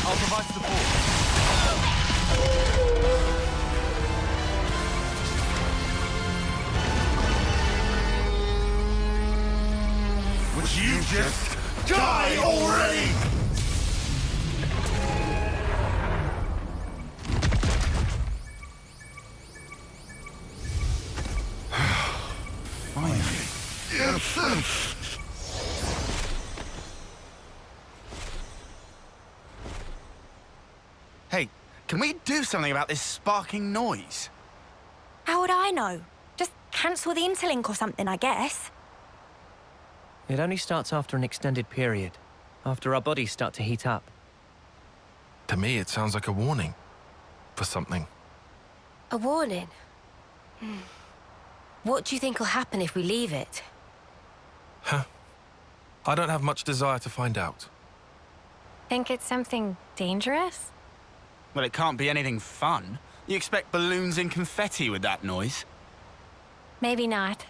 I'll provide support. Would you just die already? Finally. Yes. Hey, can we do something about this sparking noise? How would I know? Just cancel the interlink or something, I guess. It only starts after an extended period, after our bodies start to heat up. To me, it sounds like a warning for something. A warning? What do you think will happen if we leave it? Huh? I don't have much desire to find out. Think it's something dangerous? Well, it can't be anything fun. You expect balloons and confetti with that noise? Maybe not.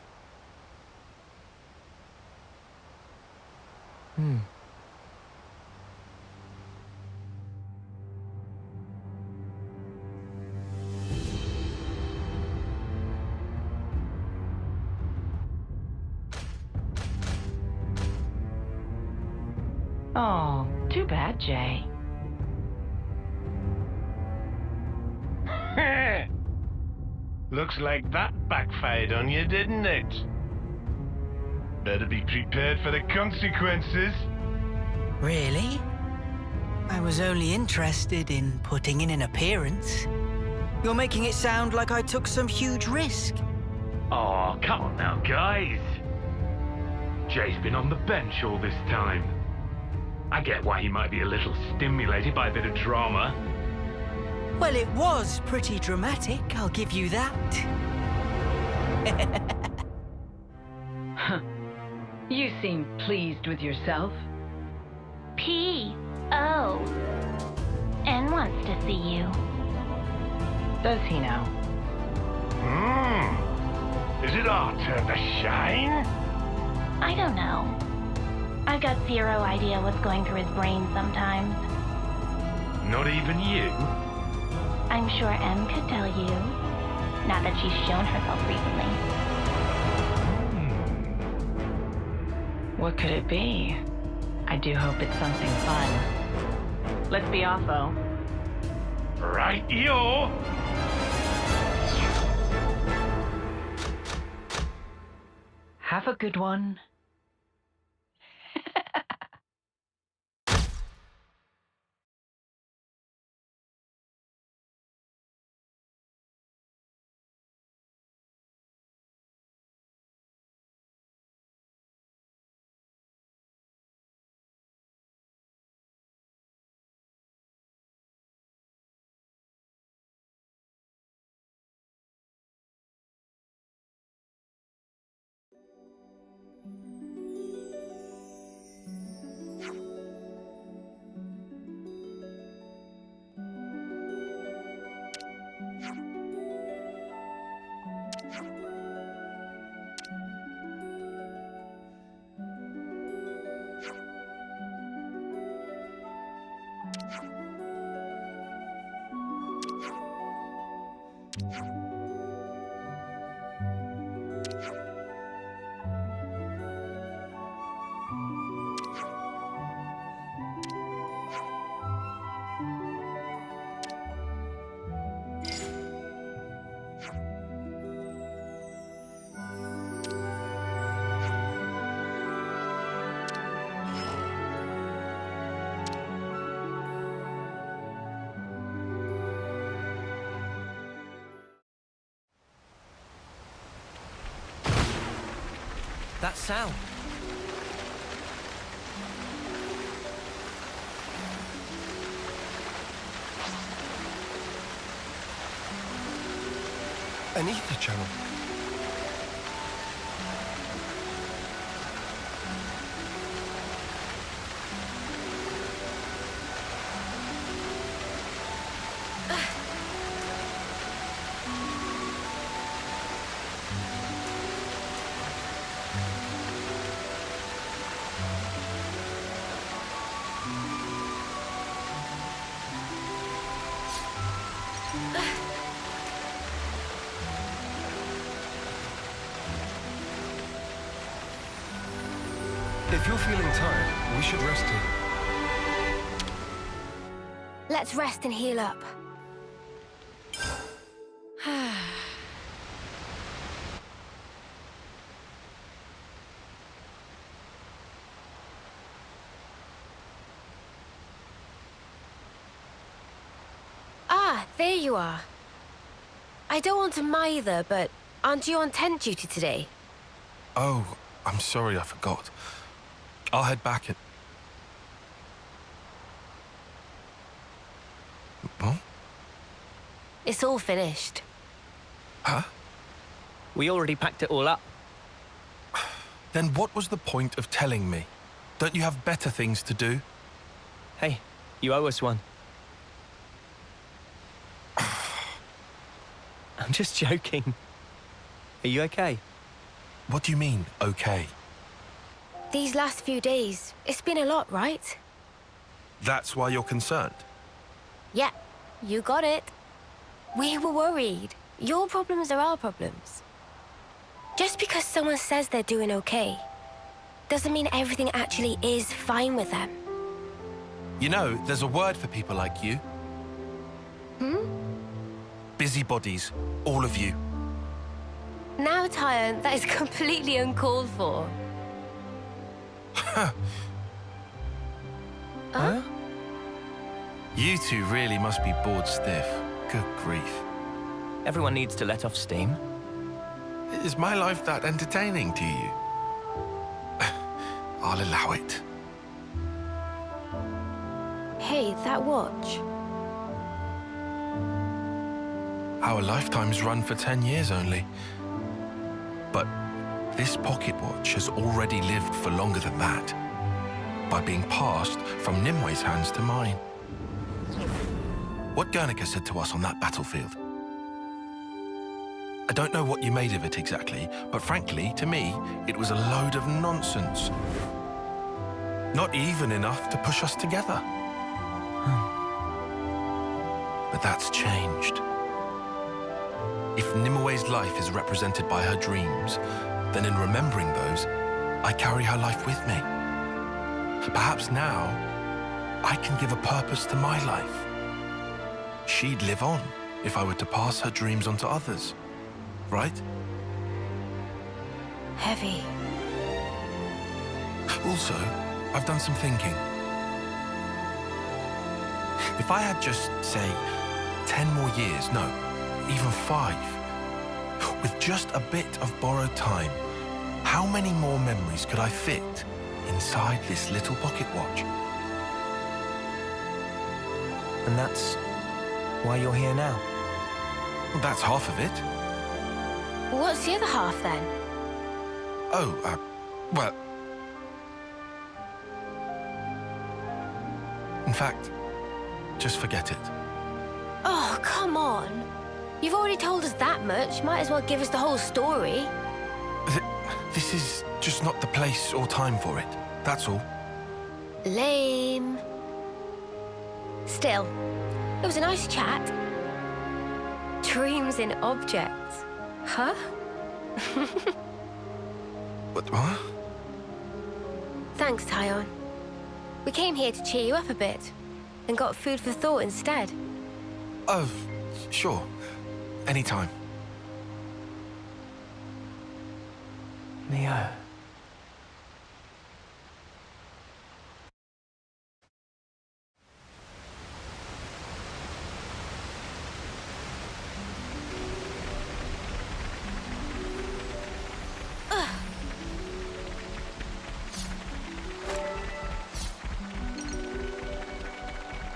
Oh, too bad, Jay. Looks like that backfired on you, didn't it? Better be prepared for the consequences. Really? I was only interested in putting in an appearance. You're making it sound like I took some huge risk. Oh, come on now, guys. Jay's been on the bench all this time. I get why he might be a little stimulated by a bit of drama. Well, it was pretty dramatic, I'll give you that. You seem pleased with yourself. P.O. N wants to see you. Does he now? Is it our turn to shine? I don't know. I've got zero idea what's going through his brain sometimes. Not even you? I'm sure M could tell you. Not that she's shown herself recently. What could it be? I do hope it's something fun. Let's be off, though. Right-yo! Have a good one. That sound. An ether channel. If you're feeling tired, we should rest here. Let's rest and heal up. Ah, there you are. I don't want to mither, but aren't you on tent duty today? Oh, I'm sorry, I forgot. I'll head back and... What? It's all finished. Huh? We already packed it all up. Then what was the point of telling me? Don't you have better things to do? Hey, you owe us one. I'm just joking. Are you okay? What do you mean, okay? These last few days, it's been a lot, right? That's why you're concerned? Yeah, you got it. We were worried. Your problems are our problems. Just because someone says they're doing okay, doesn't mean everything actually is fine with them. You know, there's a word for people like you. Busybodies, all of you. Now, Tyon, that is completely uncalled for. Huh? You two really must be bored stiff. Good grief. Everyone needs to let off steam. Is my life that entertaining to you? I'll allow it. Hey, that watch. Our lifetimes run for 10 years only. But this pocket watch has already lived for longer than that, by being passed from Nimwe's hands to mine. What Guernica said to us on that battlefield. I don't know what you made of it exactly, but frankly, to me, it was a load of nonsense. Not even enough to push us together. But that's changed. If Nimwe's life is represented by her dreams, then in remembering those, I carry her life with me. Perhaps now, I can give a purpose to my life. She'd live on if I were to pass her dreams on to others, right? Heavy. Also, I've done some thinking. If I had just, say, 10 more years, no, even 5, with just a bit of borrowed time, how many more memories could I fit inside this little pocket watch? And that's why you're here now. Well, that's half of it. What's the other half, then? Oh, well... In fact, just forget it. Oh, come on. You've already told us that much. Might as well give us the whole story. This is just not the place or time for it. That's all. Lame. Still, it was a nice chat. Dreams in objects. Huh? What? Thanks, Tyon. We came here to cheer you up a bit, and got food for thought instead. Oh, sure. Anytime. Neo.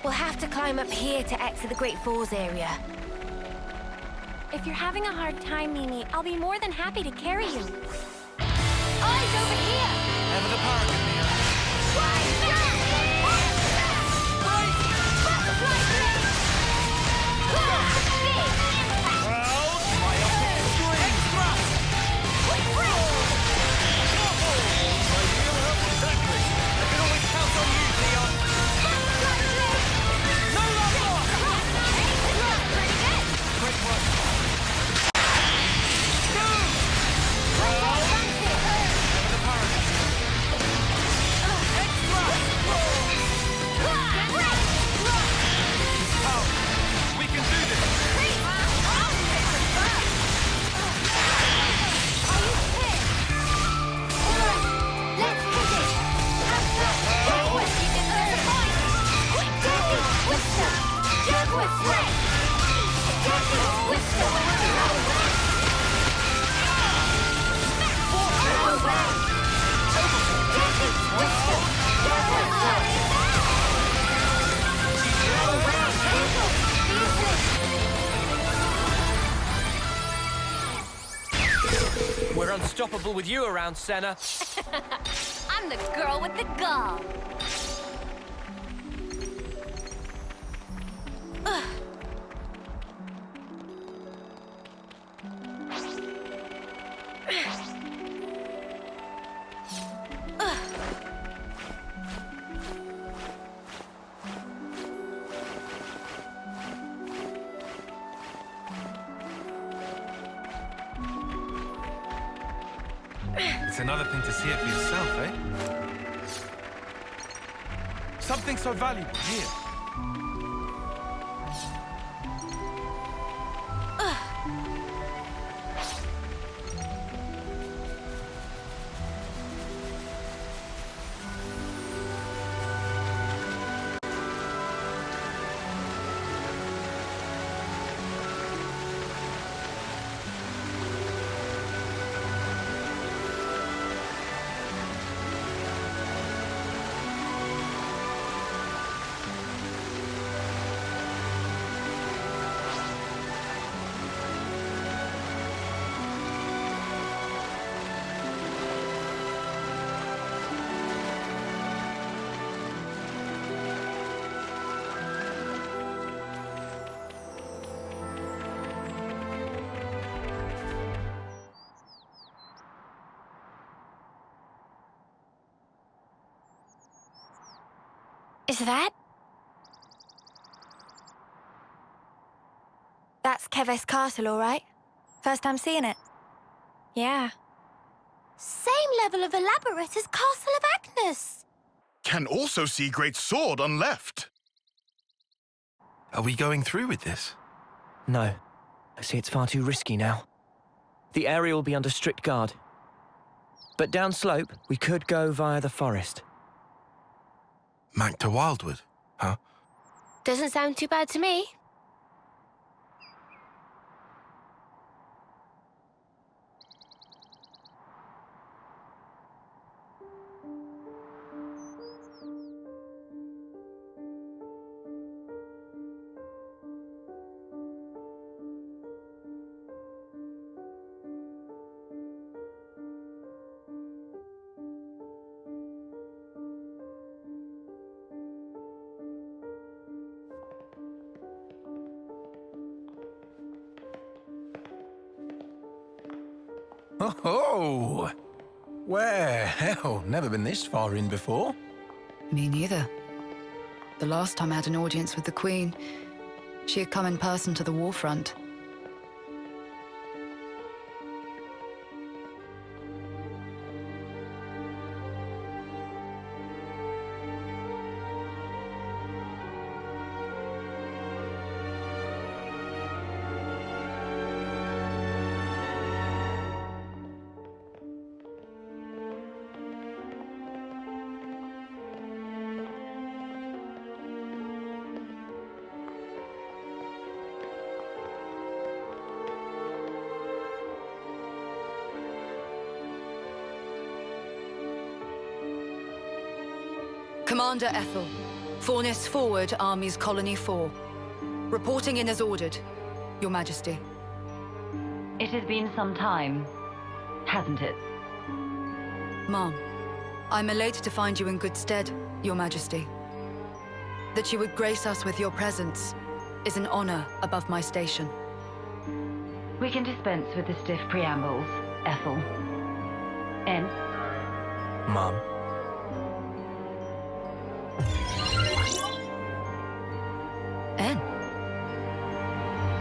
We'll have to climb up here to exit the Great Falls area. If you're having a hard time, Mimi, I'll be more than happy to carry you. Eyes over here! Ever the paragon, Mia. Butterfly blade! Big impact! We can do this! We're unstoppable with you around, Senna. I'm the girl with the gall. It's another thing to see it for yourself, eh? Something so valuable here. Is that? That's Keves Castle, all right? First time seeing it. Yeah. Same level of elaborate as Castle of Agnes. Can also see great sword on left. Are we going through with this? No. I see it's far too risky now. The area will be under strict guard. But downslope, we could go via the forest. Mac to Wildwood, huh? Doesn't sound too bad to me. Oh, where? Hell, never been this far in before. Me neither. The last time I had an audience with the Queen, she had come in person to the war front. Commander Ethel, Fornis forward, Armies Colony 4. Reporting in as ordered, Your Majesty. It has been some time, hasn't it? Mom, I'm elated to find you in good stead, Your Majesty. That you would grace us with your presence is an honor above my station. We can dispense with the stiff preambles, Ethel. N. Mom. N.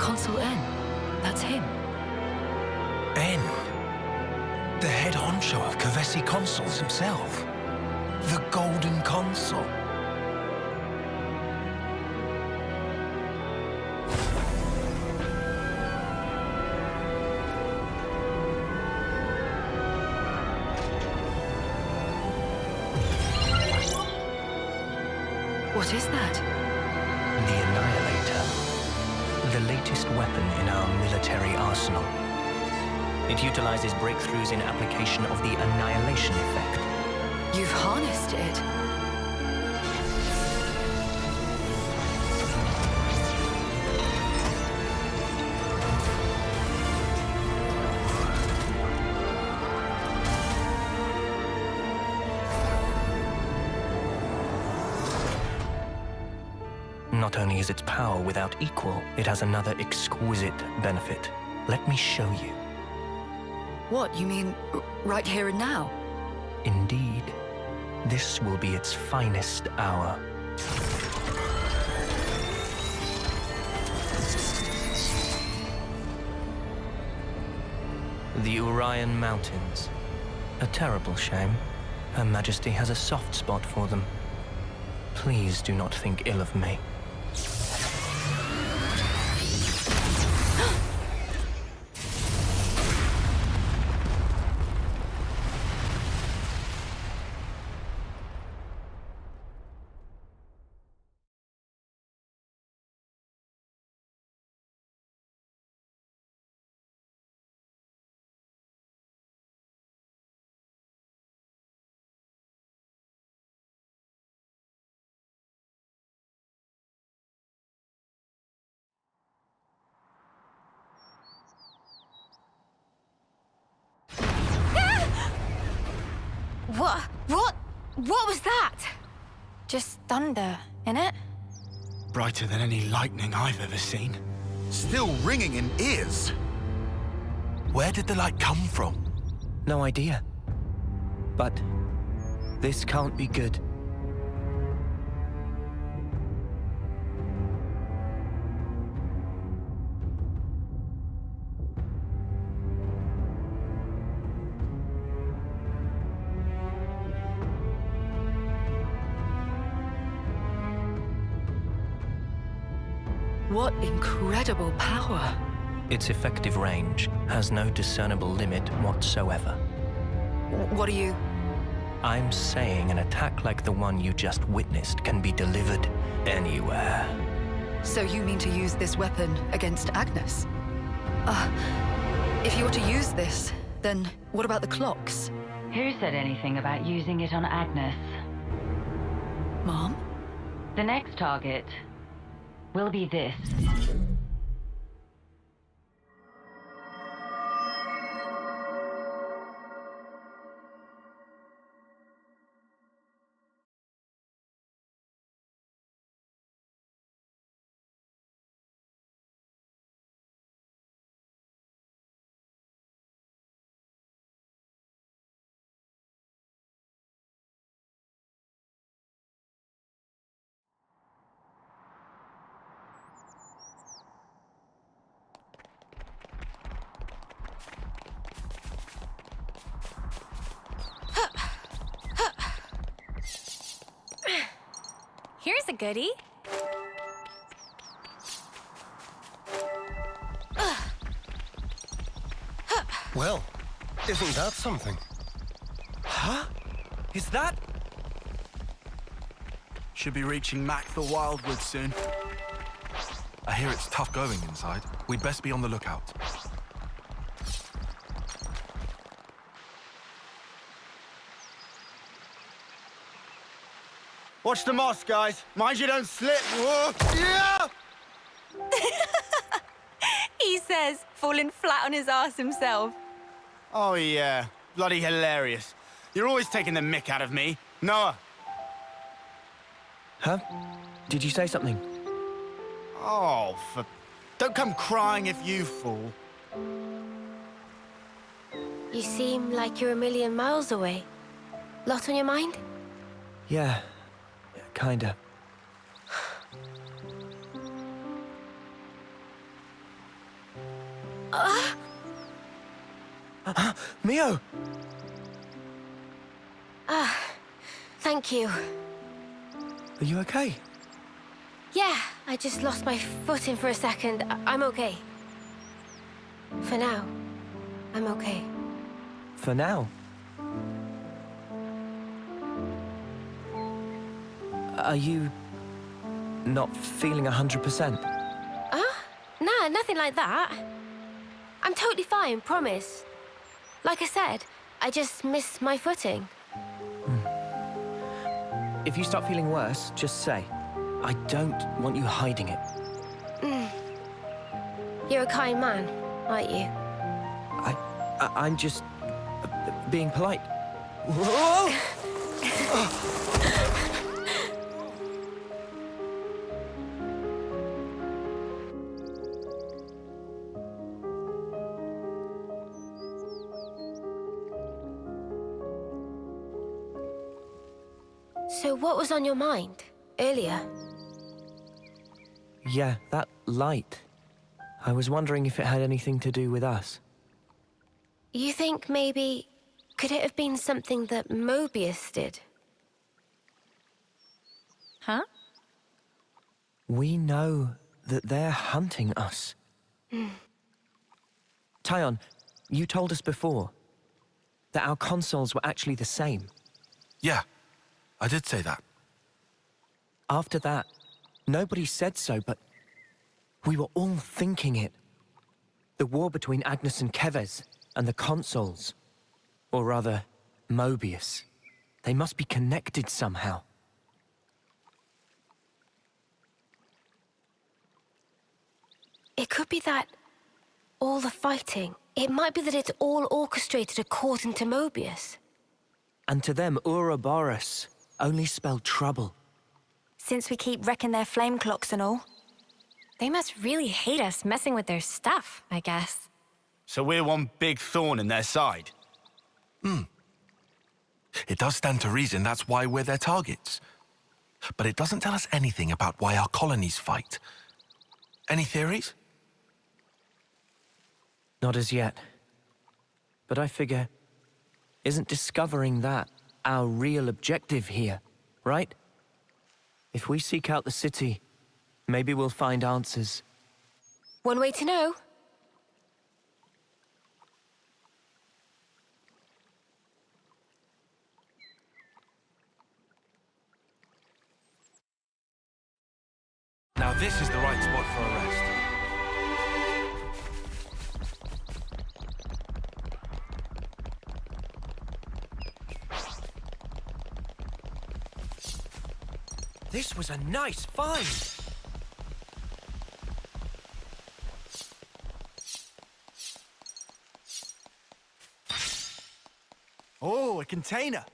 Consul N. That's him. N. The head honcho of Kavesi Consuls himself. The Golden Consul. What is that? The Annihilator. The latest weapon in our military arsenal. It utilizes breakthroughs in application of the annihilation effect. You've harnessed it. Not only is its power without equal, it has another exquisite benefit. Let me show you. What, you mean right here and now? Indeed. This will be its finest hour. The Urian Mountains. A terrible shame. Her Majesty has a soft spot for them. Please do not think ill of me. What was that? Just thunder, innit? Brighter than any lightning I've ever seen. Still ringing in ears. Where did the light come from? No idea. But this can't be good. What incredible power. Its effective range has no discernible limit whatsoever. What are you... I'm saying an attack like the one you just witnessed can be delivered anywhere. So you mean to use this weapon against Agnes? If you're to use this, then what about the clocks? Who said anything about using it on Agnes? Mom? The next target will be this. Here's a goodie. Well, isn't that something? Huh? Is that? Should be reaching Mac the Wildwood soon. I hear it's tough going inside. We'd best be on the lookout. Watch the moss, guys. Mind you don't slip. Whoa. Yeah! He says, falling flat on his ass himself. Oh, yeah. Bloody hilarious. You're always taking the mick out of me. Noah. Huh? Did you say something? Oh, don't come crying if you fall. You seem like you're a million miles away. Lot on your mind? Yeah, kinda. Mio! Thank you. Are you okay? Yeah, I just lost my footing for a second. I'm okay. For now, I'm okay. For now? Are you not feeling 100%? Nah, nothing like that. I'm totally fine, promise. Like I said, I just missed my footing. If you start feeling worse, just say. I don't want you hiding it. You're a kind man, aren't you? I'm just being polite. Whoa! So what was on your mind earlier? Yeah, that light. I was wondering if it had anything to do with us. You think maybe... could it have been something that Mobius did? Huh? We know that they're hunting us. Tyon, you told us before that our consoles were actually the same. Yeah, I did say that. After that, nobody said so, but we were all thinking it. The war between Agnes and Kevez and the consoles. Or rather, Mobius. They must be connected somehow. It could be that... all the fighting. It might be that it's all orchestrated according to Mobius. And to them, Ouroboros only spelled trouble. Since we keep wrecking their flame clocks and all. They must really hate us messing with their stuff, I guess. So we're one big thorn in their side. It does stand to reason that's why we're their targets. But it doesn't tell us anything about why our colonies fight. Any theories? Not as yet. But I figure, isn't discovering that our real objective here, right? If we seek out the city, maybe we'll find answers. One way to know. Now this is the right spot for a rest. This was a nice find! Oh, a container.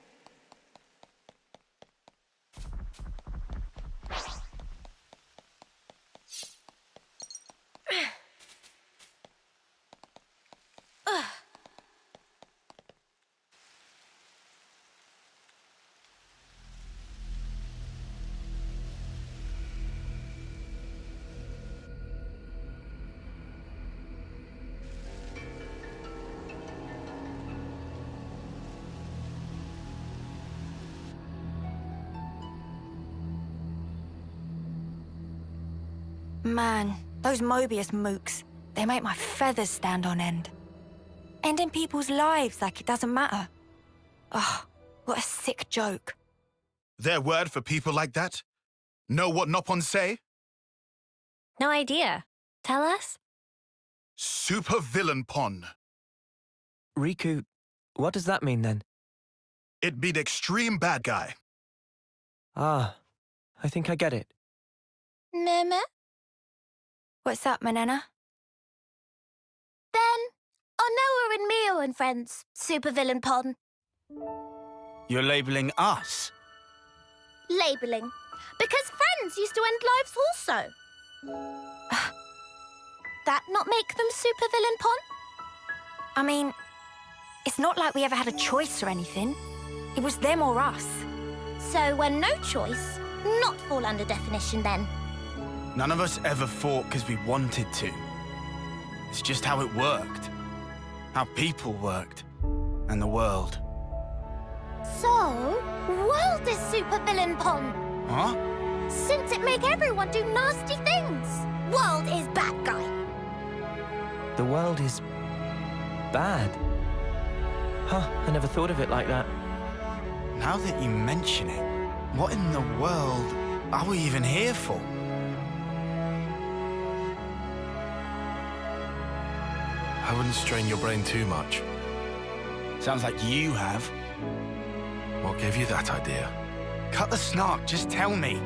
Man, those Mobius mooks, they make my feathers stand on end. Ending people's lives like it doesn't matter. Oh, what a sick joke. Their word for people like that? Know what Nopon say? No idea. Tell us? Super villain pon. Riku, what does that mean then? It be the extreme bad guy. Ah, I think I get it. Mama? What's up, Manana? Ben, are Noah and Mio and friends supervillain pon? You're labeling us? Labeling. Because friends used to end lives also. That not make them supervillain pon? I mean, it's not like we ever had a choice or anything. It was them or us. So when no choice, not fall under definition then. None of us ever fought because we wanted to. It's just how it worked. How people worked. And the world. So, world is supervillain pon. Huh? Since it make everyone do nasty things. World is bad guy. The world is bad. Huh, I never thought of it like that. Now that you mention it, what in the world are we even here for? I wouldn't strain your brain too much. Sounds like you have. What gave you that idea? Cut the snark, just tell me.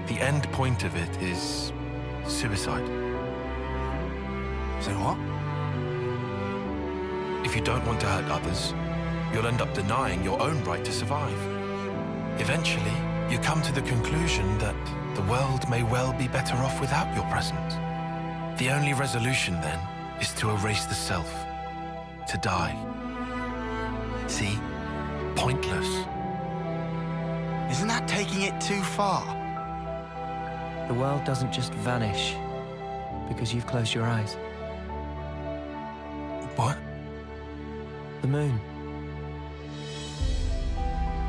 The end point of it is suicide. So what? If you don't want to hurt others, you'll end up denying your own right to survive. Eventually, you come to the conclusion that the world may well be better off without your presence. The only resolution then is to erase the self, to die. See? Pointless. Isn't that taking it too far? The world doesn't just vanish because you've closed your eyes. What? The moon.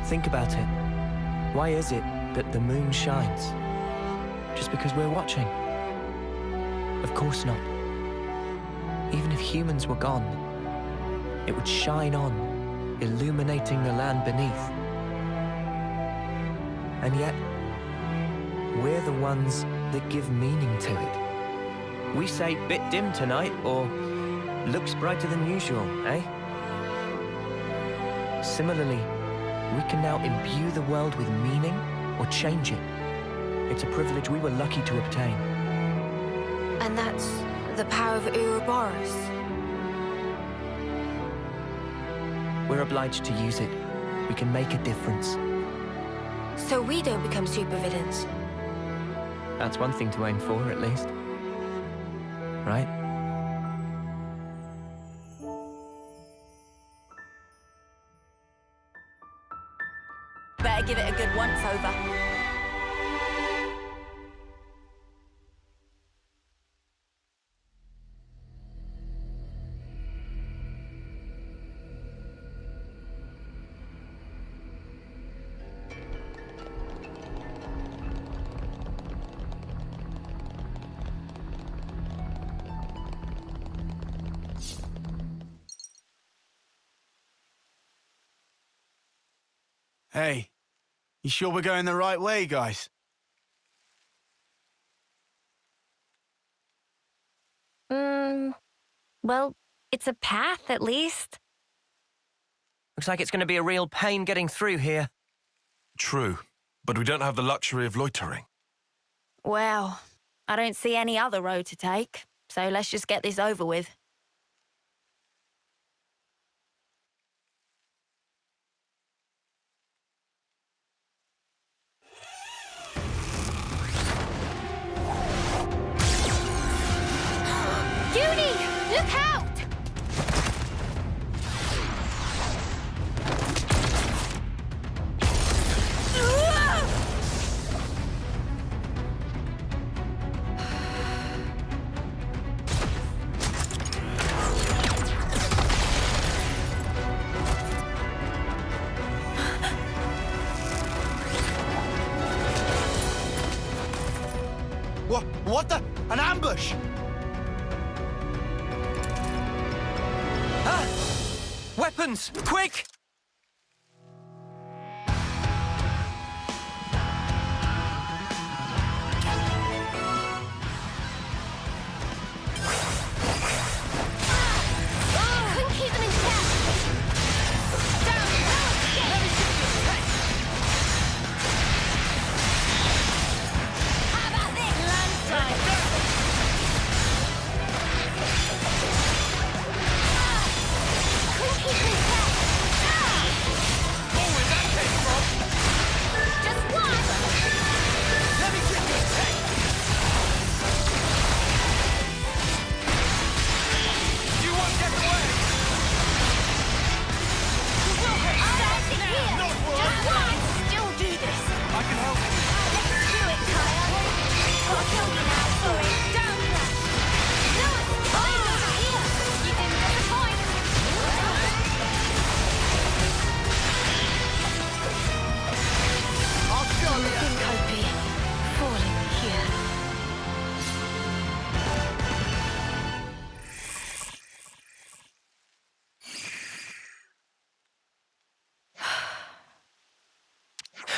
Think about it. Why is it that the moon shines? Just because we're watching? Of course not. Even if humans were gone, it would shine on, illuminating the land beneath. And yet, we're the ones that give meaning to it. We say bit dim tonight, or looks brighter than usual, eh? Similarly, we can now imbue the world with meaning or change it. It's a privilege we were lucky to obtain. And that's the power of Ouroboros. We're obliged to use it. We can make a difference. So we don't become supervillains. That's one thing to aim for, at least. Right? Better give it a good once-over. Hey, you sure we're going the right way, guys? Well, it's a path, at least. Looks like it's going to be a real pain getting through here. True, but we don't have the luxury of loitering. Well, I don't see any other road to take, so let's just get this over with. Judy, look out! What the? An ambush! Ah! Weapons! Quick! Couldn't keep them in check. Down, down, get.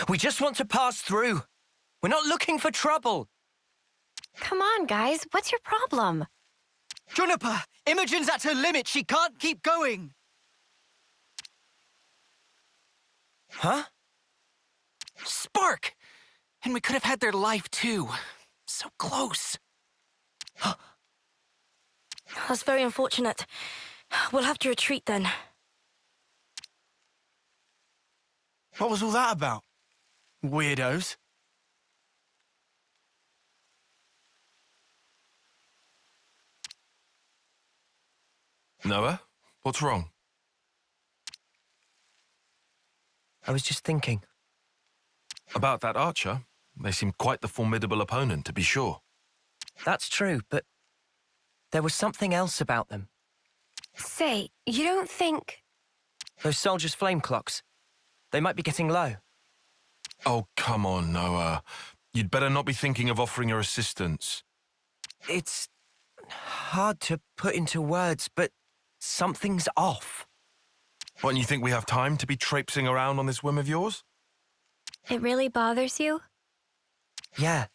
We just want to pass through. We're not looking for trouble. Come on, guys. What's your problem? Juniper, Imogen's at her limit. She can't keep going. Huh? Spark! And we could have had their life, too. So close. That's very unfortunate. We'll have to retreat then. What was all that about? Weirdos. Noah, what's wrong? I was just thinking. About that archer? They seem quite the formidable opponent, to be sure. That's true, but there was something else about them. Say, you don't think... Those soldiers' flame clocks. They might be getting low. Oh, come on, Noah. You'd better not be thinking of offering your assistance. It's hard to put into words, but something's off. What, and you think we have time to be traipsing around on this whim of yours? It really bothers you? Yeah.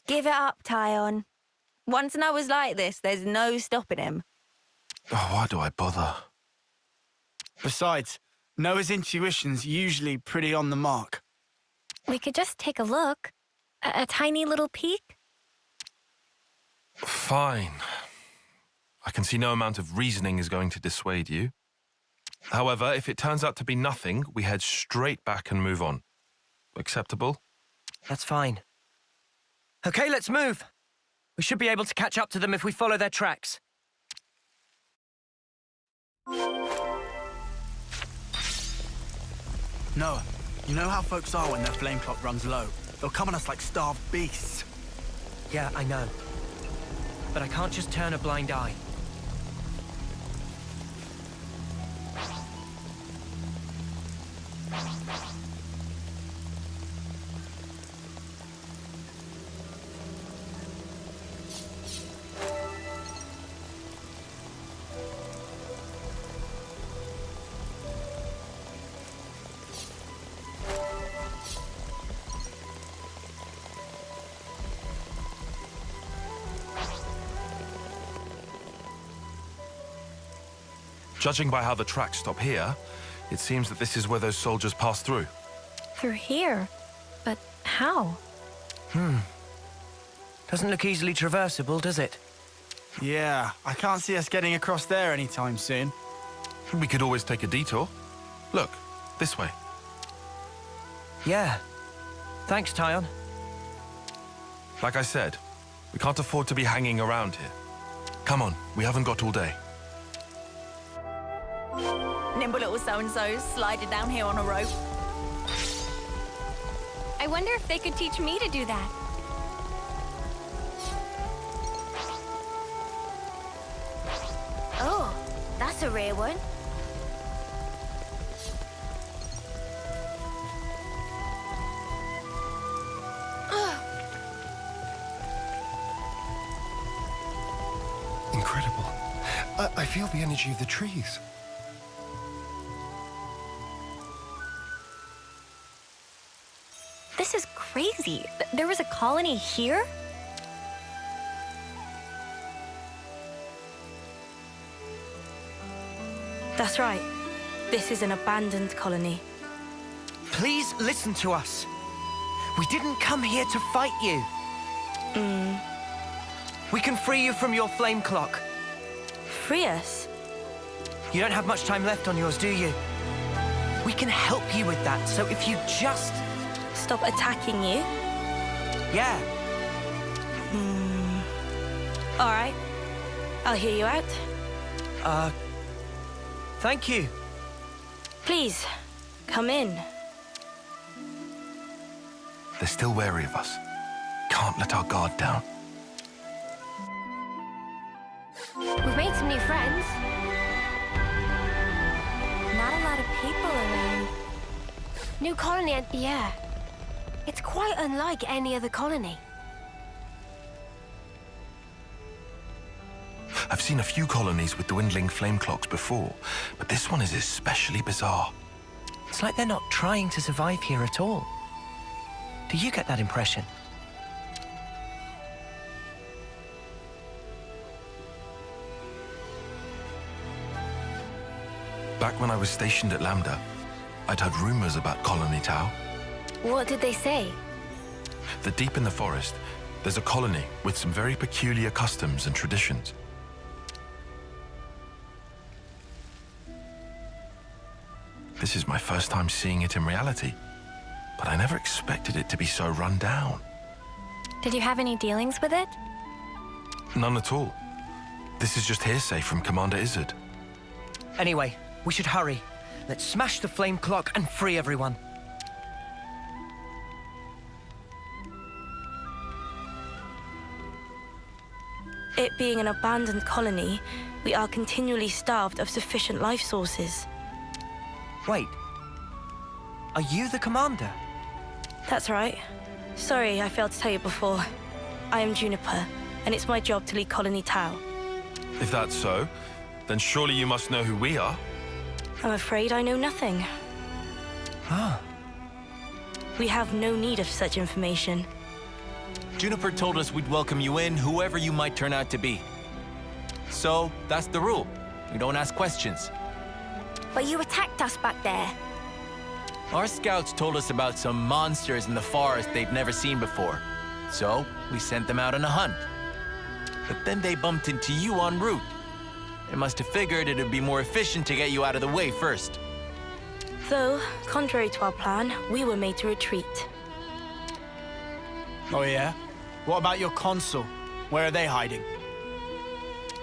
Give it up, Tyon. Once Noah's like this, there's no stopping him. Oh, why do I bother? Besides, Noah's intuition's usually pretty on the mark. We could just take a look. A tiny little peek? Fine. I can see no amount of reasoning is going to dissuade you. However, if it turns out to be nothing, we head straight back and move on. Acceptable? That's fine. Okay, let's move. We should be able to catch up to them if we follow their tracks. Noah, you know how folks are when their flame clock runs low? They'll come on us like starved beasts. Yeah, I know. But I can't just turn a blind eye. Judging by how the tracks stop here, it seems that this is where those soldiers passed through. Through here? But how? Doesn't look easily traversable, does it? Yeah, I can't see us getting across there anytime soon. We could always take a detour. Look, this way. Yeah. Thanks, Tyon. Like I said, we can't afford to be hanging around here. Come on, we haven't got all day. Nimble little so-and-so sliding down here on a rope. I wonder if they could teach me to do that. Oh, that's a rare one. Incredible. I feel the energy of the trees. This is crazy. There was a colony here? That's right. This is an abandoned colony. Please listen to us. We didn't come here to fight you. We can free you from your flame clock. Free us? You don't have much time left on yours, do you? We can help you with that, so if you just... Stop attacking you? Yeah. All right. I'll hear you out. Thank you. Please, come in. They're still wary of us. Can't let our guard down. We've made some new friends. Not a lot of people around. New colony, yeah. It's quite unlike any other colony. I've seen a few colonies with dwindling flame clocks before, but this one is especially bizarre. It's like they're not trying to survive here at all. Do you get that impression? Back when I was stationed at Lambda, I'd heard rumors about Colony Tau. What did they say? That deep in the forest, there's a colony with some very peculiar customs and traditions. This is my first time seeing it in reality, but I never expected it to be so run down. Did you have any dealings with it? None at all. This is just hearsay from Commander Izzard. Anyway, we should hurry. Let's smash the flame clock and free everyone. It being an abandoned colony, we are continually starved of sufficient life sources. Wait. Are you the commander? That's right. Sorry, I failed to tell you before. I am Juniper, and it's my job to lead Colony Tau. If that's so, then surely you must know who we are. I'm afraid I know nothing. Ah. We have no need of such information. Juniper told us we'd welcome you in, whoever you might turn out to be. So, that's the rule. We don't ask questions. But you attacked us back there. Our scouts told us about some monsters in the forest they'd never seen before. So, we sent them out on a hunt. But then they bumped into you en route. They must have figured it'd be more efficient to get you out of the way first. Though, contrary to our plan, we were made to retreat. Oh yeah? What about your consul? Where are they hiding?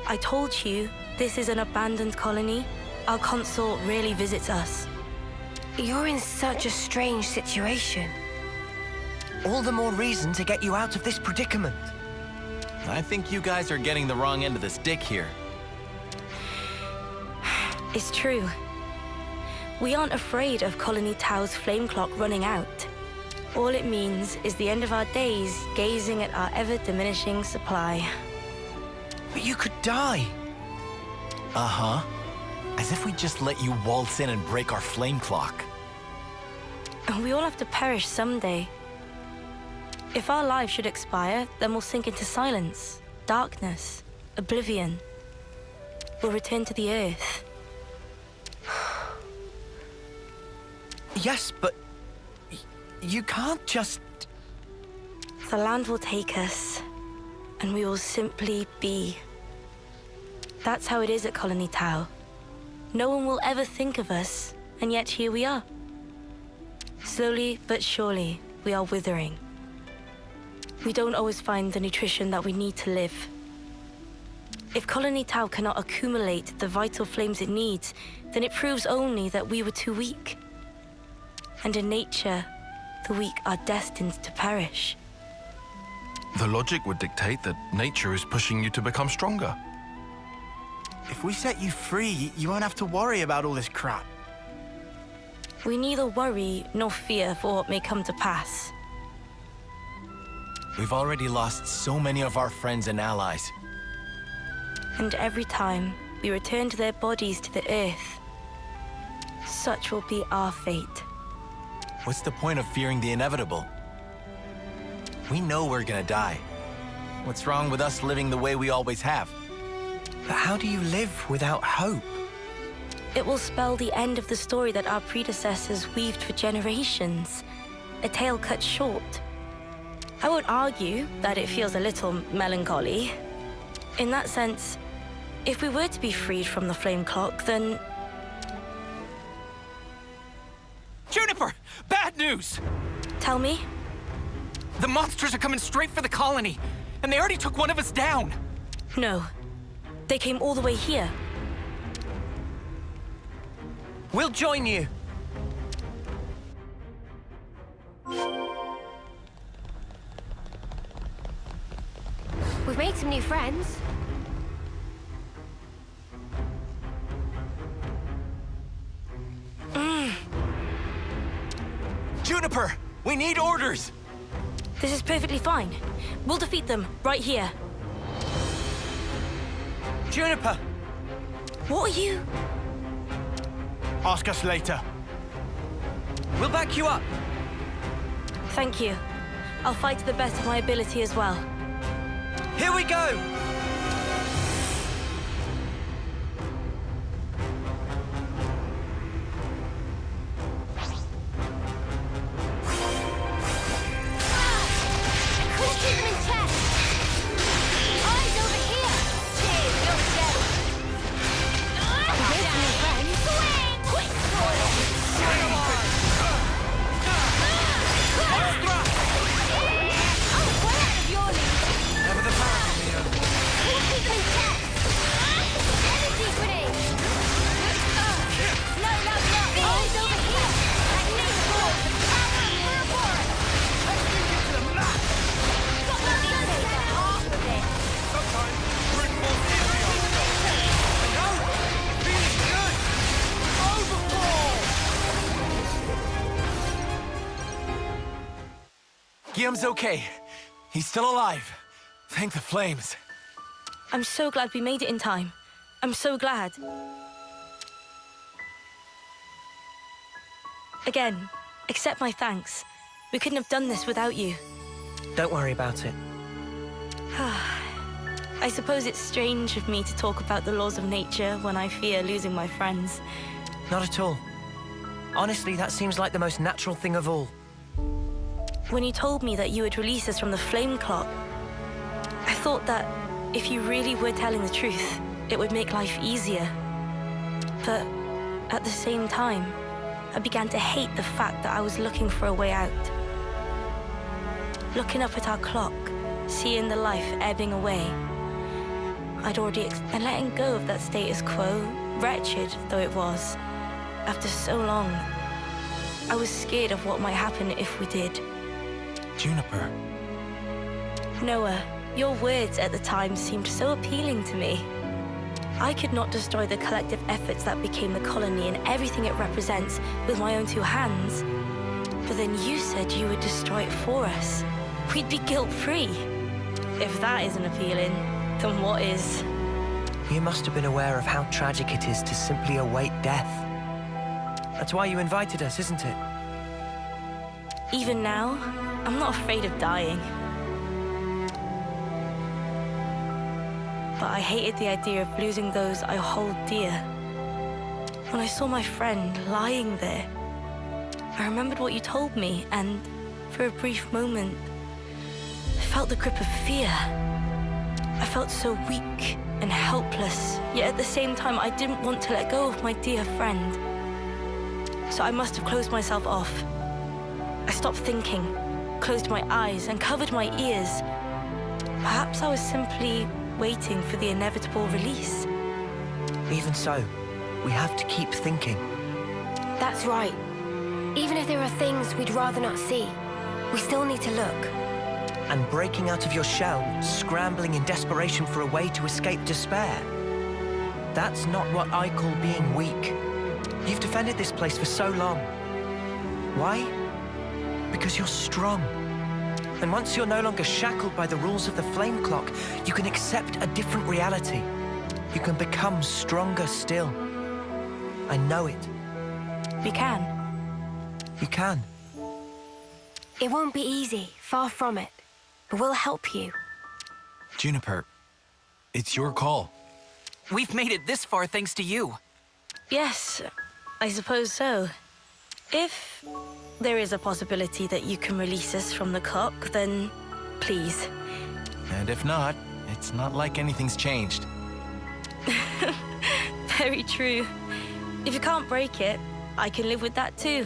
I told you, this is an abandoned colony. Our consul rarely visits us. You're in such a strange situation. All the more reason to get you out of this predicament. I think you guys are getting the wrong end of the stick here. It's true. We aren't afraid of Colony Tau's flame clock running out. All it means is the end of our days gazing at our ever-diminishing supply. But you could die. Uh-huh. As if we just let you waltz in and break our flame clock. We all have to perish someday. If our lives should expire, then we'll sink into silence, darkness, oblivion. We'll return to the Earth. Yes, but you can't just... The land will take us, and we will simply be. That's how it is at Colony Tau. No one will ever think of us, and yet here we are. Slowly but surely, we are withering. We don't always find the nutrition that we need to live. If Colony Tau cannot accumulate the vital flames it needs, then it proves only that we were too weak. And in nature, the weak are destined to perish. The logic would dictate that nature is pushing you to become stronger. If we set you free, you won't have to worry about all this crap. We neither worry nor fear for what may come to pass. We've already lost so many of our friends and allies. And every time we return to their bodies to the Earth, such will be our fate. What's the point of fearing the inevitable? We know we're gonna die. What's wrong with us living the way we always have? But how do you live without hope? It will spell the end of the story that our predecessors weaved for generations. A tale cut short. I won't argue that it feels a little melancholy. In that sense, if we were to be freed from the flame clock, then... Juniper! Bad news! Tell me? The monsters are coming straight for the colony, and they already took one of us down! No. They came all the way here. We'll join you. We've made some new friends. Juniper! We need orders! This is perfectly fine. We'll defeat them right here. Juniper! What are you? Ask us later. We'll back you up. Thank you. I'll fight to the best of my ability as well. Here we go! Guillaume's okay. He's still alive. Thank the flames. I'm so glad we made it in time. I'm so glad. Again, accept my thanks. We couldn't have done this without you. Don't worry about it. I suppose it's strange of me to talk about the laws of nature when I fear losing my friends. Not at all. Honestly, that seems like the most natural thing of all. When you told me that you would release us from the flame clock, I thought that if you really were telling the truth, it would make life easier. But at the same time, I began to hate the fact that I was looking for a way out. Looking up at our clock, seeing the life ebbing away, and letting go of that status quo, wretched though it was, after so long, I was scared of what might happen if we did. Juniper. Noah, your words at the time seemed so appealing to me. I could not destroy the collective efforts that became the colony and everything it represents with my own two hands. But then you said you would destroy it for us. We'd be guilt-free. If that isn't appealing, then what is? You must have been aware of how tragic it is to simply await death. That's why you invited us, isn't it? Even now, I'm not afraid of dying. But I hated the idea of losing those I hold dear. When I saw my friend lying there, I remembered what you told me, and for a brief moment, I felt the grip of fear. I felt so weak and helpless, yet at the same time, I didn't want to let go of my dear friend. So I must have closed myself off. I stopped thinking, closed my eyes, and covered my ears. Perhaps I was simply waiting for the inevitable release. Even so, we have to keep thinking. That's right. Even if there are things we'd rather not see, we still need to look. And breaking out of your shell, scrambling in desperation for a way to escape despair. That's not what I call being weak. You've defended this place for so long. Why? Because you're strong. And once you're no longer shackled by the rules of the flame clock, you can accept a different reality. You can become stronger still. I know it. We can. You can. It won't be easy, far from it. But we'll help you. Juniper, it's your call. We've made it this far thanks to you. Yes, I suppose so. If there is a possibility that you can release us from the clock, then please. And if not, it's not like anything's changed. Very true. If you can't break it, I can live with that too.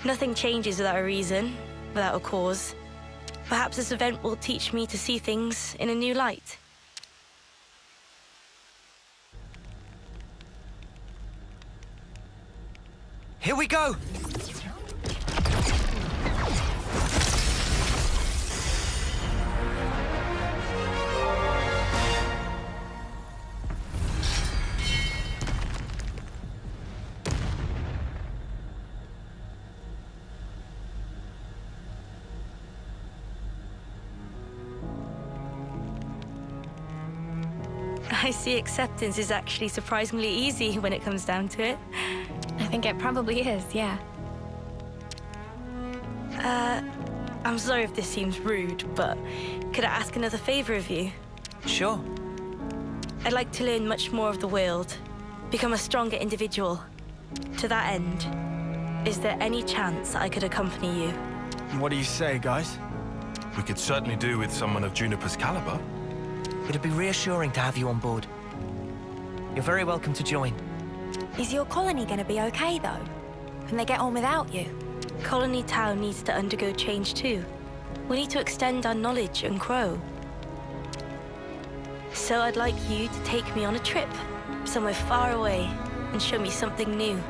Nothing changes without a reason, without a cause. Perhaps this event will teach me to see things in a new light. Here we go! I see acceptance is actually surprisingly easy when it comes down to it. I think it probably is, yeah. I'm sorry if this seems rude, but could I ask another favor of you? Sure. I'd like to learn much more of the world, become a stronger individual. To that end, is there any chance I could accompany you? What do you say, guys? We could certainly do with someone of Juniper's caliber. It'd be reassuring to have you on board. You're very welcome to join. Is your colony gonna be okay, though? Can they get on without you? Colony Town needs to undergo change too. We need to extend our knowledge and grow. So I'd like you to take me on a trip, somewhere far away, and show me something new.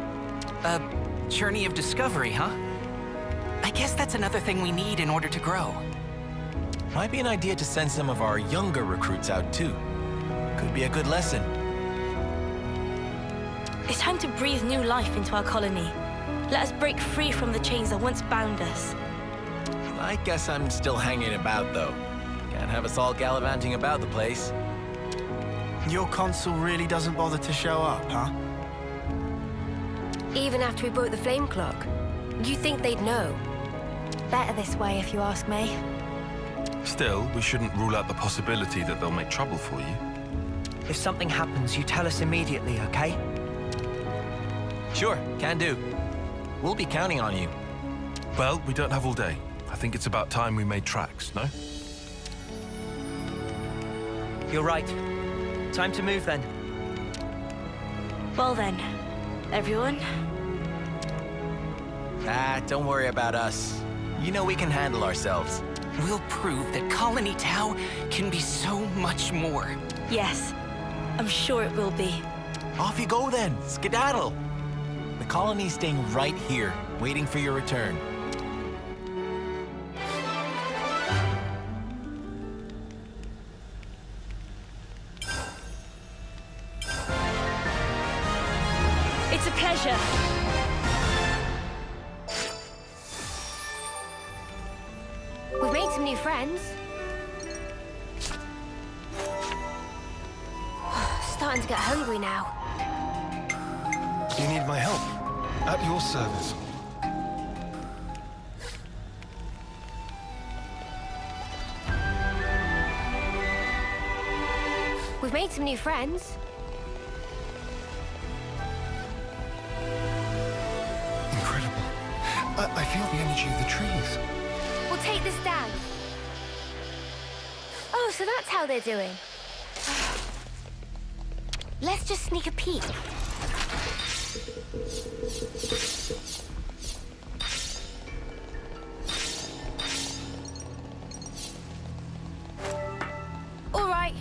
A journey of discovery, huh? I guess that's another thing we need in order to grow. Might be an idea to send some of our younger recruits out too. Could be a good lesson. It's time to breathe new life into our colony. Let us break free from the chains that once bound us. I guess I'm still hanging about though. Can't have us all gallivanting about the place. Your consul really doesn't bother to show up, huh? Even after we broke the flame clock, you think they'd know? Better this way, if you ask me. Still, we shouldn't rule out the possibility that they'll make trouble for you. If something happens, you tell us immediately, okay? Sure, can do. We'll be counting on you. Well, we don't have all day. I think it's about time we made tracks, no? You're right. Time to move then. Well then, everyone. Don't worry about us. You know we can handle ourselves. We'll prove that Colony Tau can be so much more. Yes, I'm sure it will be. Off you go then, skedaddle. The colony's staying right here, waiting for your return. It's a pleasure. We've made some new friends. Starting to get hungry now. You need my help. At your service. We've made some new friends. Incredible. I feel the energy of the trees. We'll take this down. Oh, so that's how they're doing. Let's just sneak a peek. All right.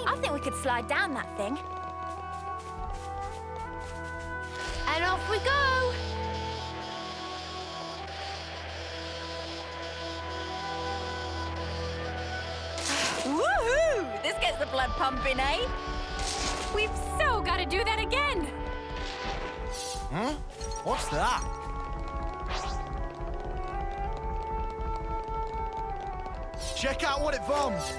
I think we could slide down that thing. And off we go! Woohoo! This gets the blood pumping, eh? We've so got to do that again. Huh? What's that? Check out what it bombs!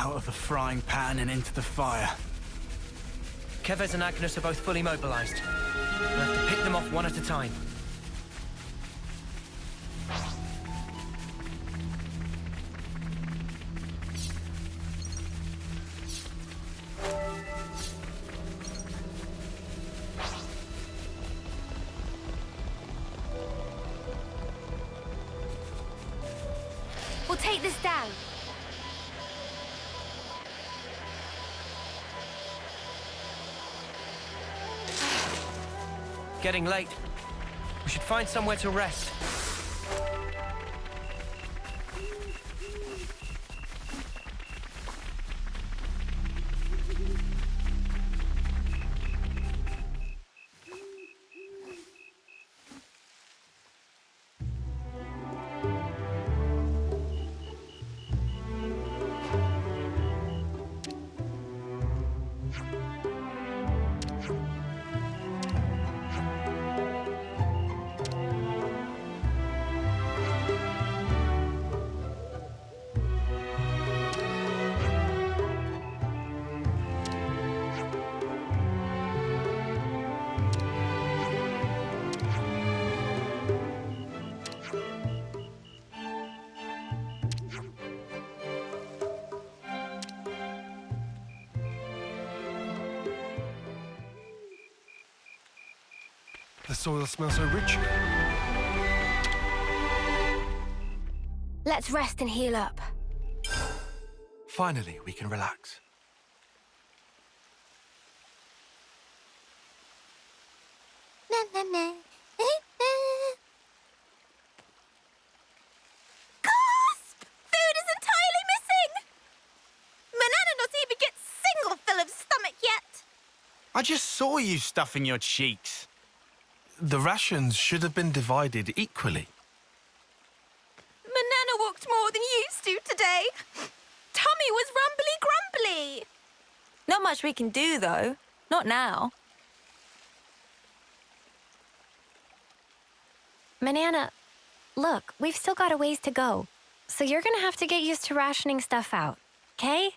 Out of the frying pan and into the fire. Kevez and Agnes are both fully mobilized. We'll have to pick them off one at a time. We'll take this down. Getting late. We should find somewhere to rest. The soil smells so rich. Let's rest and heal up. Finally, we can relax. Gasp! Food is entirely missing! Manana not even get single fill of stomach yet! I just saw you stuffing your cheeks. The rations should have been divided equally. Manana walked more than used to today. Tummy was rumbly grumbly. Not much we can do, though. Not now. Manana, look, we've still got a ways to go. So you're gonna have to get used to rationing stuff out, okay?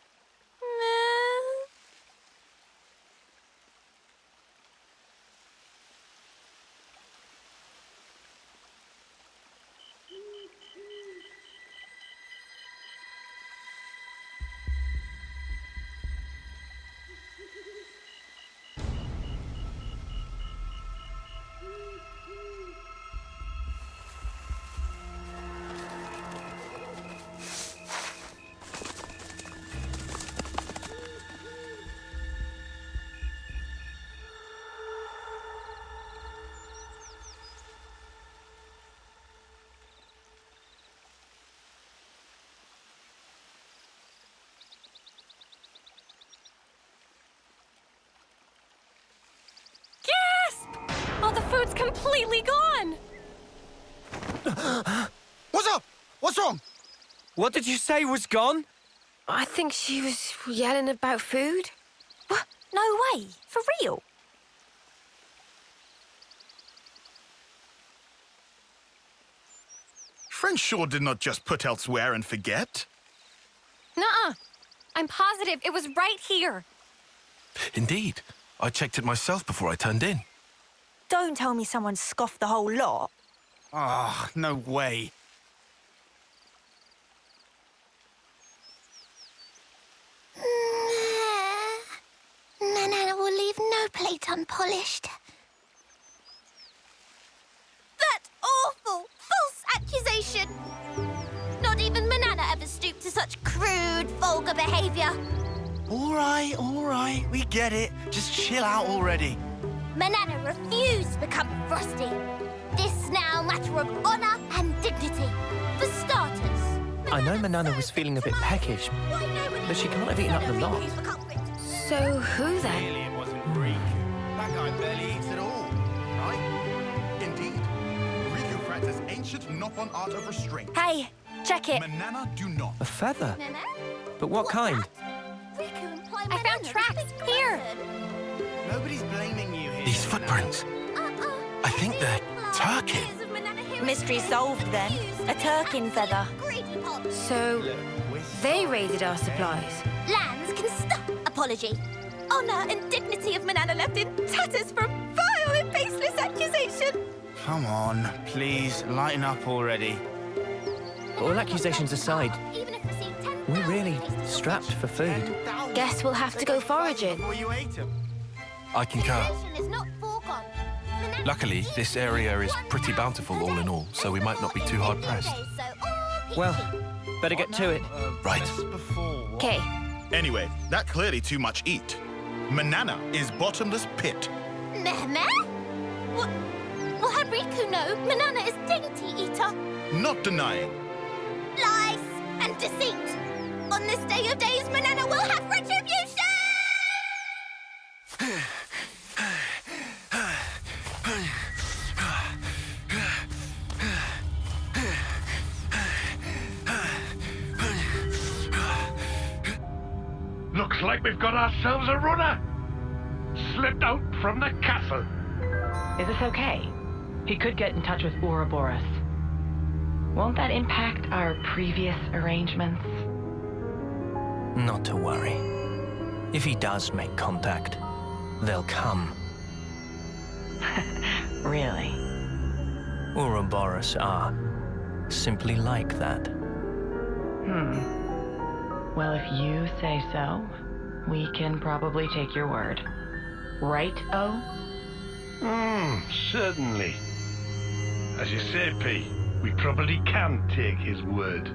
Oh, the food's completely gone! What's up? What's wrong? What did you say was gone? I think she was yelling about food. What? No way. For real? Friend sure did not just put elsewhere and forget. Nuh-uh. I'm positive it was right here. Indeed. I checked it myself before I turned in. Don't tell me someone scoffed the whole lot. Ah, no way. Manana will leave no plate unpolished. That awful, false accusation! Not even Manana ever stooped to such crude, vulgar behavior. All right, we get it. Just chill out already. Manana refused to become Frosty. This now matter of honor and dignity. For starters, I know Manana was feeling a bit peckish, but she can't have eaten up the lot. So who then? Clearly it wasn't Riku. That guy barely eats at all, right? Indeed. Riku practiced ancient Noppon art of restraint. Hey, check it. Manana do not. A feather? But what kind? I found tracks here. Nobody's blaming you here. These footprints. I think they're Turkin. Mystery solved then. A Turkin feather. So they raided our supplies. Apology. Honor and dignity of Manana left in tatters from vile and baseless accusation. Come on, please, lighten up already. All accusations aside, Even if received 10,000 we're really strapped for food. Guess we'll have to go foraging. Before you ate 'em. I concur. is not foregone. Manana Luckily, this area is pretty bountiful all in all, so we might not be too hard pressed. Well, better get to it. Right. Okay. Anyway, that clearly too much eat. Manana is bottomless pit. Meh? Well, had Riku know Manana is dainty eater? Not denying. Lies and deceit. On this day of days, Manana will have retribution! Looks like we've got ourselves a runner. Slipped out from the castle. Is this okay? He could get in touch with Ouroboros. Won't that impact our previous arrangements? Not to worry. If he does make contact, they'll come. Really? Ouroboros are simply like that. Well, if you say so, we can probably take your word. Right, O? Certainly. As you say, P, we probably can take his word.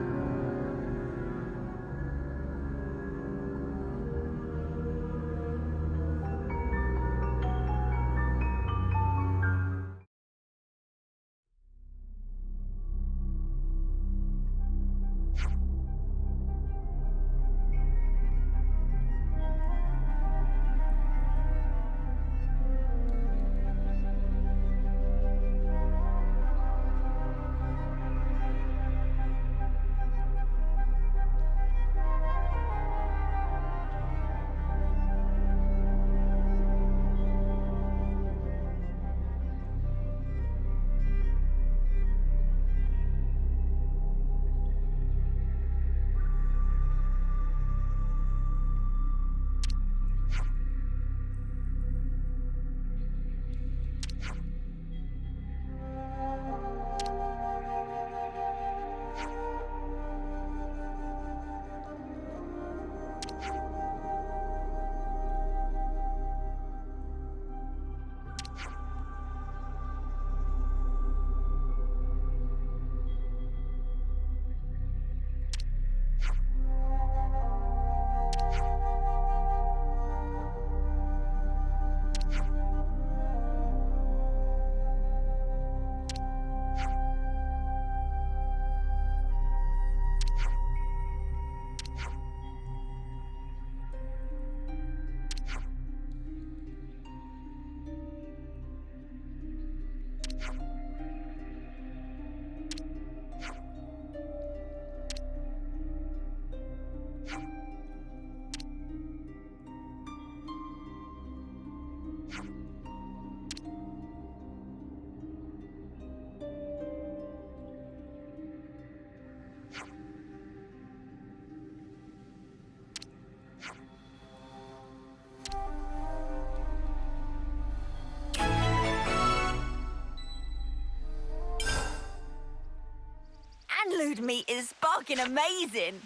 Anlude meat is sparking amazing.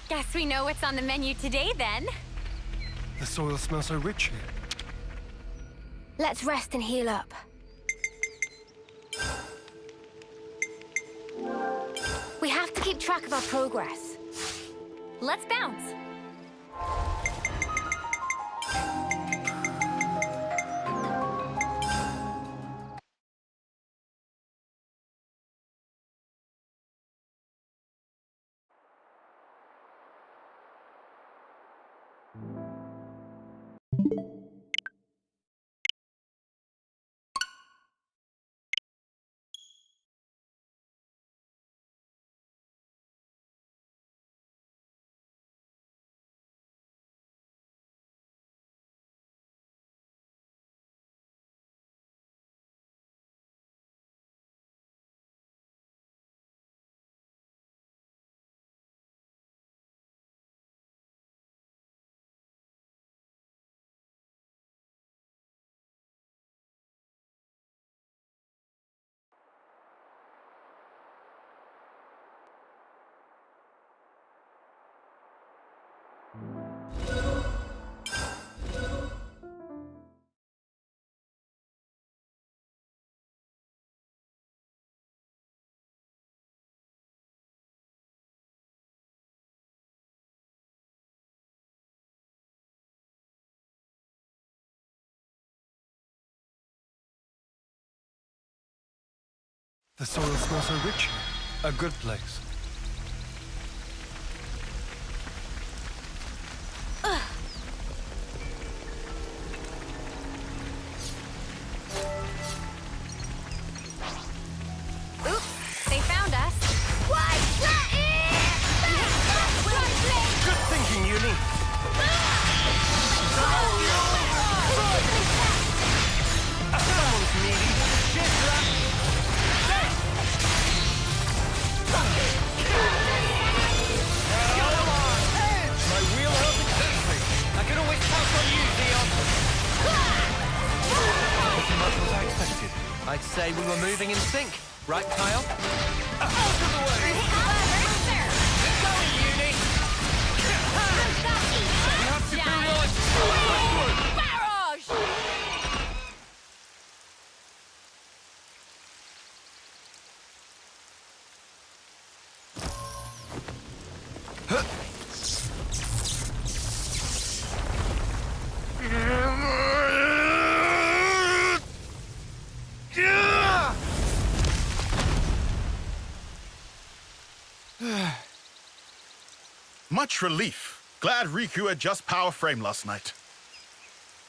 Guess we know what's on the menu today, then. The soil smells so rich here. Let's rest and heal up. We have to keep track of our progress. Let's bounce. The soil smells so rich. A good place. Oops, they found us. Good thinking, Uni. Someone's needy. Cheers for that. My wheel held exactly. I can always count on you, Theon. Pretty much what I expected. I'd say we were moving in sync. Right, Kyle? Out of the way! Keep going, Uni. We have superiority. Barrage! Much relief. Glad Riku had just power frame last night.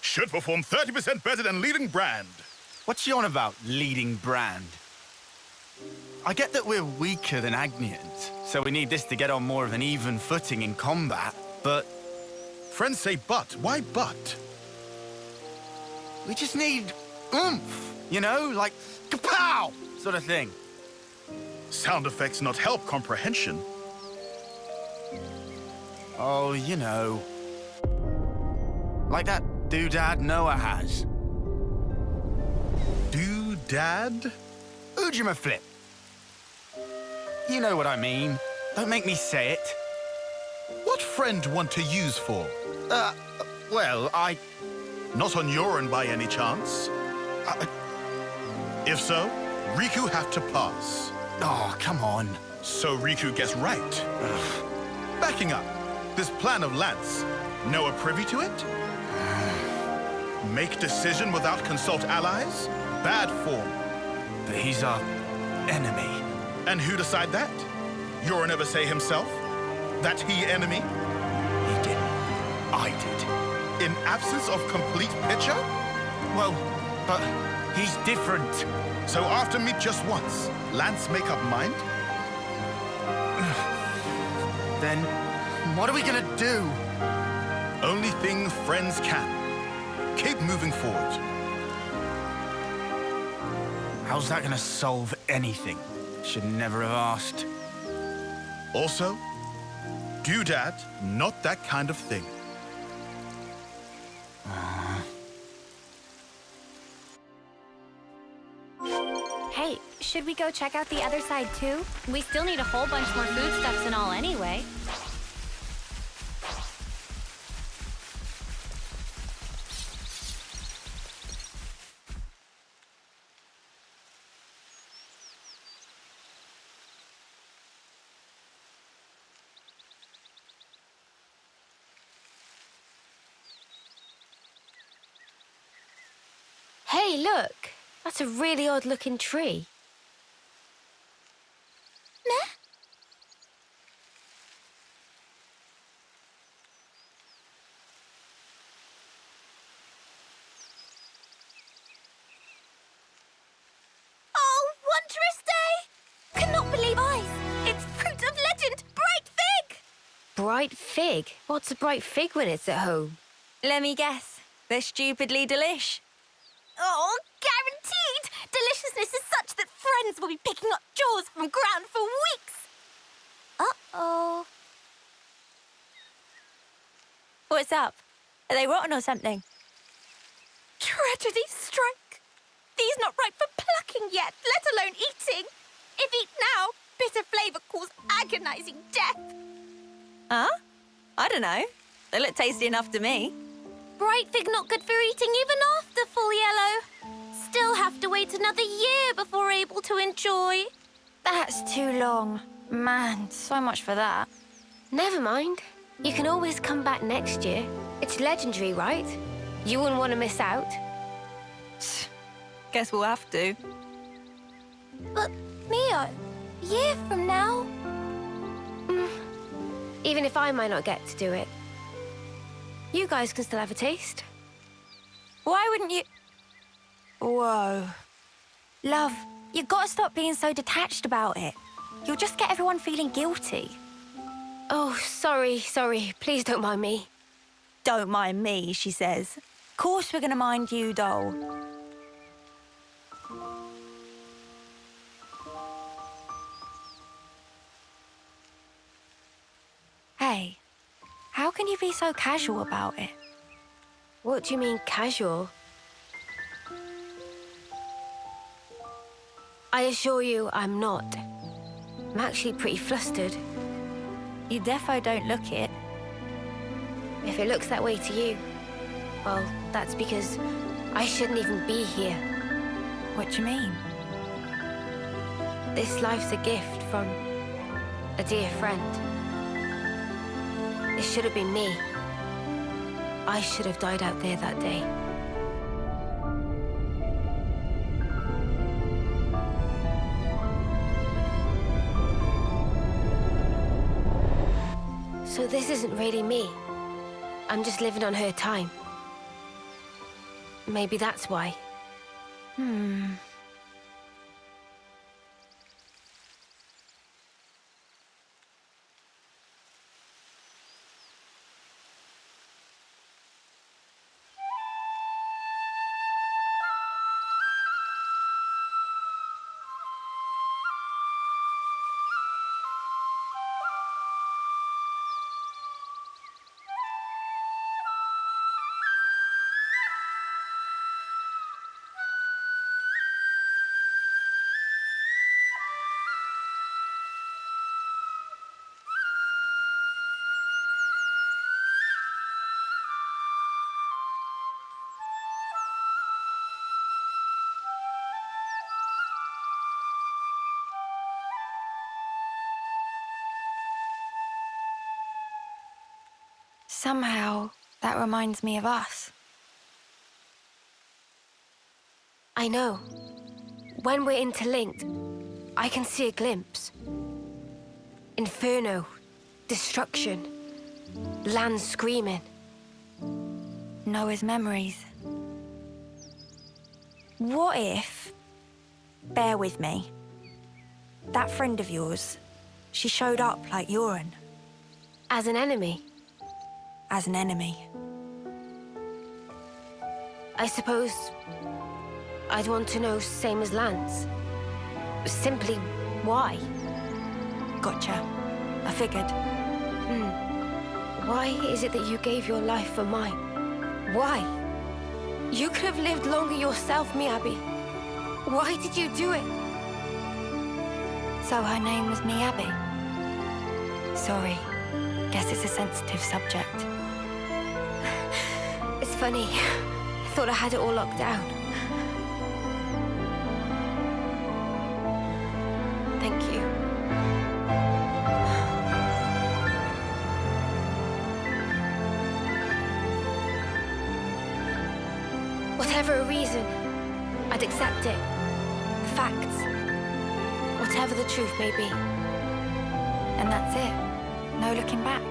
Should perform 30% better than leading brand. What's you on about, leading brand? I get that we're weaker than Agnians, so we need this to get on more of an even footing in combat, but... Friends say but. Why but? We just need oomph, you know? Like, kapow! Sort of thing. Sound effects not help comprehension. Oh, you know. Like that doodad Noah has. Doodad? Ujima flip. You know what I mean. Don't make me say it. What friend want to use for? Well, I... Not on your own by any chance? If so, Riku have to pass. Oh, come on. So Riku gets right. Backing up. This plan of Lance, Noah privy to it? Make decision without consult allies? Bad form. But he's our enemy. And who decide that? Yorunever himself? That he enemy? He didn't. I did. In absence of complete picture? Well, but he's different. So after meet just once, Lance make up mind? Then what are we gonna do? Only thing friends can. Keep moving forward. How's that gonna solve anything? Should never have asked. Also, doodad, not that kind of thing. Hey, should we go check out the other side too? We still need a whole bunch more foodstuffs and all anyway. Hey, look! That's a really odd-looking tree. Meh? Oh, wondrous day! Cannot believe eyes! It's fruit of legend, bright fig! Bright fig? What's a bright fig when it's at home? Let me guess. They're stupidly delish. Oh, guaranteed! Deliciousness is such that friends will be picking up jaws from ground for weeks! Uh-oh. What's up? Are they rotten or something? Tragedy strike. These not ripe for plucking yet, let alone eating. If eat now, bitter flavour cause agonizing death. Huh? I don't know. They look tasty enough to me. Bright fig not good for eating even after full yellow. Still have to wait another year before able to enjoy. That's too long. Man, so much for that. Never mind. You can always come back next year. It's legendary, right? You wouldn't want to miss out. Guess we'll have to. But, Mio, a year from now? Even if I might not get to do it, you guys can still have a taste. Why wouldn't you... Whoa. Love, you gotta stop being so detached about it. You'll just get everyone feeling guilty. Oh, sorry. Please don't mind me. Don't mind me, she says. Of course we're gonna mind you, doll. Hey, how can you be so casual about it? What do you mean, casual? I assure you, I'm not. I'm actually pretty flustered. You defo don't look it. If it looks that way to you, well, that's because I shouldn't even be here. What do you mean? This life's a gift from a dear friend. It should have been me. I should have died out there that day. So this isn't really me. I'm just living on her time. Maybe that's why. Somehow, that reminds me of us. I know. When we're interlinked, I can see a glimpse. Inferno, destruction, land screaming. Noah's memories. What if... Bear with me. That friend of yours, she showed up like Yoren. As an enemy? As an enemy. I suppose I'd want to know same as Lance. Simply why? Gotcha. I figured. Why is it that you gave your life for mine? Why? You could have lived longer yourself, Miyabi. Why did you do it? So her name was Miyabi? Sorry. Guess it's a sensitive subject. It's funny. I thought I had it all locked down. Thank you. Whatever a reason, I'd accept it. Facts. Whatever the truth may be. And that's it. No looking back.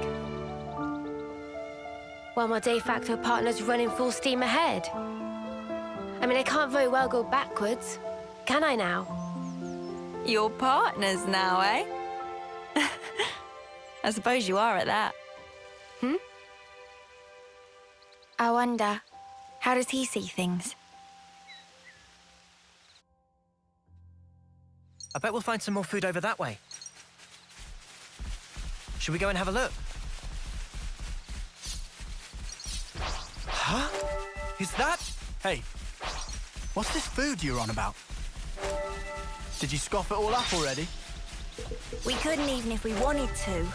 Well, my de facto partner's running full steam ahead. I mean, I can't very well go backwards, can I now? Your partners now, eh? I suppose you are at that. I wonder, how does he see things? I bet we'll find some more food over that way. Should we go and have a look? Huh? Is that... Hey, what's this food you're on about? Did you scoff it all up already? We couldn't even if we wanted to.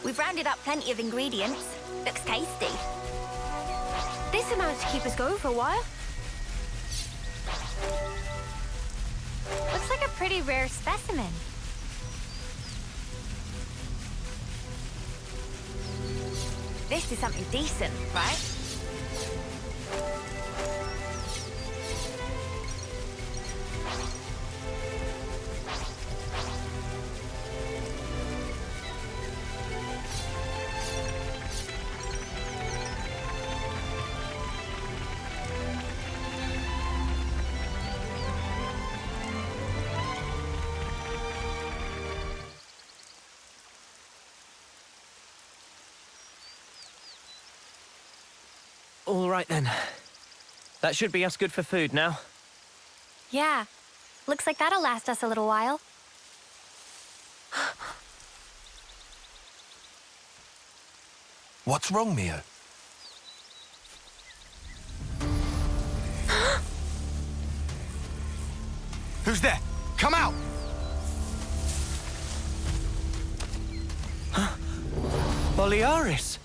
We've rounded up plenty of ingredients. Looks tasty. This amount to keep us going for a while. Looks like a pretty rare specimen. This is something decent, right? All right then. That should be us good for food now. Yeah. Looks like that'll last us a little while. What's wrong, Mio? Who's there? Come out! Boliaris!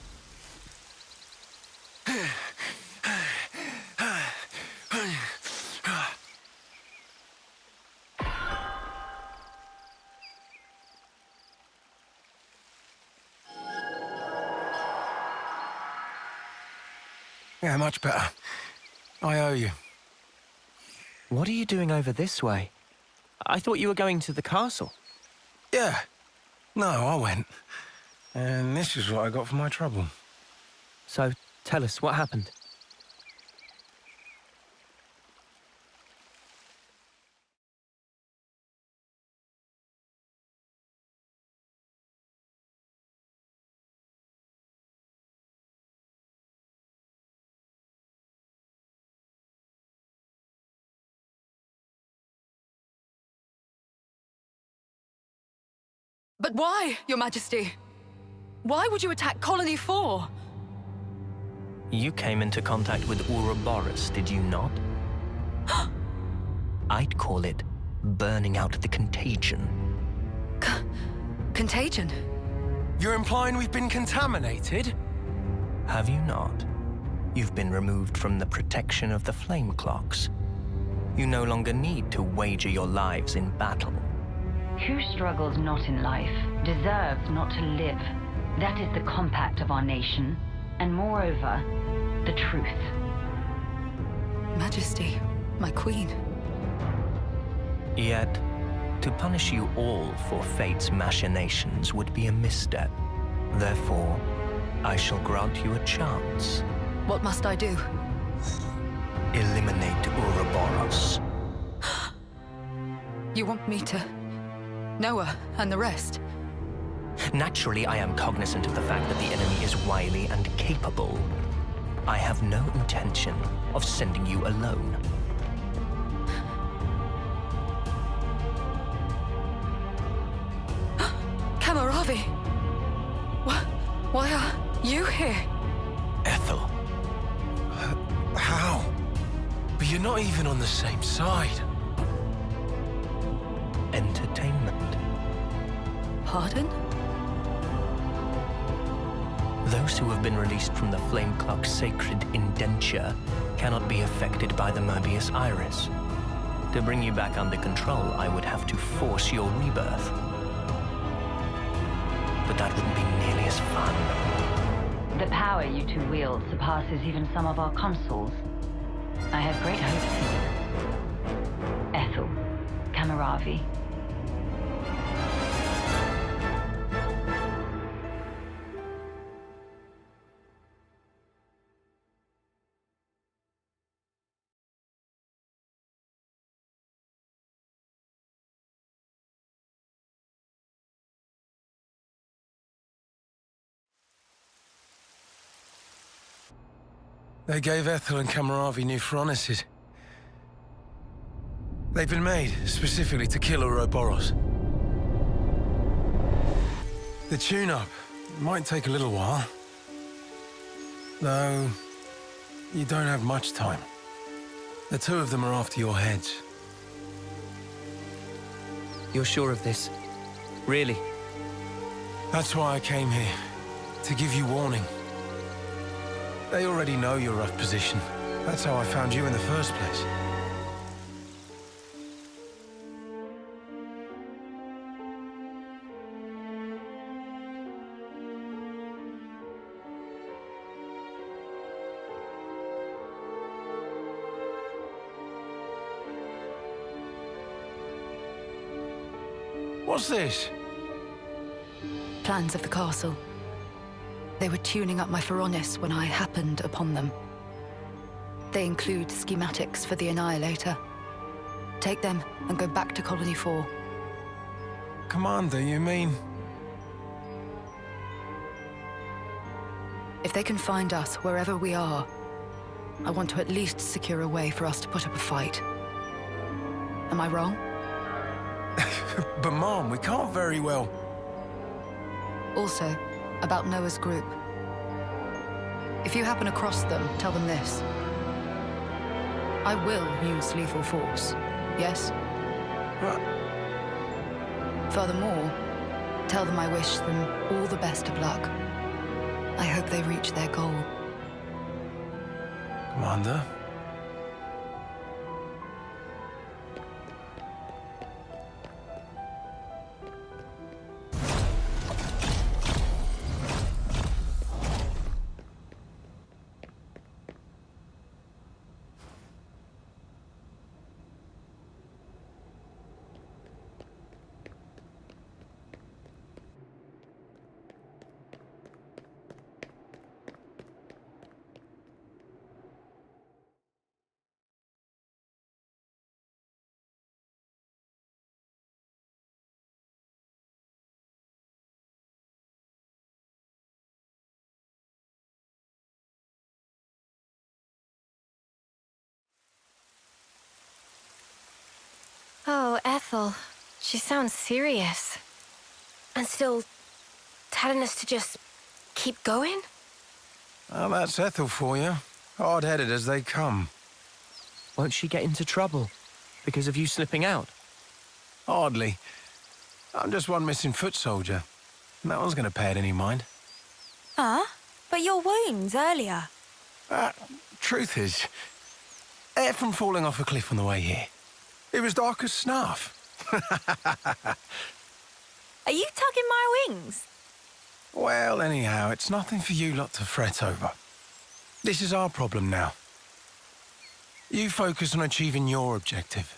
Yeah, much better. I owe you. What are you doing over this way? I thought you were going to the castle. Yeah. No, I went. And this is what I got for my trouble. So, tell us, what happened? But why, Your Majesty? Why would you attack Colony 4? You came into contact with Ouroboros, did you not? I'd call it burning out the contagion. Contagion? You're implying we've been contaminated? Have you not? You've been removed from the protection of the flame clocks. You no longer need to wager your lives in battle. Who struggles not in life deserves not to live. That is the compact of our nation, and moreover, the truth. Majesty, my queen. Yet, to punish you all for fate's machinations would be a misstep. Therefore, I shall grant you a chance. What must I do? Eliminate Ouroboros. You want me to... Noah and the rest? Naturally, I am cognizant of the fact that the enemy is wily and capable. I have no intention of sending you alone. Kamaravi! Why are you here? Ethel. How? But you're not even on the same side. Entertainment. Pardon? Those who have been released from the Flame Clock's sacred indenture cannot be affected by the Mobius Iris. To bring you back under control, I would have to force your rebirth. But that wouldn't be nearly as fun. The power you two wield surpasses even some of our consuls. I have great hopes for you. Ethel, Kamaravi. They gave Ethel and Kamaravi new furnaces. They've been made specifically to kill Ouroboros. The tune-up might take a little while. Though, you don't have much time. The two of them are after your heads. You're sure of this? Really? That's why I came here. To give you warning. They already know your rough position. That's how I found you in the first place. What's this? Plans of the castle. They were tuning up my Phoronis when I happened upon them. They include schematics for the Annihilator. Take them and go back to Colony 4. Commander, you mean? If they can find us wherever we are, I want to at least secure a way for us to put up a fight. Am I wrong? But Mom, we can't very well... Also, about Noah's group. If you happen across them, tell them this. I will use lethal force, yes? What? Furthermore, tell them I wish them all the best of luck. I hope they reach their goal. Commander? Oh, Ethel. She sounds serious. And still telling us to just keep going? Well, that's Ethel for you. Hard-headed as they come. Won't she get into trouble because of you slipping out? Hardly. I'm just one missing foot soldier. No one's going to pay it any mind. Huh? But your wounds earlier. Truth is, air from falling off a cliff on the way here. It was dark as snuff. Are you tugging my wings? Well, anyhow, it's nothing for you lot to fret over. This is our problem now. You focus on achieving your objective.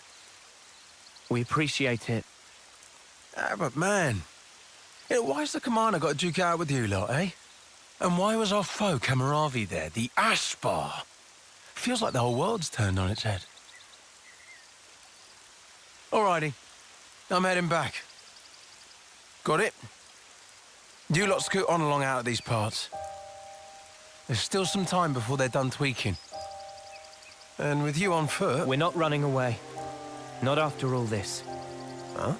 We appreciate it. But man, why's the commander got to duke out with you lot, eh? And why was our foe Kamaravi there, the Ashbar? Feels like the whole world's turned on its head. Alrighty, I'm heading back. Got it? You lot scoot on along out of these parts. There's still some time before they're done tweaking. And with you on foot... We're not running away. Not after all this. Huh?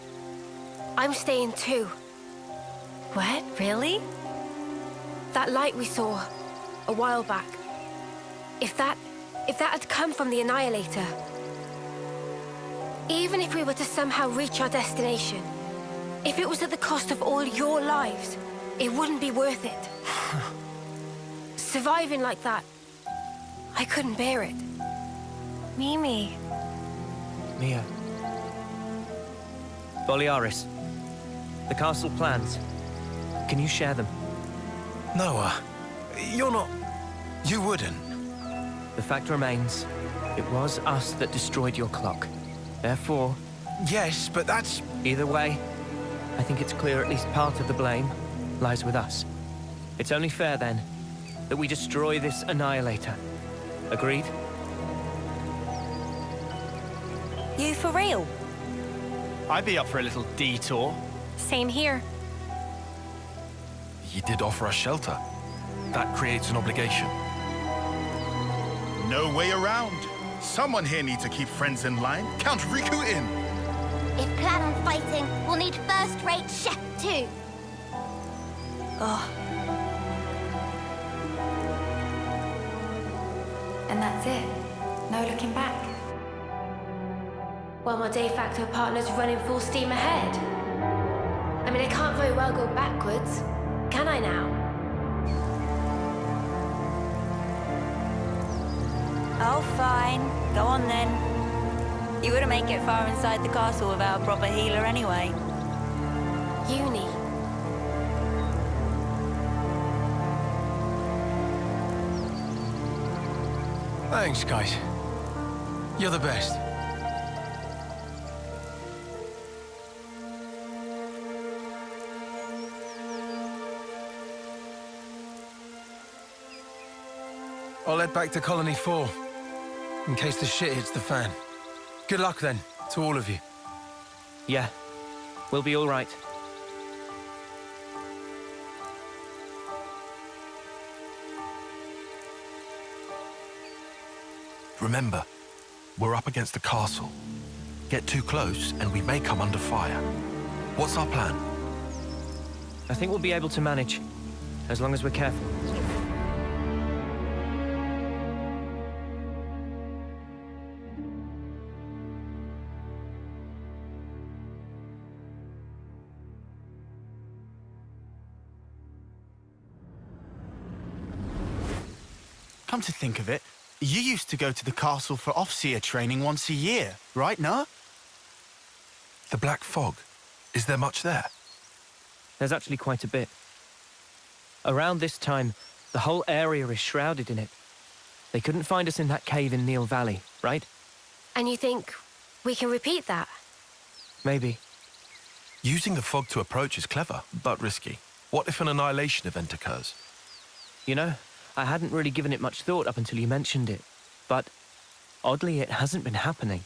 I'm staying too. What? Really? That light we saw a while back. If that had come from the Annihilator, even if we were to somehow reach our destination, if it was at the cost of all your lives, it wouldn't be worth it. Surviving like that, I couldn't bear it. Mimi. Mia. Boliaris. The castle plans. Can you share them? Noah, you're not... You wouldn't. The fact remains, it was us that destroyed your clock. Therefore... Yes, but that's... Either way, I think it's clear at least part of the blame lies with us. It's only fair, then, that we destroy this Annihilator. Agreed? You for real? I'd be up for a little detour. Same here. You did offer us shelter. That creates an obligation. No way around. Someone here needs to keep friends in line. Count Riku in. If plan on fighting, we'll need first-rate chef too. Oh. And that's it. No looking back. While my de facto partner's running full steam ahead. I mean, I can't very well go backwards. Can I now? Oh, fine. Go on then. You wouldn't make it far inside the castle without a proper healer anyway. Uni. Thanks, guys. You're the best. I'll head back to Colony 4, in case the shit hits the fan. Good luck then, to all of you. Yeah, we'll be all right. Remember, we're up against the castle. Get too close and we may come under fire. What's our plan? I think we'll be able to manage, as long as we're careful. Come to think of it, you used to go to the castle for off-seer training once a year, right, no? The Black Fog. Is there much there? There's actually quite a bit. Around this time, the whole area is shrouded in it. They couldn't find us in that cave in Neil Valley, right? And you think we can repeat that? Maybe. Using the fog to approach is clever, but risky. What if an annihilation event occurs? You know, I hadn't really given it much thought up until you mentioned it. But, oddly, it hasn't been happening.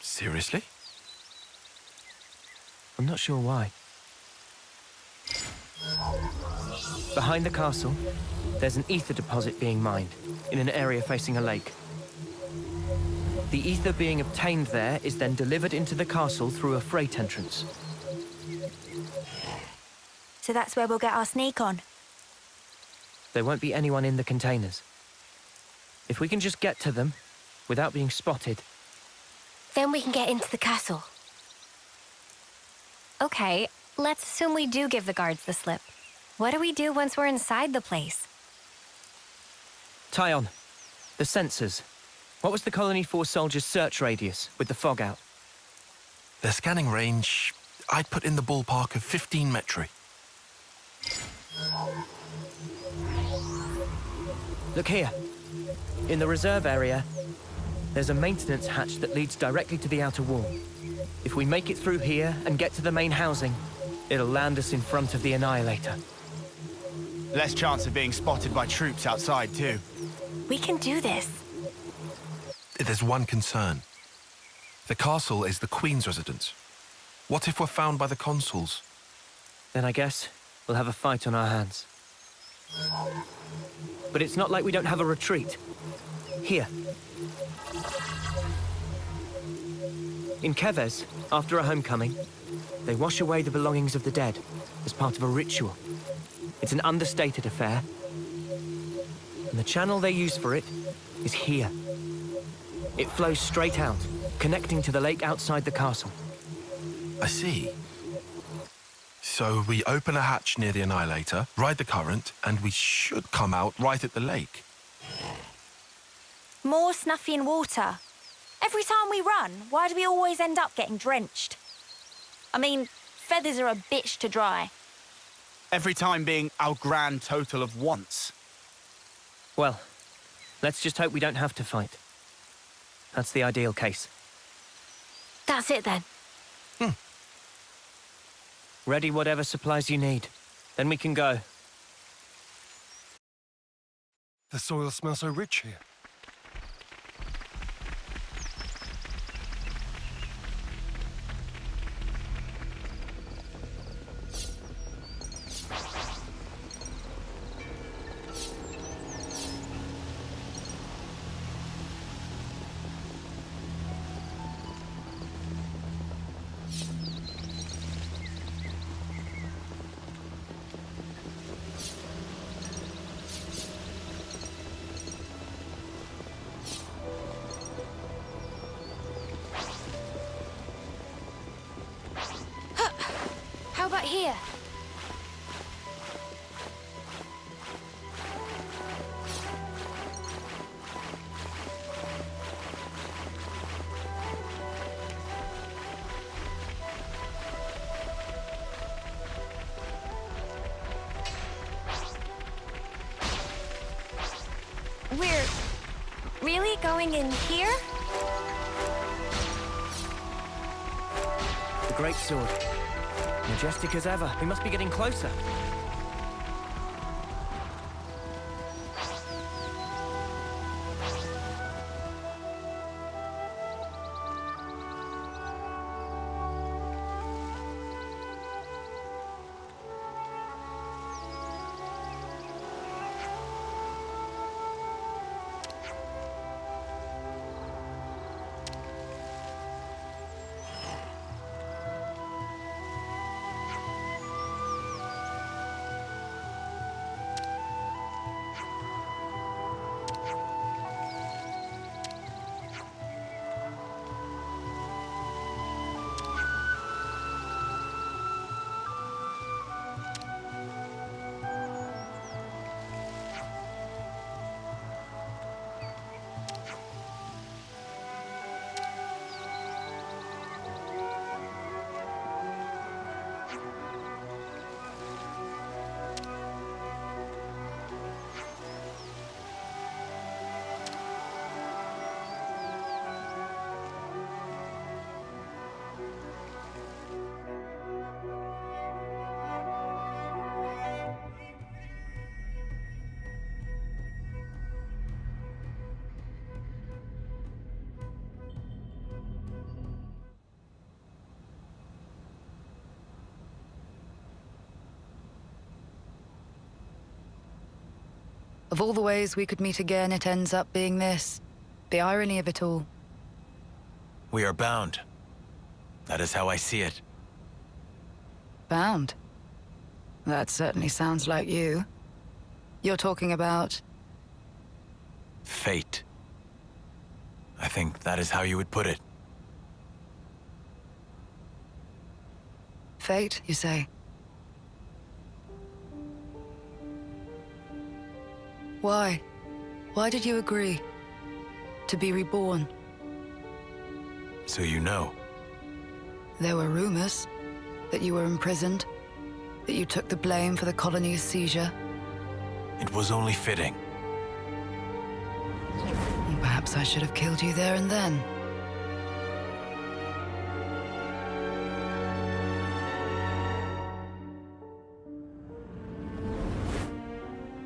Seriously? I'm not sure why. Behind the castle, there's an ether deposit being mined, in an area facing a lake. The ether being obtained there is then delivered into the castle through a freight entrance. So that's where we'll get our sneak on. There won't be anyone in the containers. If we can just get to them, without being spotted... Then we can get into the castle. Okay, let's assume we do give the guards the slip. What do we do once we're inside the place? Tyon, the sensors. What was the Colony 4 soldiers' search radius with the fog out? Their scanning range, I'd put in the ballpark of 15 metri. Look here. In the reserve area, there's a maintenance hatch that leads directly to the outer wall. If we make it through here and get to the main housing, it'll land us in front of the Annihilator. Less chance of being spotted by troops outside, too. We can do this. There's one concern. The castle is the Queen's residence. What if we're found by the consuls? Then I guess we'll have a fight on our hands. But it's not like we don't have a retreat. Here. In Keves, after a homecoming, they wash away the belongings of the dead as part of a ritual. It's an understated affair. And the channel they use for it is here. It flows straight out, connecting to the lake outside the castle. I see. So we open a hatch near the Annihilator, ride the current, and we should come out right at the lake. More Snuffian water. Every time we run, why do we always end up getting drenched? I mean, feathers are a bitch to dry. Every time being our grand total of once. Well, let's just hope we don't have to fight. That's the ideal case. That's it then. Ready whatever supplies you need. Then we can go. The soil smells so rich here. about here? We're really going in here? The great sword. Majestic as ever. We must be getting closer. Of all the ways we could meet again, it ends up being this. The irony of it all. We are bound. That is how I see it. Bound? That certainly sounds like you. You're talking about... Fate. I think that is how you would put it. Fate, you say? Why? Why did you agree? To be reborn? So you know. There were rumors that you were imprisoned, that you took the blame for the colony's seizure. It was only fitting. Perhaps I should have killed you there and then.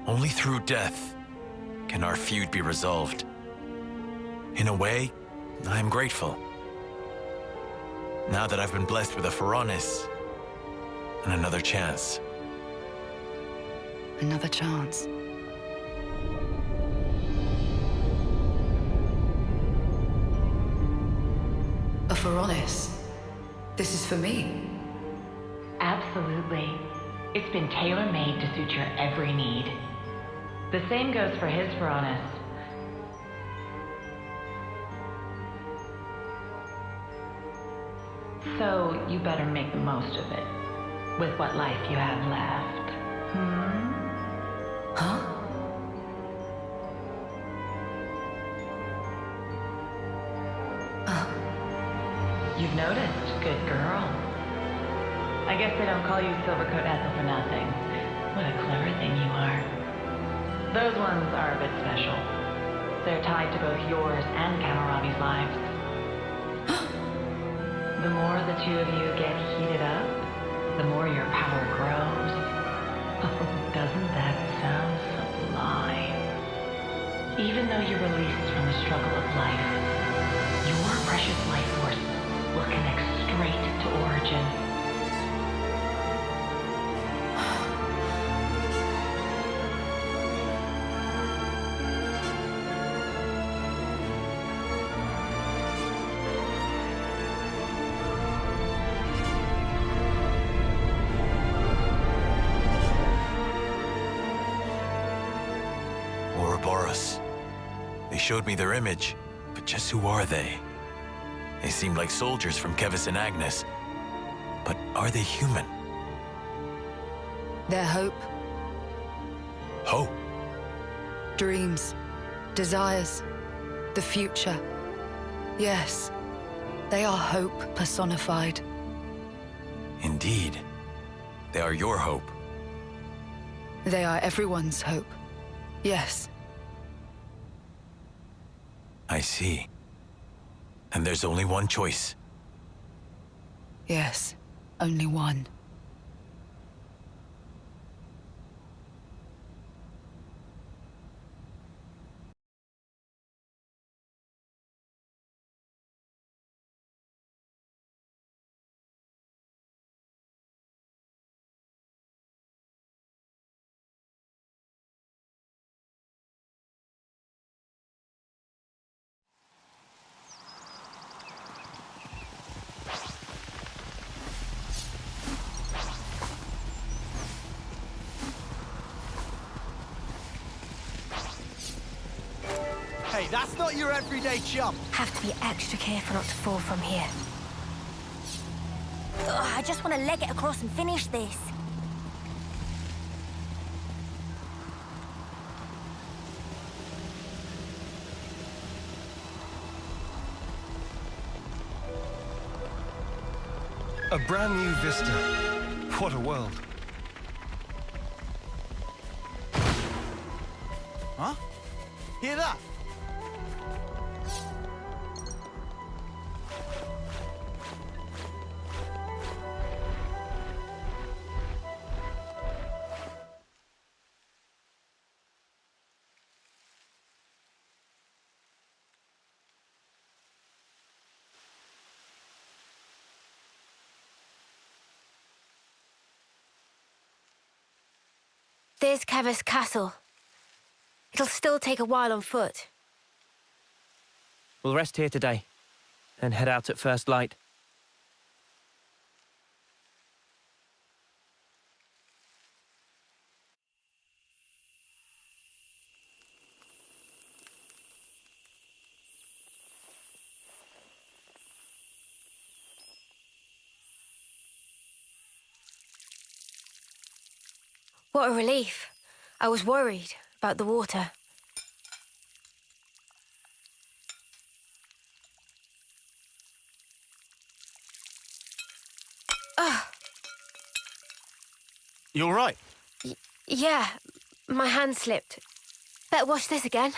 Only through death can our feud be resolved. In a way, I am grateful. Now that I've been blessed with a Phoronis and another chance. Another chance. A Phoronis? This is for me? Absolutely. It's been tailor-made to suit your every need. The same goes for his Phoronis. So you better make the most of it, with what life you have left. Huh? You've noticed, good girl. I guess they don't call you Silvercoat Ethel for nothing. What a clever thing you are. Those ones are a bit special. They're tied to both yours and Kamarabi's lives. The more the two of you get heated up, the more your power grows. Oh, doesn't that sound sublime? Even though you're released from the struggle of life, your precious life force will connect straight to Origin. Ouroboros. They showed me their image, but just who are they? They seem like soldiers from Kevis and Agnes. But are they human? Their hope, Hope? dreams, desires, the future. Yes, they are hope personified. Indeed. They are your hope. They are everyone's hope. Yes. I see. And there's only one choice. Yes, only one. Hey, that's not your everyday jump. Have to be extra careful not to fall from here. Ugh, I just want to leg it across and finish this. A brand new vista. What a world. Huh? Hear that? There's Keves Castle. It'll still take a while on foot. We'll rest here today, and head out at first light. What a relief. I was worried about the water. You all right? Yeah, my hand slipped. Better wash this again.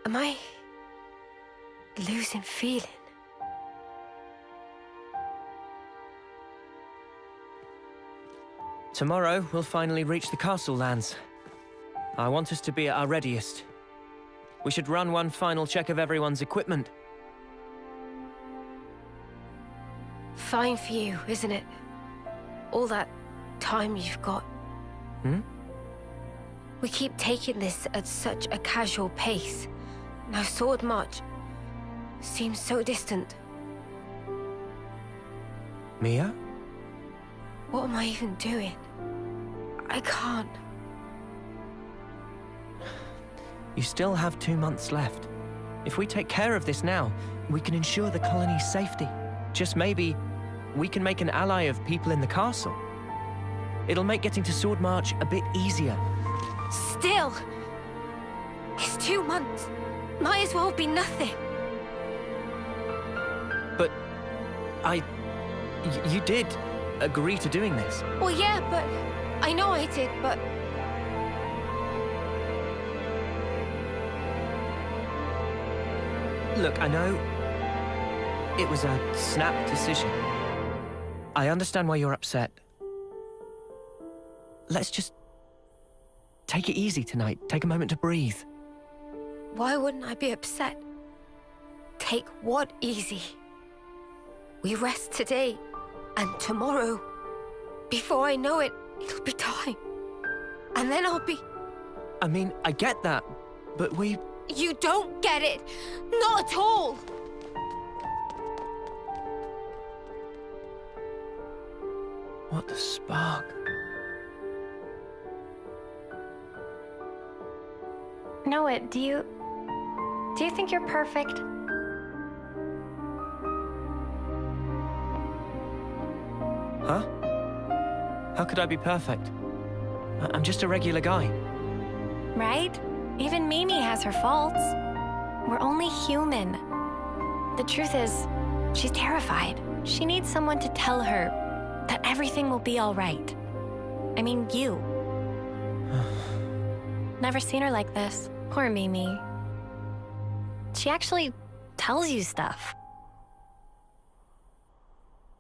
Am I losing feeling? Tomorrow, we'll finally reach the castle lands. I want us to be at our readiest. We should run one final check of everyone's equipment. Fine for you, isn't it? All that time you've got. We keep taking this at such a casual pace. Now Sword March seems so distant. Mia? What am I even doing? I can't. You still have 2 months left. If we take care of this now, we can ensure the colony's safety. Just maybe, we can make an ally of people in the castle. It'll make getting to Sword March a bit easier. Still! It's 2 months. Might as well be nothing. But you did agree to doing this. Well, yeah, but I know I did, but Look, I know it was a snap decision. I understand why you're upset. Let's just take it easy tonight. Take a moment to breathe. why wouldn't I be upset? Take what easy? We rest today, and tomorrow, before I know it, it'll be time. And then I'll be... I mean, I get that, but we... You don't get it! Not at all! What the spark? Noah, do you think you're perfect? Huh? How could I be perfect? I'm just a regular guy. Right? Even Mimi has her faults. We're only human. The truth is, she's terrified. She needs someone to tell her that everything will be all right. I mean, you. Never seen her like this. Poor Mimi. She actually tells you stuff.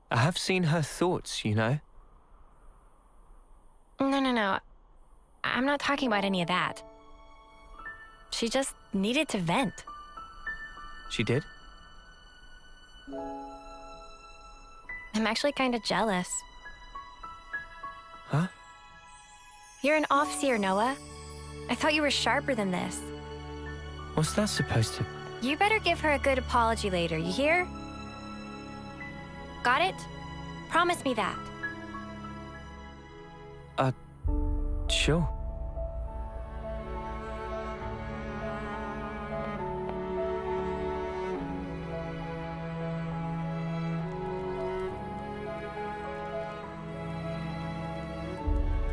I have seen her thoughts, you know? No. I'm not talking about any of that. She just needed to vent. She did? I'm actually kind of jealous. Huh? You're an off-seer, Noah. I thought you were sharper than this. What's that supposed to... You better give her a good apology later, you hear? Got it? Promise me that. Sure.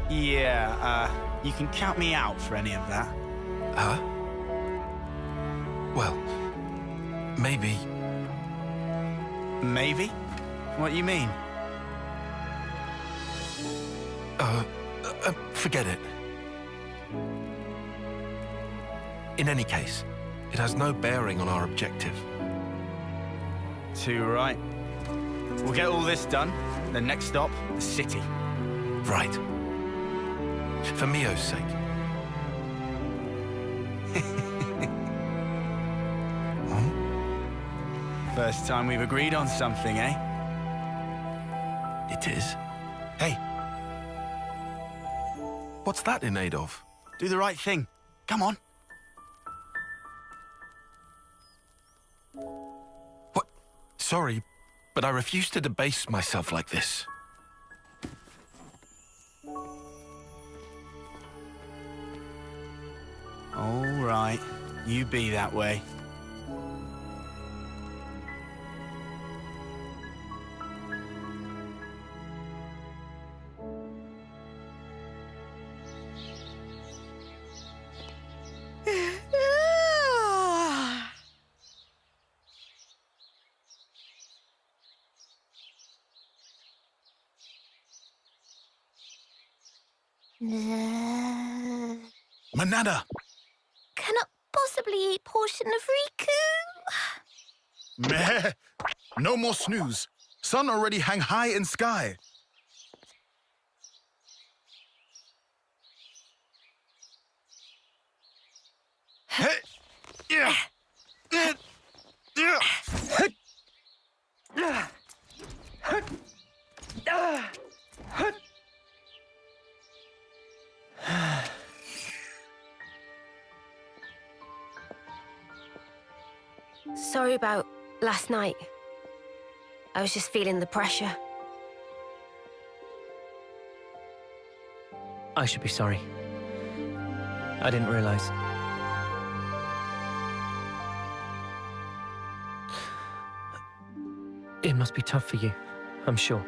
Yeah, you can count me out for any of that. Huh? Well, maybe. Maybe? What you mean? Forget it. In any case, it has no bearing on our objective. Too right. We'll get all this done. The next stop, the city. Right. For Mio's sake. First time we've agreed on something, eh? It is. Hey. What's that in aid of? Do the right thing. Come on. What? Sorry, but I refuse to debase myself like this. All right. You be that way. Manana! Cannot possibly eat portion of Riku. Meh! No more snooze. Sun already hang high in sky. Sorry about last night. I was just feeling the pressure. I should be sorry. I didn't realize. It must be tough for you, I'm sure.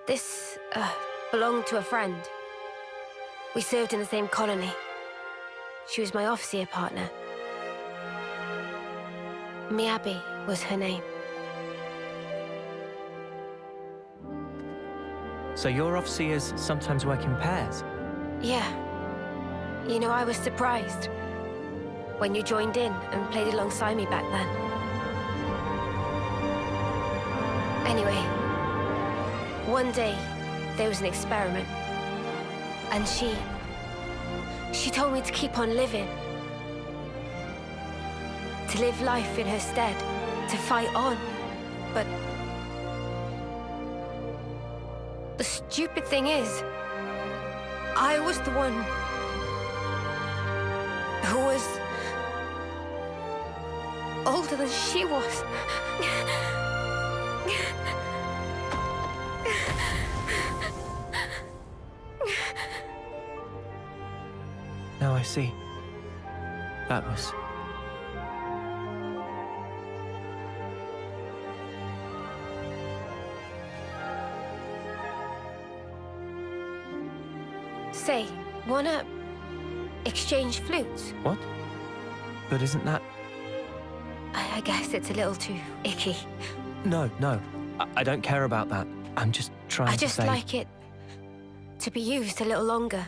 This, belonged to a friend. We served in the same colony. She was my off-seer partner. Miyabi was her name. So your off-seers sometimes work in pairs? Yeah. You know, I was surprised when you joined in and played alongside me back then. Anyway, one day, there was an experiment. And she told me to keep on living. To live life in her stead. To fight on. But the stupid thing is, I was the one who was older than she was. Now I see. That was... Say, wanna exchange flutes? What? But isn't that... I guess it's a little too icky. No. I don't care about that. I'm just trying I to just say... like it to be used a little longer.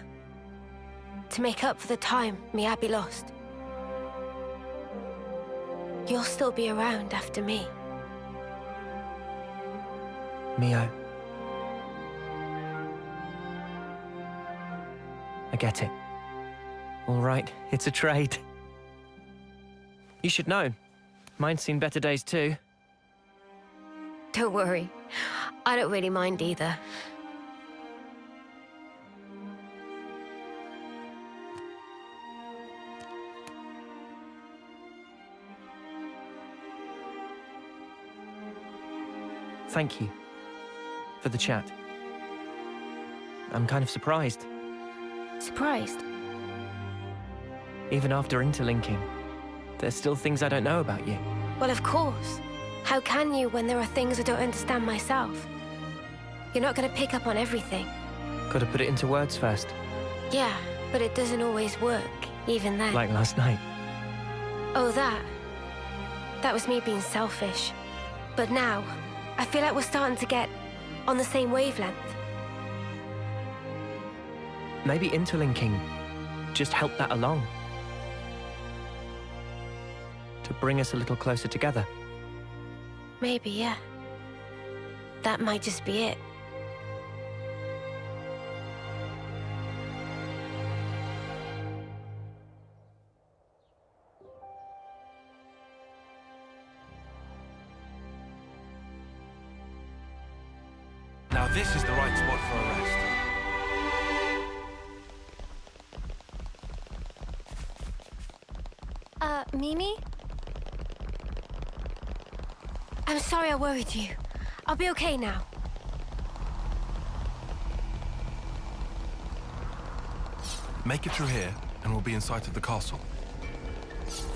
To make up for the time me Abby lost. You'll still be around after me. Mio. I get it. All right, it's a trade. You should know. Mine's seen better days too. Don't worry. I don't really mind either. Thank you for the chat. I'm kind of surprised. Surprised? Even after interlinking, there's still things I don't know about you. Well, of course. How can you when there are things I don't understand myself? You're not going to pick up on everything. Gotta put it into words first. Yeah, but it doesn't always work, even then. Like last night. Oh, that. That was me being selfish. But now, I feel like we're starting to get on the same wavelength. Maybe interlinking just helped that along. To bring us a little closer together. Maybe, yeah. That might just be it. Now this is the right spot for a rest. Mimi? I'm sorry I worried you. I'll be okay now. Make it through here, and we'll be in sight of the castle.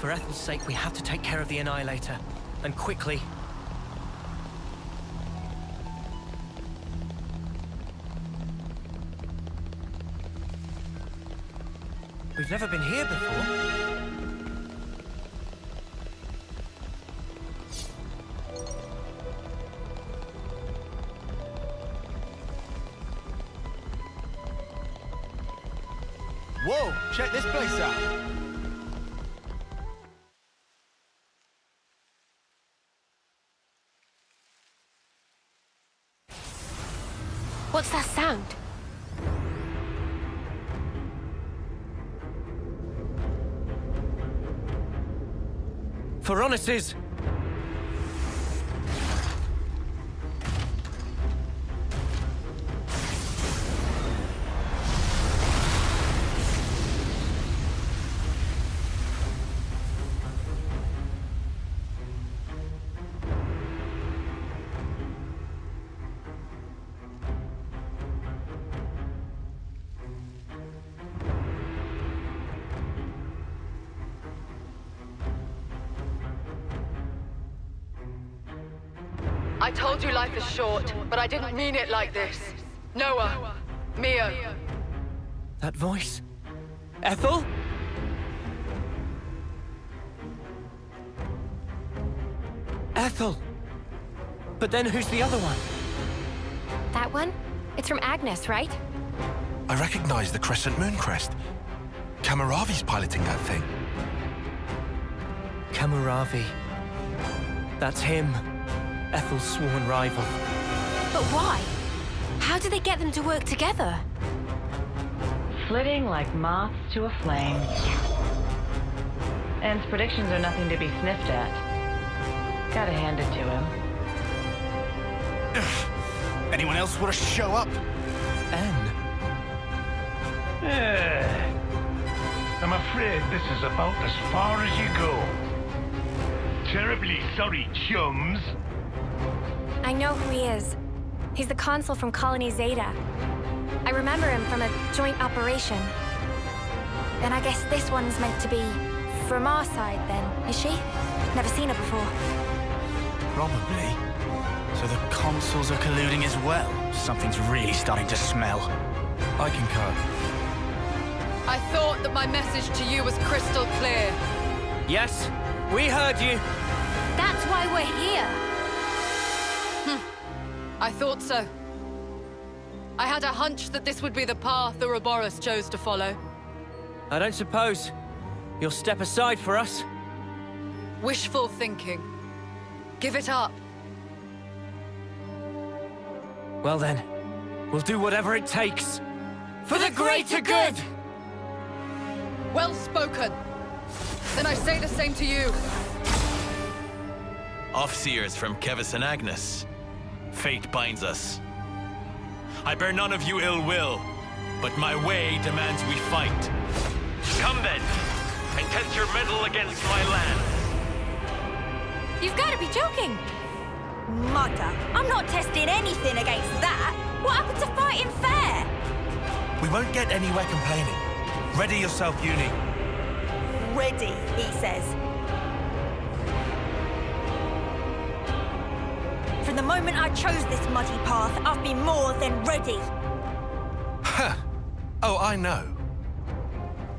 For Ethel's sake, we have to take care of the Annihilator. And quickly. We've never been here before. Whoa, check this place out. What's that sound? Phoroneses! I told you life is short, but I didn't mean it like this. Noah, Mio. That voice? Ethel? Ethel! But then who's the other one? That one? It's from Agnes, right? I recognize the Crescent Moon crest. Kamaravi's piloting that thing. Kamaravi. That's him. Ethel's sworn rival. But why? How do they get them to work together? Flitting like moths to a flame. Ann's predictions are nothing to be sniffed at. Gotta hand it to him. Anyone else want to show up? Anne? I'm afraid this is about as far as you go. Terribly sorry, chums. I know who he is. He's the consul from Colony Zeta. I remember him from a joint operation. Then I guess this one's meant to be from our side then, is she? Never seen her before. Probably. So the consuls are colluding as well. Something's really starting to smell. I concur. I thought that my message to you was crystal clear. Yes, we heard you. That's why we're here. I thought so. I had a hunch that this would be the path the Ouroboros chose to follow. I don't suppose you'll step aside for us? Wishful thinking. Give it up. Well then, we'll do whatever it takes. For the greater good! Well spoken. Then I say the same to you. Offseers from Kevis and Agnes. Fate binds us. I bear none of you ill will, but my way demands we fight. Come then, and test your mettle against my land. You've got to be joking. Mother, I'm not testing anything against that. What happened to fighting fair? We won't get anywhere complaining. Ready yourself, Uni. Ready, he says. From the moment I chose this muddy path, I've been more than ready. Ha! Oh, I know.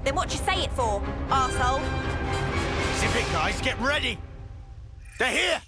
Then what you say it for, arsehole? Zip it, guys, get ready! They're here!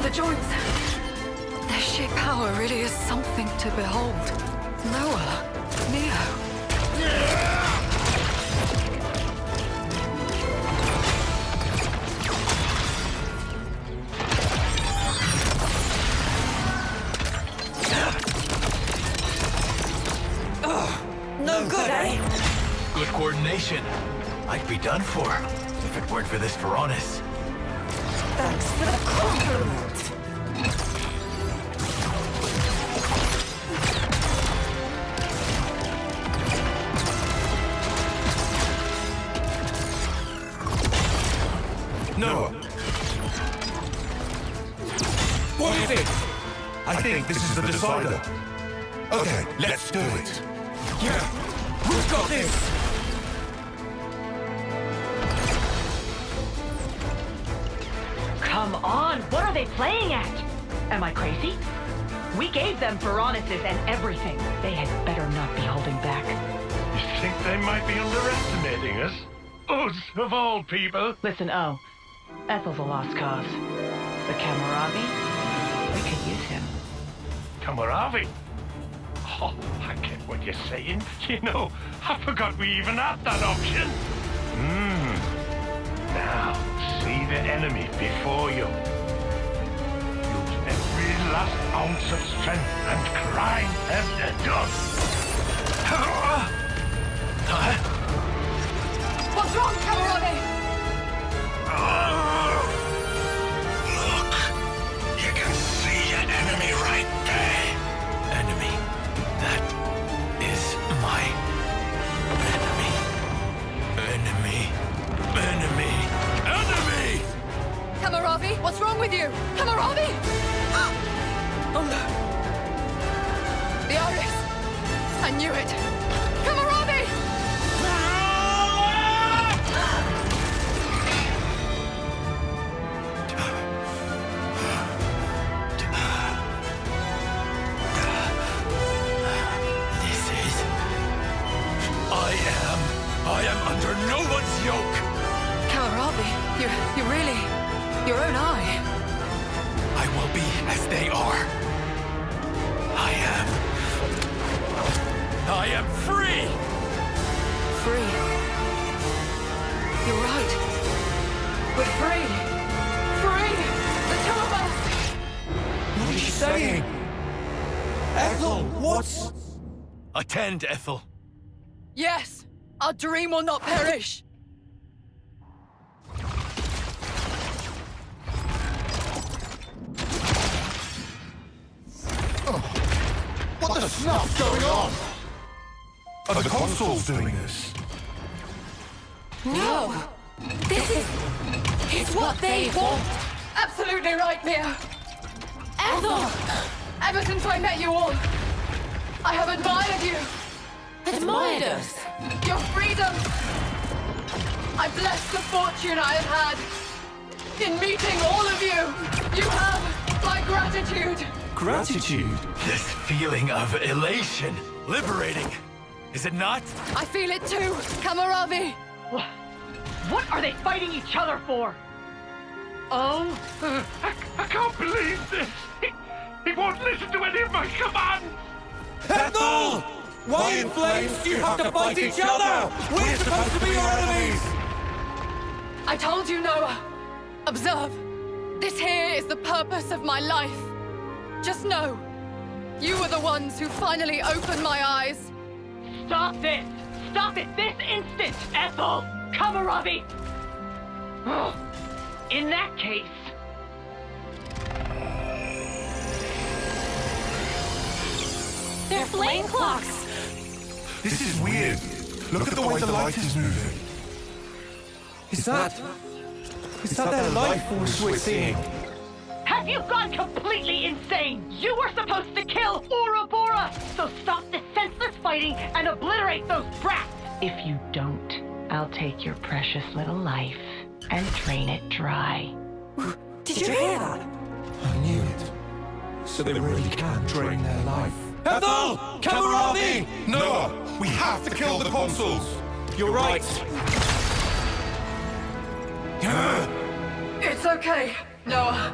The joints. Their sheer power really is something to behold. Noah, Neo. No good, eh? Good coordination. I'd be done for if it weren't for this Veronis. Thanks for the compliment. Noah. What is it? I think this is the decider. Okay, let's do it. Yeah, we've got this. Come on, what are they playing at? Am I crazy? We gave them Veronicus and everything. They had better not be holding back. You think they might be underestimating us? Us, of all people. Listen, Ethel's a lost cause. But Kamaravi, we could use him. Kamaravi? Oh, I get what you're saying. You know, I forgot we even had that option. Now, see the enemy before you. Use every last ounce of strength and grind them to dust. What's wrong, Kamaravi? Look, you can see an enemy right there. Enemy. That is my enemy. Enemy. Enemy. Enemy! Kamaravi, what's wrong with you? Kamaravi! Oh no. The Iris. I knew it. Kamaravi! I am under no one's yoke! Kamaravi, you really... your own eye. I will be as they are. I am free! Free. You're right. We're free. Free! The two of us! What is she saying? Ethel, what's... Attend, Ethel. Yes! Our dream will not perish! What the snuff's going on? Are the consoles doing this? No! This is... it's what they want! Absolutely right, Mia! Ethel! Ever since I met you all, I have admired you! Admired us? Your freedom! I bless the fortune I have had in meeting all of you! You have my gratitude! Gratitude? This feeling of elation. Liberating. Is it not? I feel it too, Kamaravi! What are they fighting each other for? I can't believe this. He won't listen to any of my commands. Ethel! Why in flames do you have to fight each other? We're supposed to be your enemies! I told you, Noah. Observe. This here is the purpose of my life. Just know, you were the ones who finally opened my eyes. Stop this! Stop it this instant, Ethel! Kamaravi! In that case... They're flame clocks! This is weird. Look at the way the light is moving. Is that their life force we're seeing? Have you gone completely insane? You were supposed to kill Ouroboros! So stop this senseless fighting and obliterate those brats! If you don't, I'll take your precious little life and drain it dry. Did you hear that? I knew it. So they really can drain their life. Ethel! Kamaravi! Noah, we have to kill the consuls. You're right. It's okay, Noah.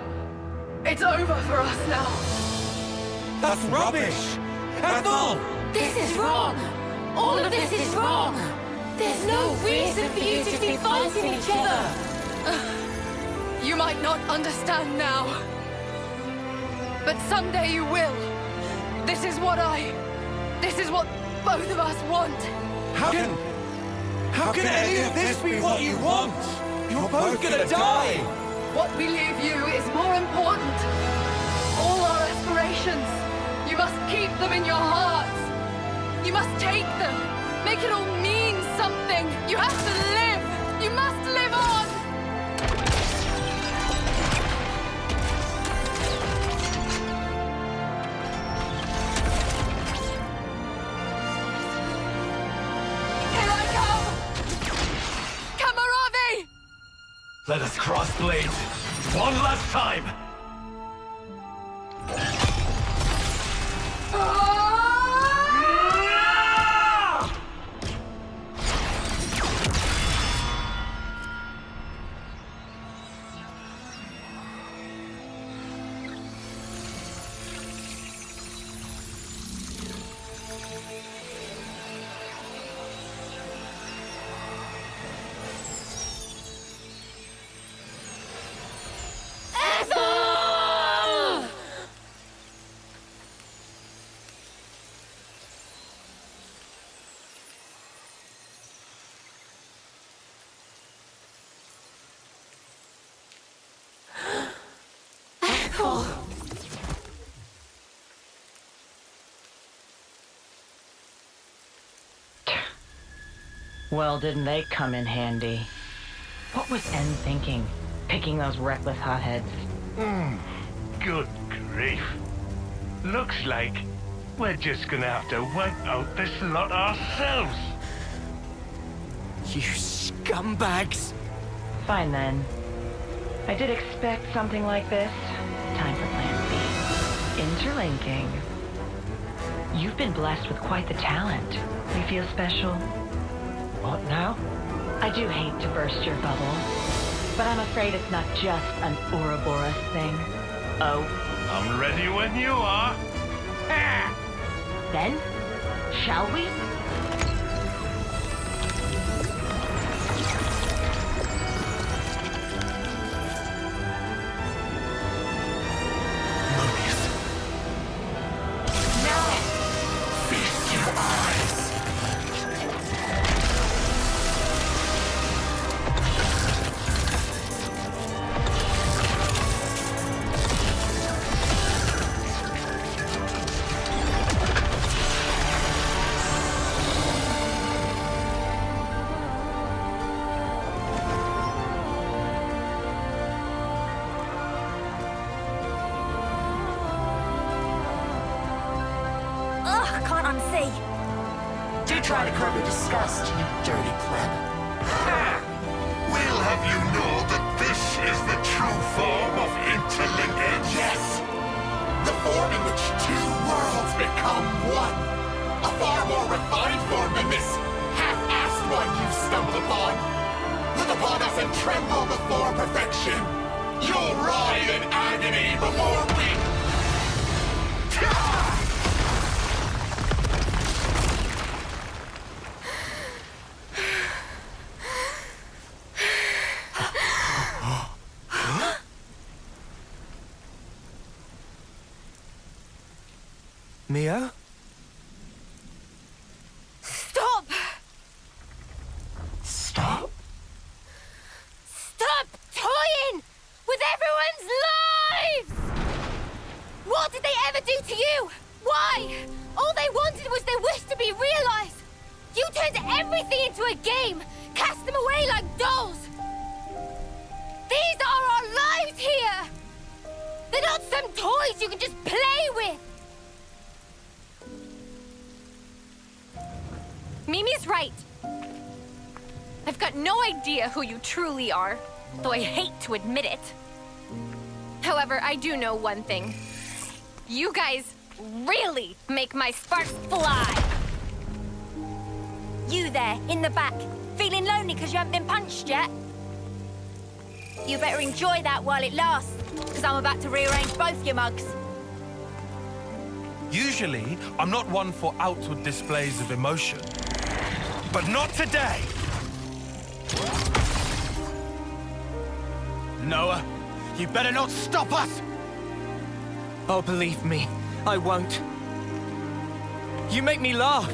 It's over for us now. That's rubbish! Ethel! This is wrong! All of this is wrong! There's no reason for you to be fighting each other! You might not understand now. But someday you will. This is what both of us want. How can any of this be what you want? You're both gonna die! What we leave you is more important. All our aspirations, you must keep them in your hearts. You must take them. Make it all mean something. You have to live. You must live on. Here I come! Kamaravi! Let us cross blades. One last time! Well, didn't they come in handy? What was N thinking, picking those reckless hotheads? Good grief. Looks like we're just gonna have to wipe out this lot ourselves. You scumbags! Fine then. I did expect something like this. Time for plan B. Interlinking. You've been blessed with quite the talent. You feel special? What now? I do hate to burst your bubble, but I'm afraid it's not just an Ouroboros thing. Oh? I'm ready when you are. Then, shall we? Try to curb your disgust, you dirty pleb. We'll have you know that this is the true form of interlinkage. Yes! The form in which two worlds become one. A far more refined form than this half-assed one you've stumbled upon. Look upon us and tremble before perfection. You'll writhe in agony before we... Mia? Stop! Stop? Stop toying with everyone's lives! What did they ever do to you? Why? All they wanted was their wish to be realized. You turned everything into a game, cast them away like dolls. These are our lives here. They're not some toys you can just play with. Mimi's right. I've got no idea who you truly are, though I hate to admit it. However, I do know one thing. You guys really make my sparks fly. You there, in the back, feeling lonely because you haven't been punched yet? You better enjoy that while it lasts, because I'm about to rearrange both your mugs. Usually, I'm not one for outward displays of emotion. But not today! Noah, you better not stop us! Oh, believe me, I won't. You make me laugh.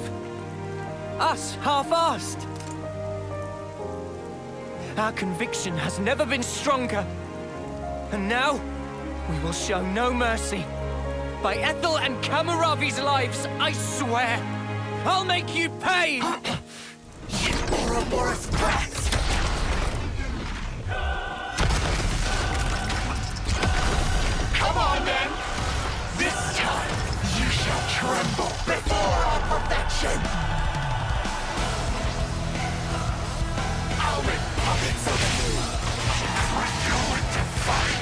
Us, half-assed. Our conviction has never been stronger. And now, we will show no mercy. By Ethel and Kamaravi's lives, I swear! I'll make you pay! Ouroboros brats! Come on, then! This time, you shall tremble before our perfection! I'll make puppets of you! We're going to fight!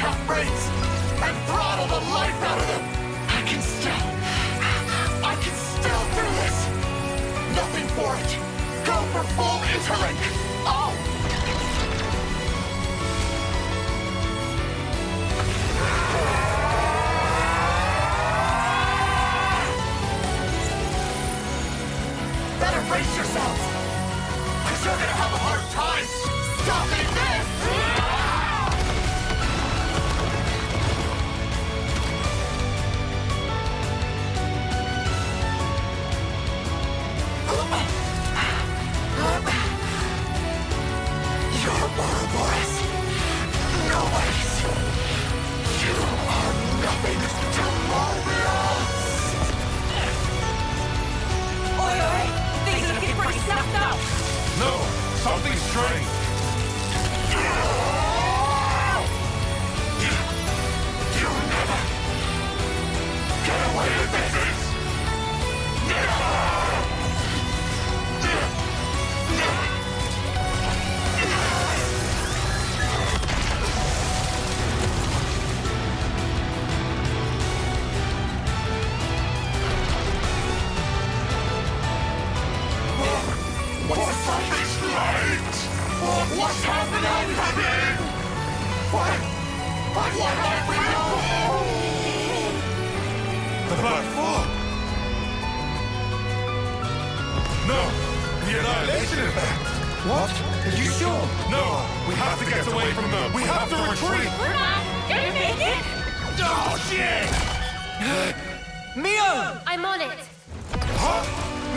half-breeds and throttle the life out of them. I can still do this. Nothing for it. Go for full interlink. Oh! Better brace yourselves, because you're gonna have a hard time stopping this! You're Ouroboros. Nobody's. You are nothing to Mobius! Oi, oi! Things are looking pretty snuffed up! No! Something's strange! You never get away with this! What's happening? What have we done? The Black Fog! No! The Annihilation Effect! What? Are you sure? No! We have to get away from them! We have to retreat! We're not gonna make it! Oh, shit! Mio! I'm on it. Huh?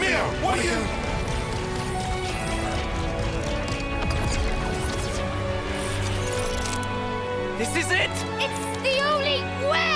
Mia, what are you... This is it! It's the only way!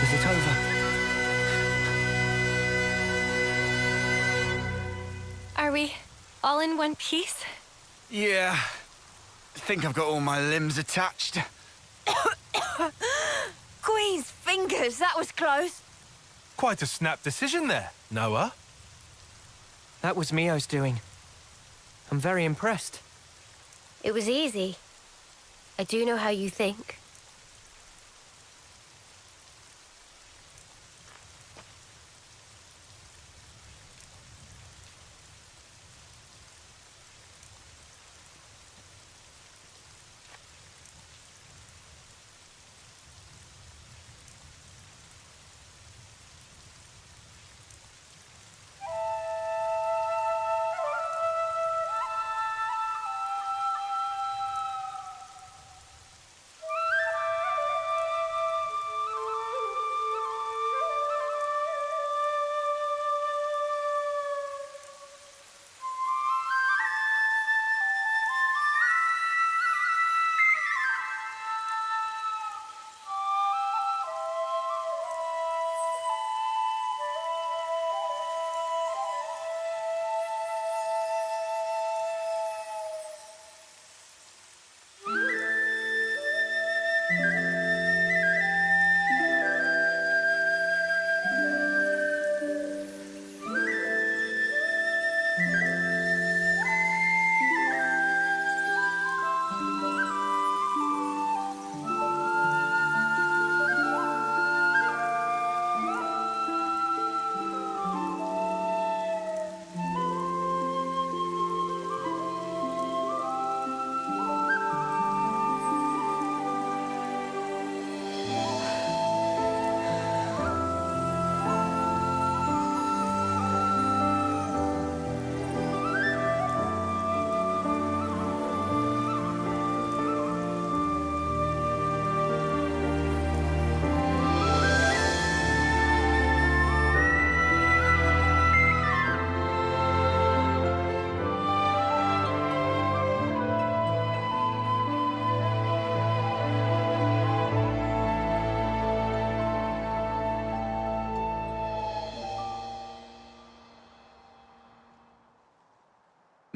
Is it over? Are we all in one piece? Yeah. I think I've got all my limbs attached. Queen's fingers, that was close. Quite a snap decision there, Noah. That was Mio's doing. I'm very impressed. It was easy. I do know how you think.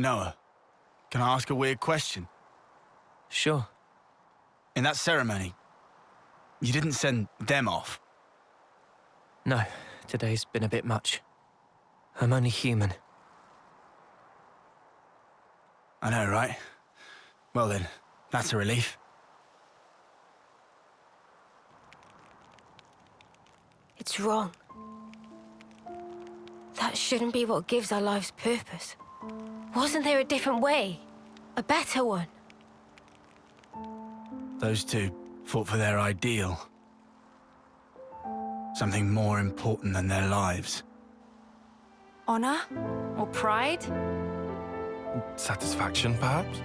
Noah, can I ask a weird question? Sure. In that ceremony, you didn't send them off. No, today's been a bit much. I'm only human. I know, right? Well then, that's a relief. It's wrong. That shouldn't be what gives our lives purpose. Wasn't there a different way? A better one? Those two fought for their ideal. Something more important than their lives. Honor? Or pride? Satisfaction, perhaps?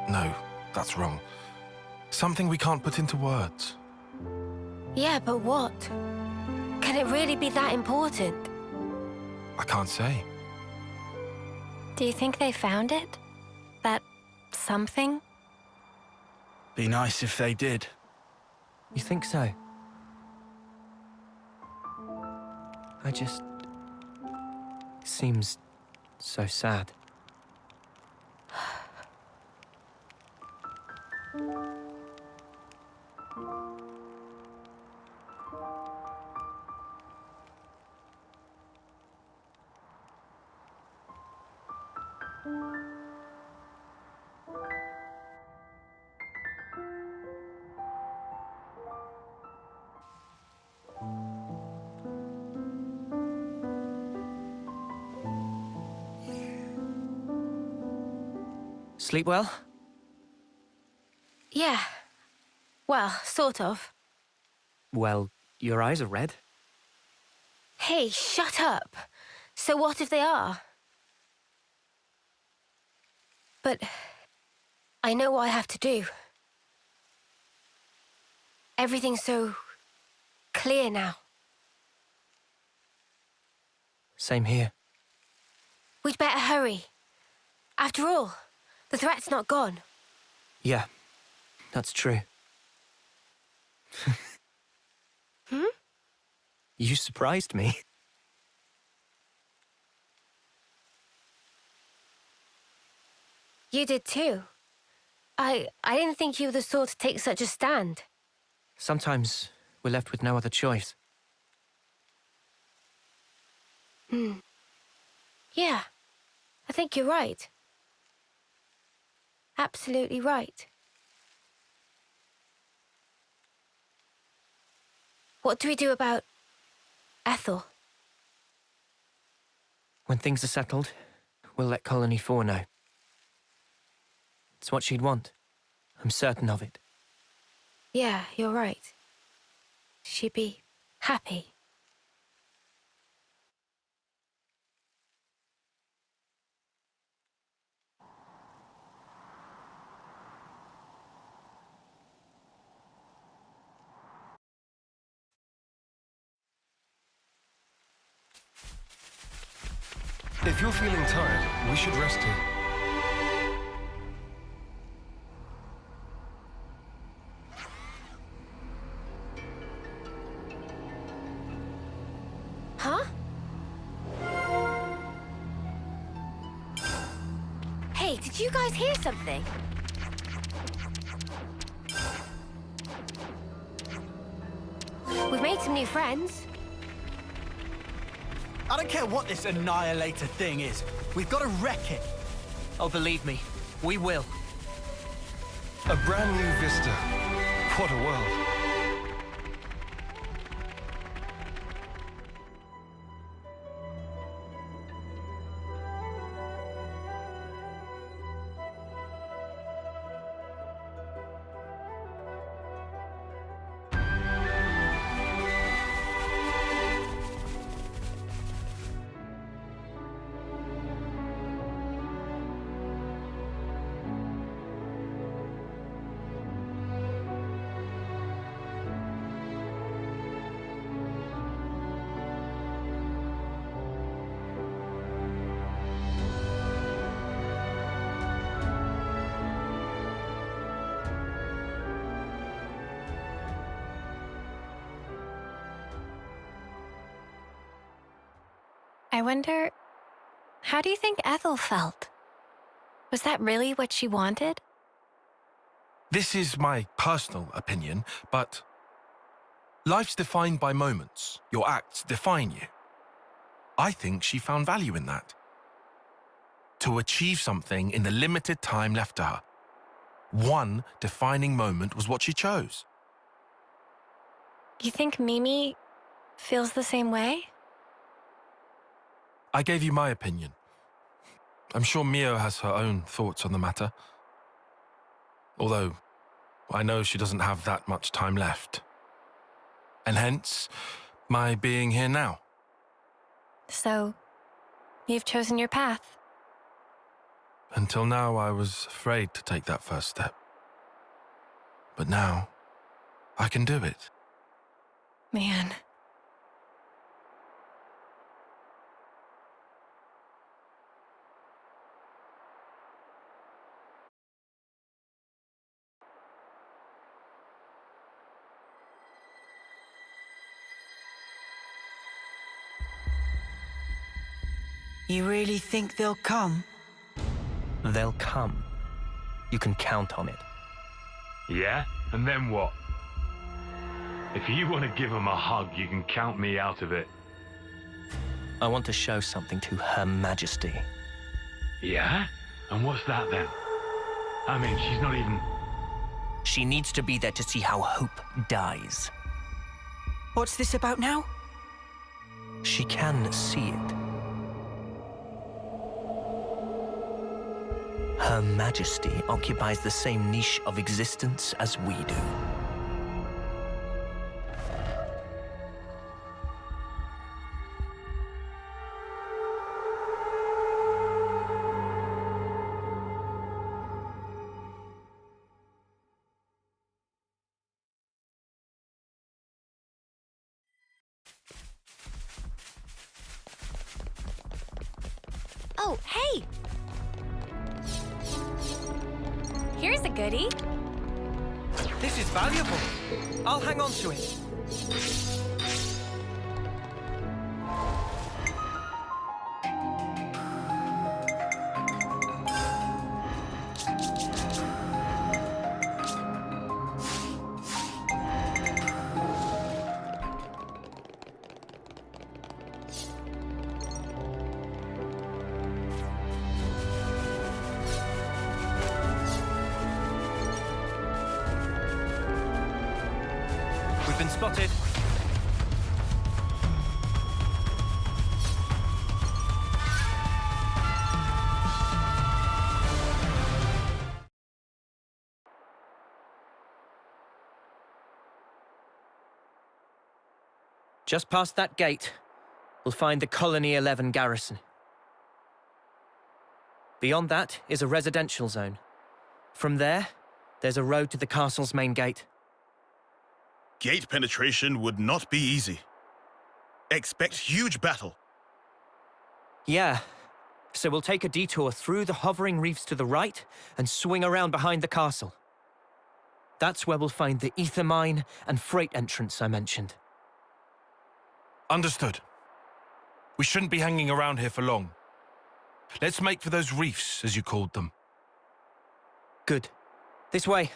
No, that's wrong. Something we can't put into words. Yeah, but what? Can it really be that important? I can't say. Do you think they found it? That something? Be nice if they did. You think so? Seems so sad. Sleep well? Yeah. Well, sort of. Well, your eyes are red. Hey, shut up. So what if they are? But I know what I have to do. Everything's so clear now. Same here. We'd better hurry. After all, the threat's not gone. Yeah, that's true. Hmm? You surprised me. You did too. I didn't think you were the sort to take such a stand. Sometimes we're left with no other choice. Yeah, I think you're right. Absolutely right. What do we do about Ethel? When things are settled, we'll let Colony 4 know. It's what she'd want. I'm certain of it. Yeah, you're right. She'd be happy. If you're feeling tired, we should rest here. Huh? Hey, did you guys hear something? We've made some new friends. I don't care what this Annihilator thing is. We've got to wreck it. Oh, believe me, we will. A brand new vista. What a world. I wonder, how do you think Ethel felt? Was that really what she wanted? This is my personal opinion, but life's defined by moments. Your acts define you. I think she found value in that. To achieve something in the limited time left to her. One defining moment was what she chose. You think Mimi feels the same way? I gave you my opinion. I'm sure Mio has her own thoughts on the matter. Although, I know she doesn't have that much time left. And hence, my being here now. So, you've chosen your path. Until now, I was afraid to take that first step. But now, I can do it. Man. You really think they'll come? They'll come. You can count on it. Yeah? And then what? If you want to give them a hug, you can count me out of it. I want to show something to Her Majesty. Yeah? And what's that then? I mean, she's not even... She needs to be there to see how hope dies. What's this about now? She can see it. Her Majesty occupies the same niche of existence as we do. Oh, hey! Here's a goodie. This is valuable. I'll hang on to it. Been spotted. Just past that gate, we'll find the Colony 11 garrison. Beyond that is a residential zone. From there, there's a road to the castle's main gate. Gate penetration would not be easy. Expect huge battle. Yeah, so we'll take a detour through the hovering reefs to the right and swing around behind the castle. That's where we'll find the ether mine and freight entrance I mentioned. Understood. We shouldn't be hanging around here for long. Let's make for those reefs, as you called them. Good. This way.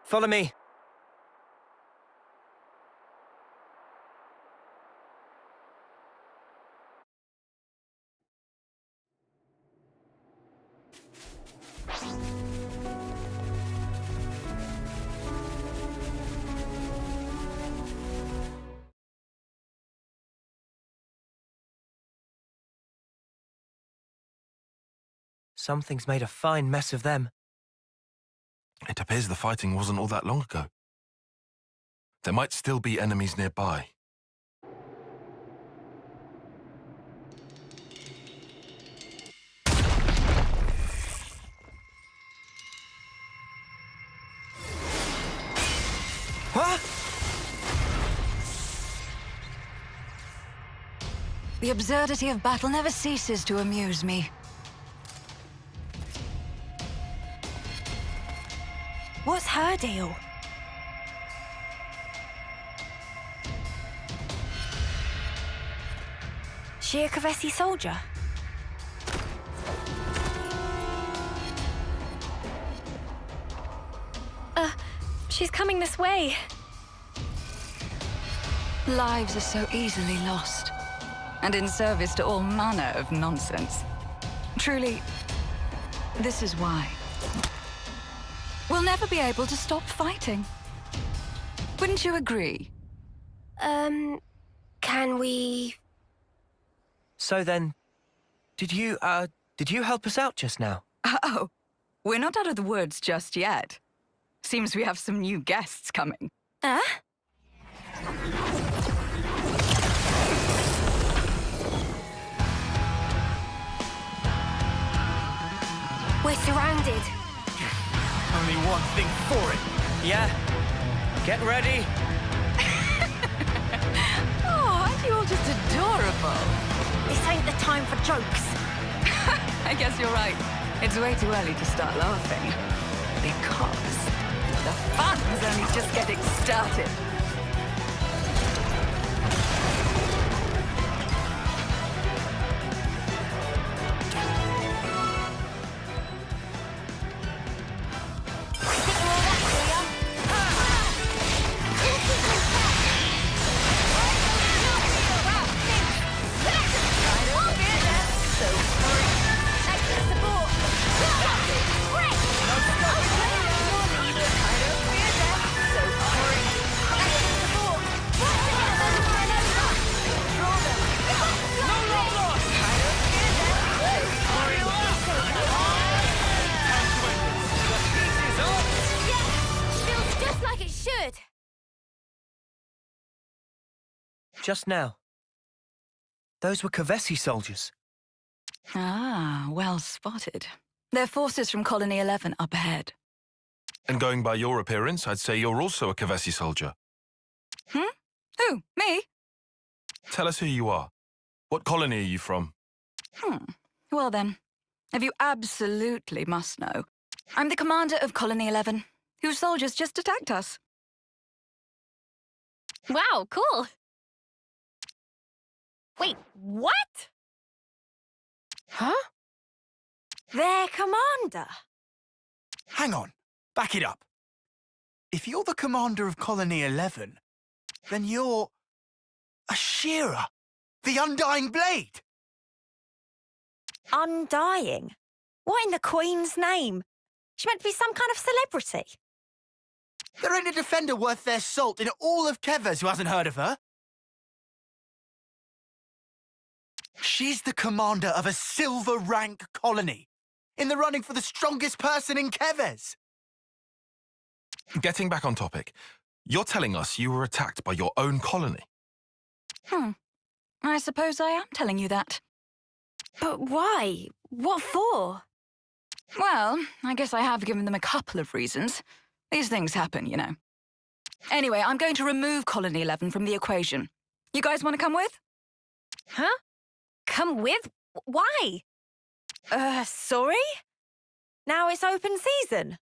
Follow me. Something's made a fine mess of them. It appears the fighting wasn't all that long ago. There might still be enemies nearby. Huh? The absurdity of battle never ceases to amuse me. What's her deal? She a Kavesi soldier? She's coming this way. Lives are so easily lost, and in service to all manner of nonsense. Truly, this is why. We'll never be able to stop fighting. Wouldn't you agree? Can we... So then, did you help us out just now? Oh, we're not out of the woods just yet. Seems we have some new guests coming. We're surrounded. Only one thing for it. Yeah. Get ready. Oh, aren't you all just adorable? This ain't the time for jokes. I guess you're right. It's way too early to start laughing. Because the fun's only just getting started. Just now. Those were Kavesi soldiers. Ah, well spotted. They're forces from Colony 11 up ahead. And going by your appearance, I'd say you're also a Kavesi soldier. Who? Me? Tell us who you are. What colony are you from? Well then, if you absolutely must know, I'm the commander of Colony 11, whose soldiers just attacked us. Wow, cool. Wait, what? Huh? Their commander? Hang on. Back it up. If you're the commander of Colony 11, then you're... a shearer. The Undying Blade. Undying? What in the Queen's name? She meant to be some kind of celebrity. There ain't a defender worth their salt in all of Kevers who hasn't heard of her. She's the commander of a silver rank colony, in the running for the strongest person in Kevers. Getting back on topic, you're telling us you were attacked by your own colony. I suppose I am telling you that. But why? What for? Well, I guess I have given them a couple of reasons. These things happen, you know. Anyway, I'm going to remove Colony 11 from the equation. You guys want to come with? Huh? Come with? Why? Sorry? Now it's open season.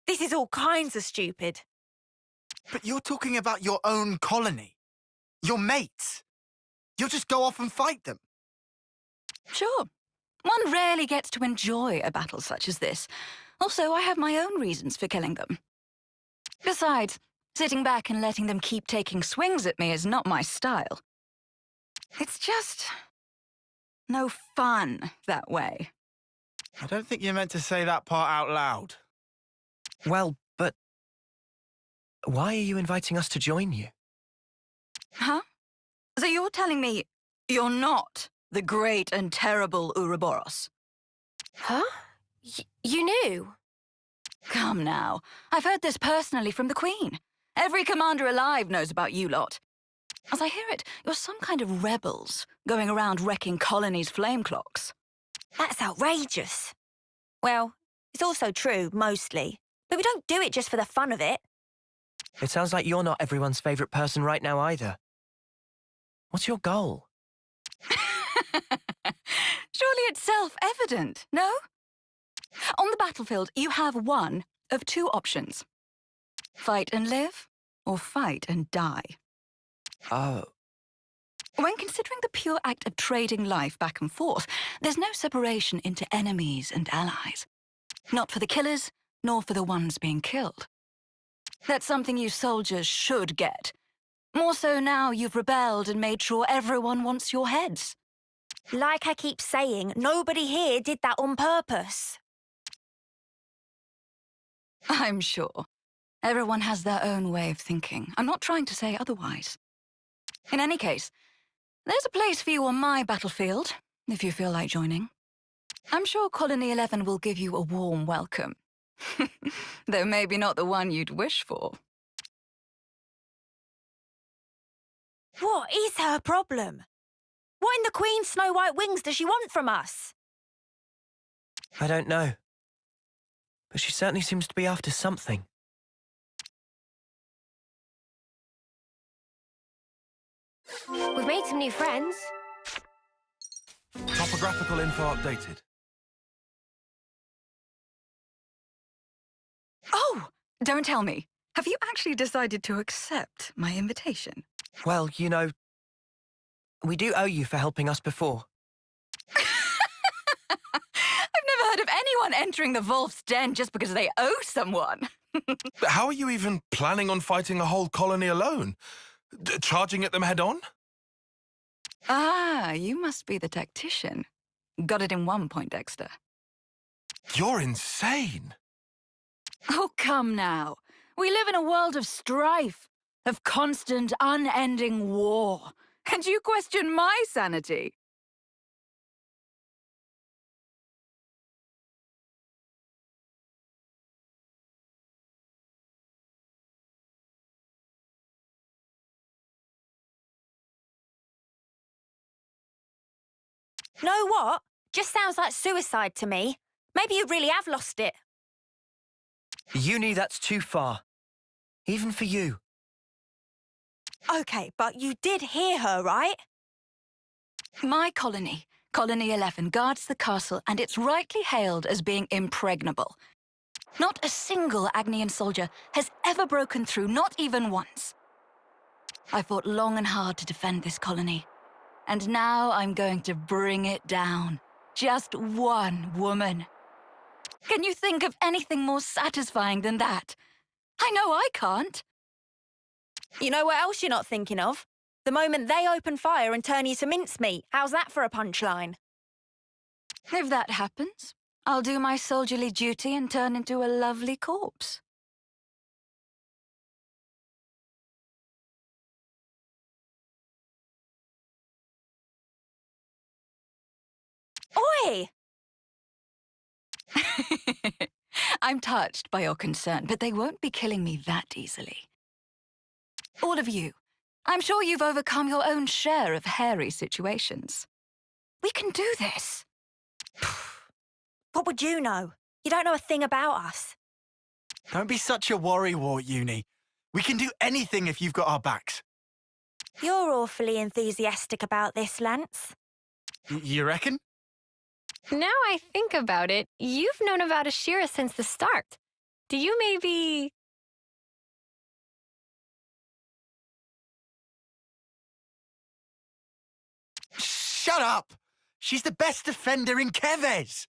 This is all kinds of stupid. But you're talking about your own colony. Your mates. You'll just go off and fight them. Sure. One rarely gets to enjoy a battle such as this. Also, I have my own reasons for killing them. Besides, sitting back and letting them keep taking swings at me is not my style. It's just... no fun that way. I don't think you're meant to say that part out loud. Well, but... why are you inviting us to join you? Huh? So you're telling me you're not the great and terrible Ouroboros? Huh? You knew? Come now. I've heard this personally from the Queen. Every commander alive knows about you lot. As I hear it, you're some kind of rebels, going around wrecking colonies' flame clocks. That's outrageous. Well, it's also true, mostly. But we don't do it just for the fun of it. It sounds like you're not everyone's favourite person right now either. What's your goal? Surely it's self-evident, no? On the battlefield, you have one of two options. Fight and live, or fight and die. Oh. When considering the pure act of trading life back and forth, there's no separation into enemies and allies. Not for the killers, nor for the ones being killed. That's something you soldiers should get. More so now you've rebelled and made sure everyone wants your heads. Like I keep saying, nobody here did that on purpose. I'm sure. Everyone has their own way of thinking. I'm not trying to say otherwise. In any case, there's a place for you on my battlefield, if you feel like joining. I'm sure Colony 11 will give you a warm welcome. Though maybe not the one you'd wish for. What is her problem? What in the Queen's Snow White wings does she want from us? I don't know. But she certainly seems to be after something. We've made some new friends. Topographical info updated. Oh, don't tell me. Have you actually decided to accept my invitation? Well, you know, we do owe you for helping us before. I've never heard of anyone entering the Wolf's Den just because they owe someone. But how are you even planning on fighting a whole colony alone? Charging at them head on? Ah, you must be the tactician. Got it in one point, Dexter. You're insane. Oh, come now. We live in a world of strife, of constant, unending war. And you question my sanity? Know what? Just sounds like suicide to me. Maybe you really have lost it. Uni, that's too far. Even for you. Okay, but you did hear her, right? My colony, Colony 11, guards the castle, and it's rightly hailed as being impregnable. Not a single Agnian soldier has ever broken through, not even once. I fought long and hard to defend this colony. And now I'm going to bring it down. Just one woman. Can you think of anything more satisfying than that? I know I can't. You know what else you're not thinking of? The moment they open fire and turn you to mincemeat. How's that for a punchline? If that happens, I'll do my soldierly duty and turn into a lovely corpse. Oi! I'm touched by your concern, but they won't be killing me that easily. All of you, I'm sure you've overcome your own share of hairy situations. We can do this. What would you know? You don't know a thing about us. Don't be such a worrywart, Uni. We can do anything if you've got our backs. You're awfully enthusiastic about this, Lance. You reckon? Now I think about it, you've known about Ashira since the start. Do you maybe... Shut up! She's the best defender in Keves!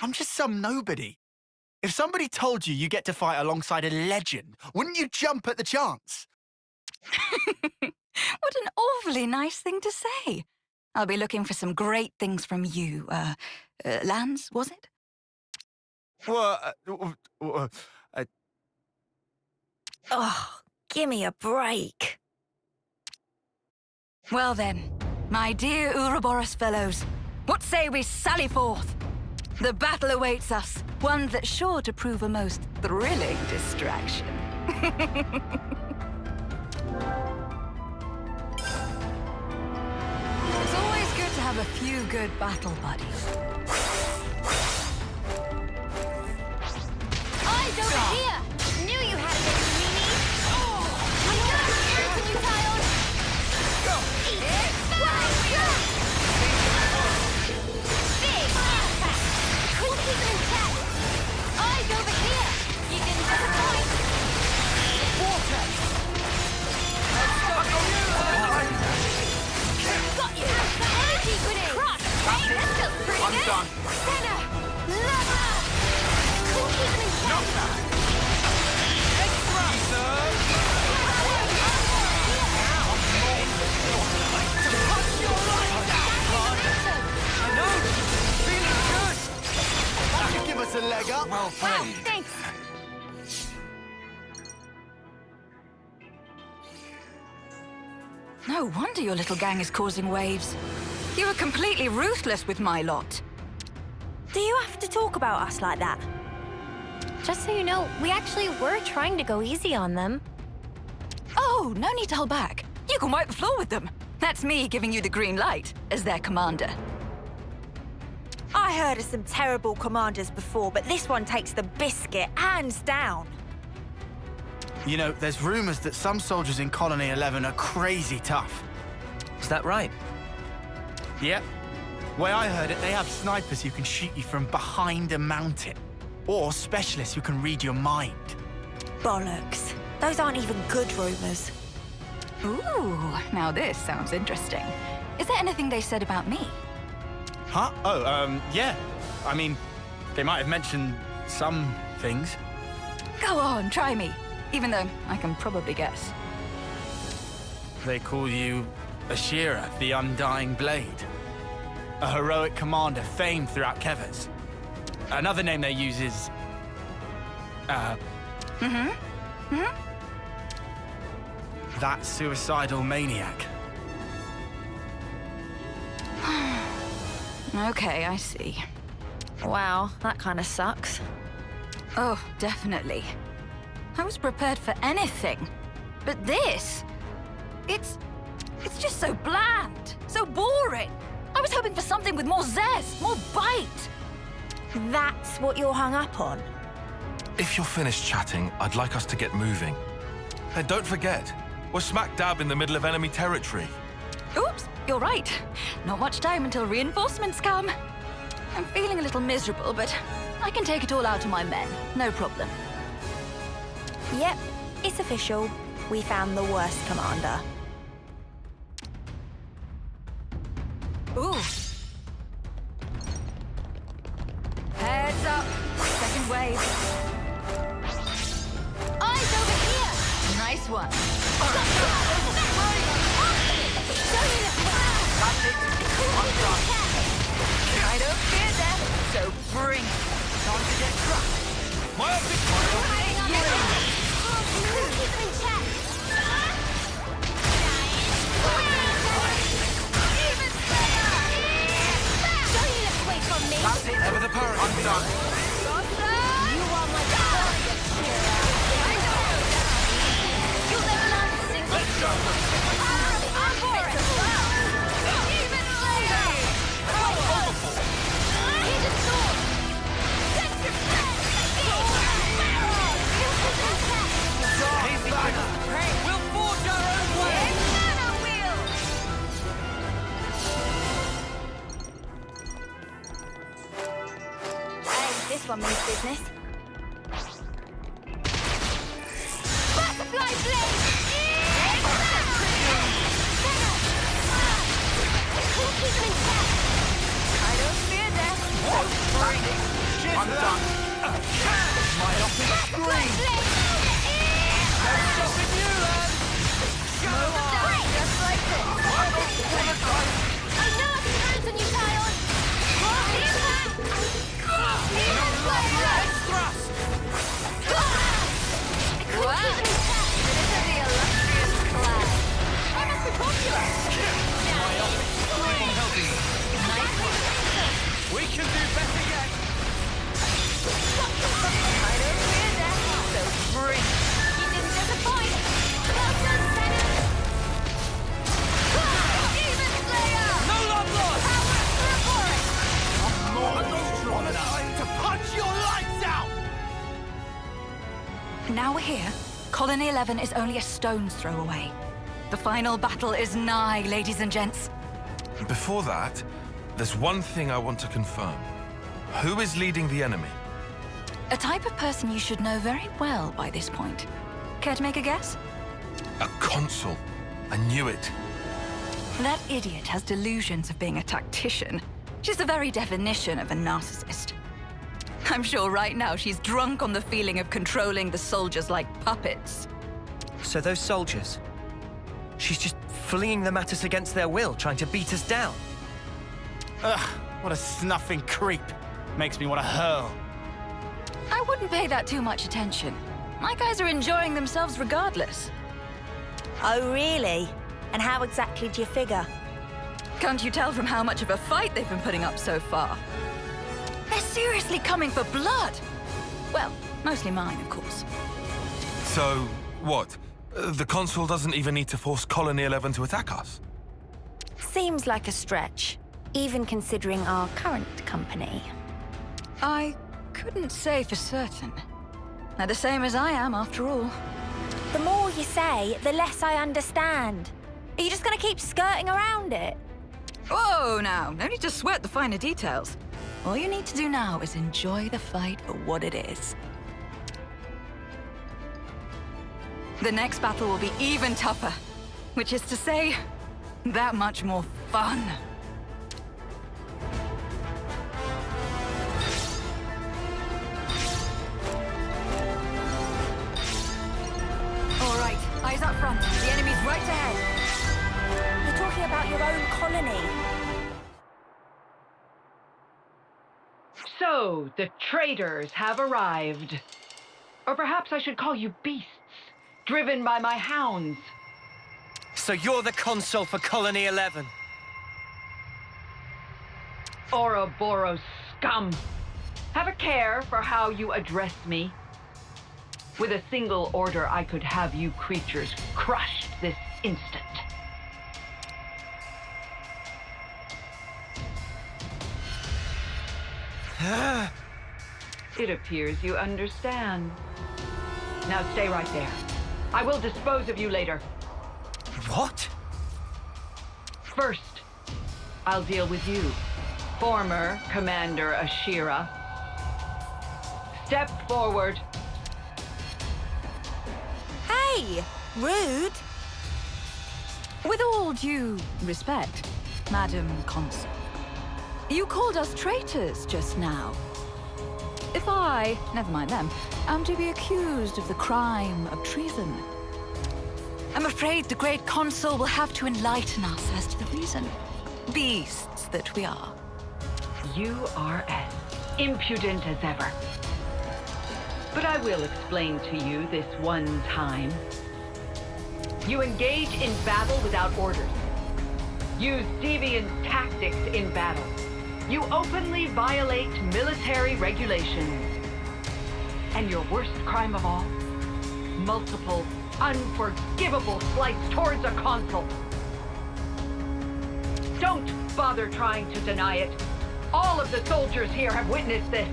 I'm just some nobody. If somebody told you get to fight alongside a legend, wouldn't you jump at the chance? What an awfully nice thing to say. I'll be looking for some great things from you. Lance, was it? Oh, give me a break. Well then, my dear Ouroboros fellows, what say we sally forth? The battle awaits us, one that's sure to prove a most thrilling distraction. It's always good to have a few good battle buddies. Eyes over here! Knew you had it, Mimi! I'm not here when you tie on! Go! Eat it! Big impact! Couldn't keep it in check! Eyes over here! You didn't disappoint! Water! Got you! Energy grenade! Crush! This feels pretty I'm good! done. Center! Lava! Couldn't keep it in check! Extra! leg up. Well played. Thanks. No wonder your little gang is causing waves. You were completely ruthless with my lot. Do you have to talk about us like that? Just so you know, we actually were trying to go easy on them. Oh, no need to hold back. You can wipe the floor with them. That's me giving you the green light as their commander. I heard of some terrible commanders before, but this one takes the biscuit hands down. You know, there's rumors that some soldiers in Colony 11 are crazy tough. Is that right? Yep. Way I heard it, they have snipers who can shoot you from behind a mountain. Or specialists who can read your mind. Bollocks. Those aren't even good rumors. Ooh, now this sounds interesting. Is there anything they said about me? Huh? Oh, yeah. I mean, they might have mentioned some things. Go on, try me. Even though I can probably guess. They call you Ashira, the Undying Blade. A heroic commander famed throughout Kevers. Another name they use is... that suicidal maniac. Okay, I see. Wow, that kind of sucks. Oh, definitely. I was prepared for anything. But this... It's just so bland, so boring. I was hoping for something with more zest, more bite. That's what you're hung up on? If you're finished chatting, I'd like us to get moving. And don't forget, we're smack dab in the middle of enemy territory. Oops, you're right. Not much time until reinforcements come. I'm feeling a little miserable, but I can take it all out of my men. No problem. Yep, it's official. We found the worst commander. Ooh. Heads up. Second wave. Eyes over here! Nice one. I don't fear death, so bring it. Time to get crushed. My optics! Keep them in check! Don't you look away from me! That's it, ever the parrot. I'm done. You are my target, Shira. I know. You'll never land a single shot. I'm for it. Even later. Here's a sword. Set your plan. We'll forge our own way! Banana wheel. Hey, this one means business. Butterfly blade. Keep them in check. I don't fear death, so bring it. I'm done. My optics scream! No stopping you, lad! Just like this. I know I can count on you, Tyon. Let's thrust! Wow. This is the illustrious class. I must be popular. My optics scream helping us. Nice one. We can do better yet! I don't fear death, so bring it. You didn't disappoint. Well done, Senna. Demon Slayer. No love lost! Power to the forest. More than strong enough to punch your lights out! Now we're here. Colony 11 is only a stone's throw away. The final battle is nigh, ladies and gents. Before that, there's one thing I want to confirm. Who is leading the enemy? A type of person you should know very well by this point. Care to make a guess? A consul. I knew it. That idiot has delusions of being a tactician. She's the very definition of a narcissist. I'm sure right now she's drunk on the feeling of controlling the soldiers like puppets. So those soldiers, she's just flinging them at us against their will, trying to beat us down. Ugh, what a snuffing creep. Makes me want to hurl. I wouldn't pay that too much attention. My guys are enjoying themselves regardless. Oh, really? And how exactly do you figure? Can't you tell from how much of a fight they've been putting up so far? They're seriously coming for blood! Well, mostly mine, of course. So, what? The Consul doesn't even need to force Colony 11 to attack us? Seems like a stretch, even considering our current company. I couldn't say for certain. They're the same as I am, after all. The more you say, the less I understand. Are you just gonna keep skirting around it? Whoa, now. No need to sweat the finer details. All you need to do now is enjoy the fight for what it is. The next battle will be even tougher, which is to say, that much more fun. All right, eyes up front. The enemy's right ahead. You're talking about your own colony. So, the traitors have arrived. Or perhaps I should call you beasts, driven by my hounds. So you're the Consul for Colony 11? Ouroboros scum! Have a care for how you address me. With a single order, I could have you creatures crushed this instant. It appears you understand. Now stay right there. I will dispose of you later. What? First, I'll deal with you, former Commander Ashira. Step forward. Hey, rude. With all due respect, Madam Consul, you called us traitors just now. If I, never mind them, am to be accused of the crime of treason, I'm afraid the Great Consul will have to enlighten us as to the reason. Beasts that we are. You are as impudent as ever. But I will explain to you this one time. You engage in battle without orders. Use deviant tactics in battle. You openly violate military regulations. And your worst crime of all? Multiple, unforgivable slights towards a consul. Don't bother trying to deny it. All of the soldiers here have witnessed this.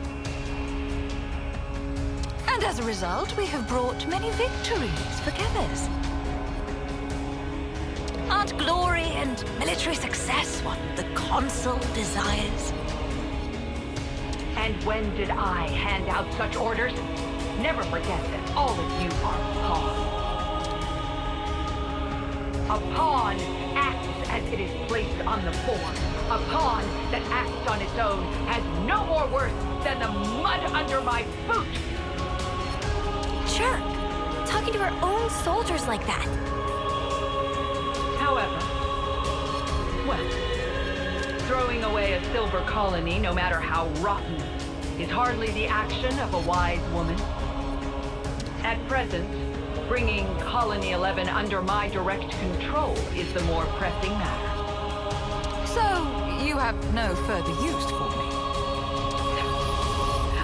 And as a result, we have brought many victories for Kevers. Aren't glory and military success what the Consul desires? And when did I hand out such orders? Never forget that all of you are pawns. A pawn acts as it is placed on the board. A pawn that acts on its own has no more worth than the mud under my boot. Jerk! Talking to our own soldiers like that. However, well, throwing away a silver colony, no matter how rotten, is hardly the action of a wise woman. At present, bringing Colony 11 under my direct control is the more pressing matter. So, you have no further use for me?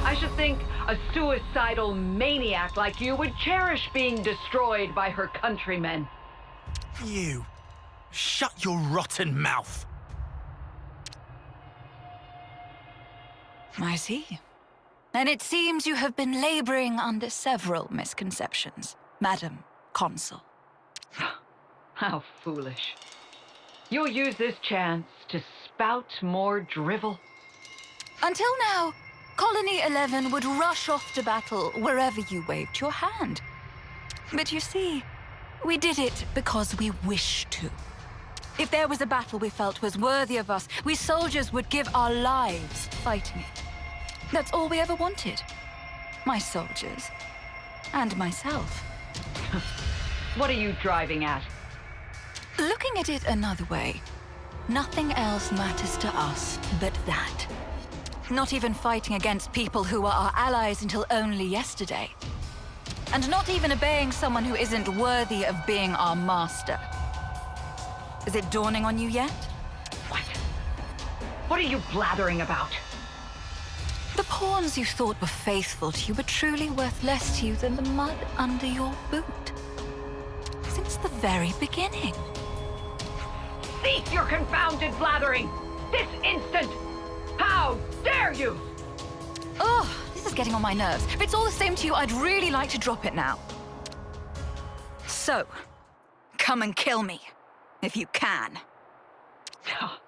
I should think a suicidal maniac like you would cherish being destroyed by her countrymen. You. Shut your rotten mouth. I see. And it seems you have been laboring under several misconceptions, Madam Consul. How foolish. You'll use this chance to spout more drivel. Until now, Colony 11 would rush off to battle wherever you waved your hand. But you see, we did it because we wished to. If there was a battle we felt was worthy of us, we soldiers would give our lives fighting it. That's all we ever wanted. My soldiers. And myself. What are you driving at? Looking at it another way, nothing else matters to us but that. Not even fighting against people who were our allies until only yesterday. And not even obeying someone who isn't worthy of being our master. Is it dawning on you yet? What are you blathering about? The pawns you thought were faithful to you were truly worth less to you than the mud under your boot. Since the very beginning. Cease your confounded blathering! This instant! How dare you! Oh, this is getting on my nerves. If it's all the same to you, I'd really like to drop it now. So, come and kill me, if you can. Ha!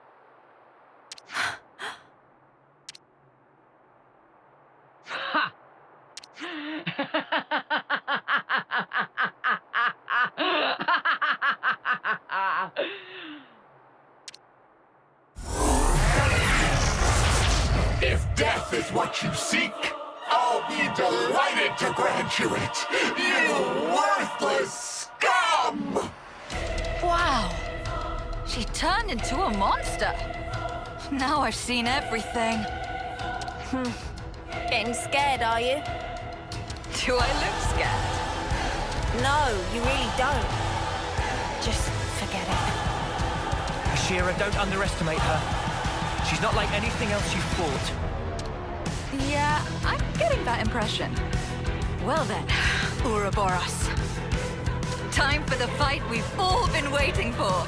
If death is what you seek, I'll be delighted to grant you it, you worthless scum! Wow. She turned into a monster. Now I've seen everything. Getting scared, are you? Do I look scared? No, you really don't. Just forget it. Ashira, don't underestimate her. She's not like anything else you've fought. Yeah, I'm getting that impression. Well then, Ouroboros. Time for the fight we've all been waiting for.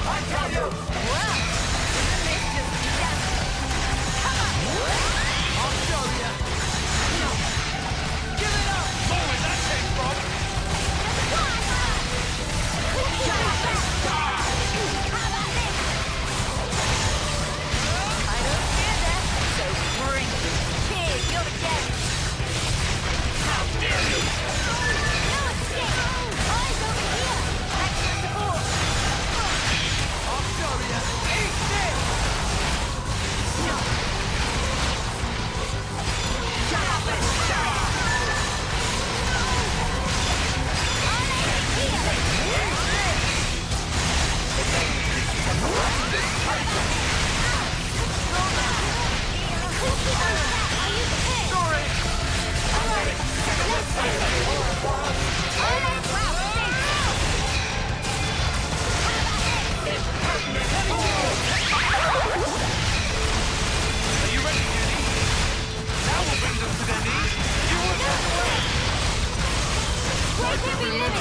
I tell you! Well, this just began. Come on! I'll show you. Give it up! Where was that came from? I don't fear death, so bring it. Cheers, you're the guest. How dare you! No escape! Eyes over here! Thanks for support! I'll show you. Eat this! Shut up and die! Are you ready, Judy? Now we'll bring them to their knees. You will have to wait. Where can we live?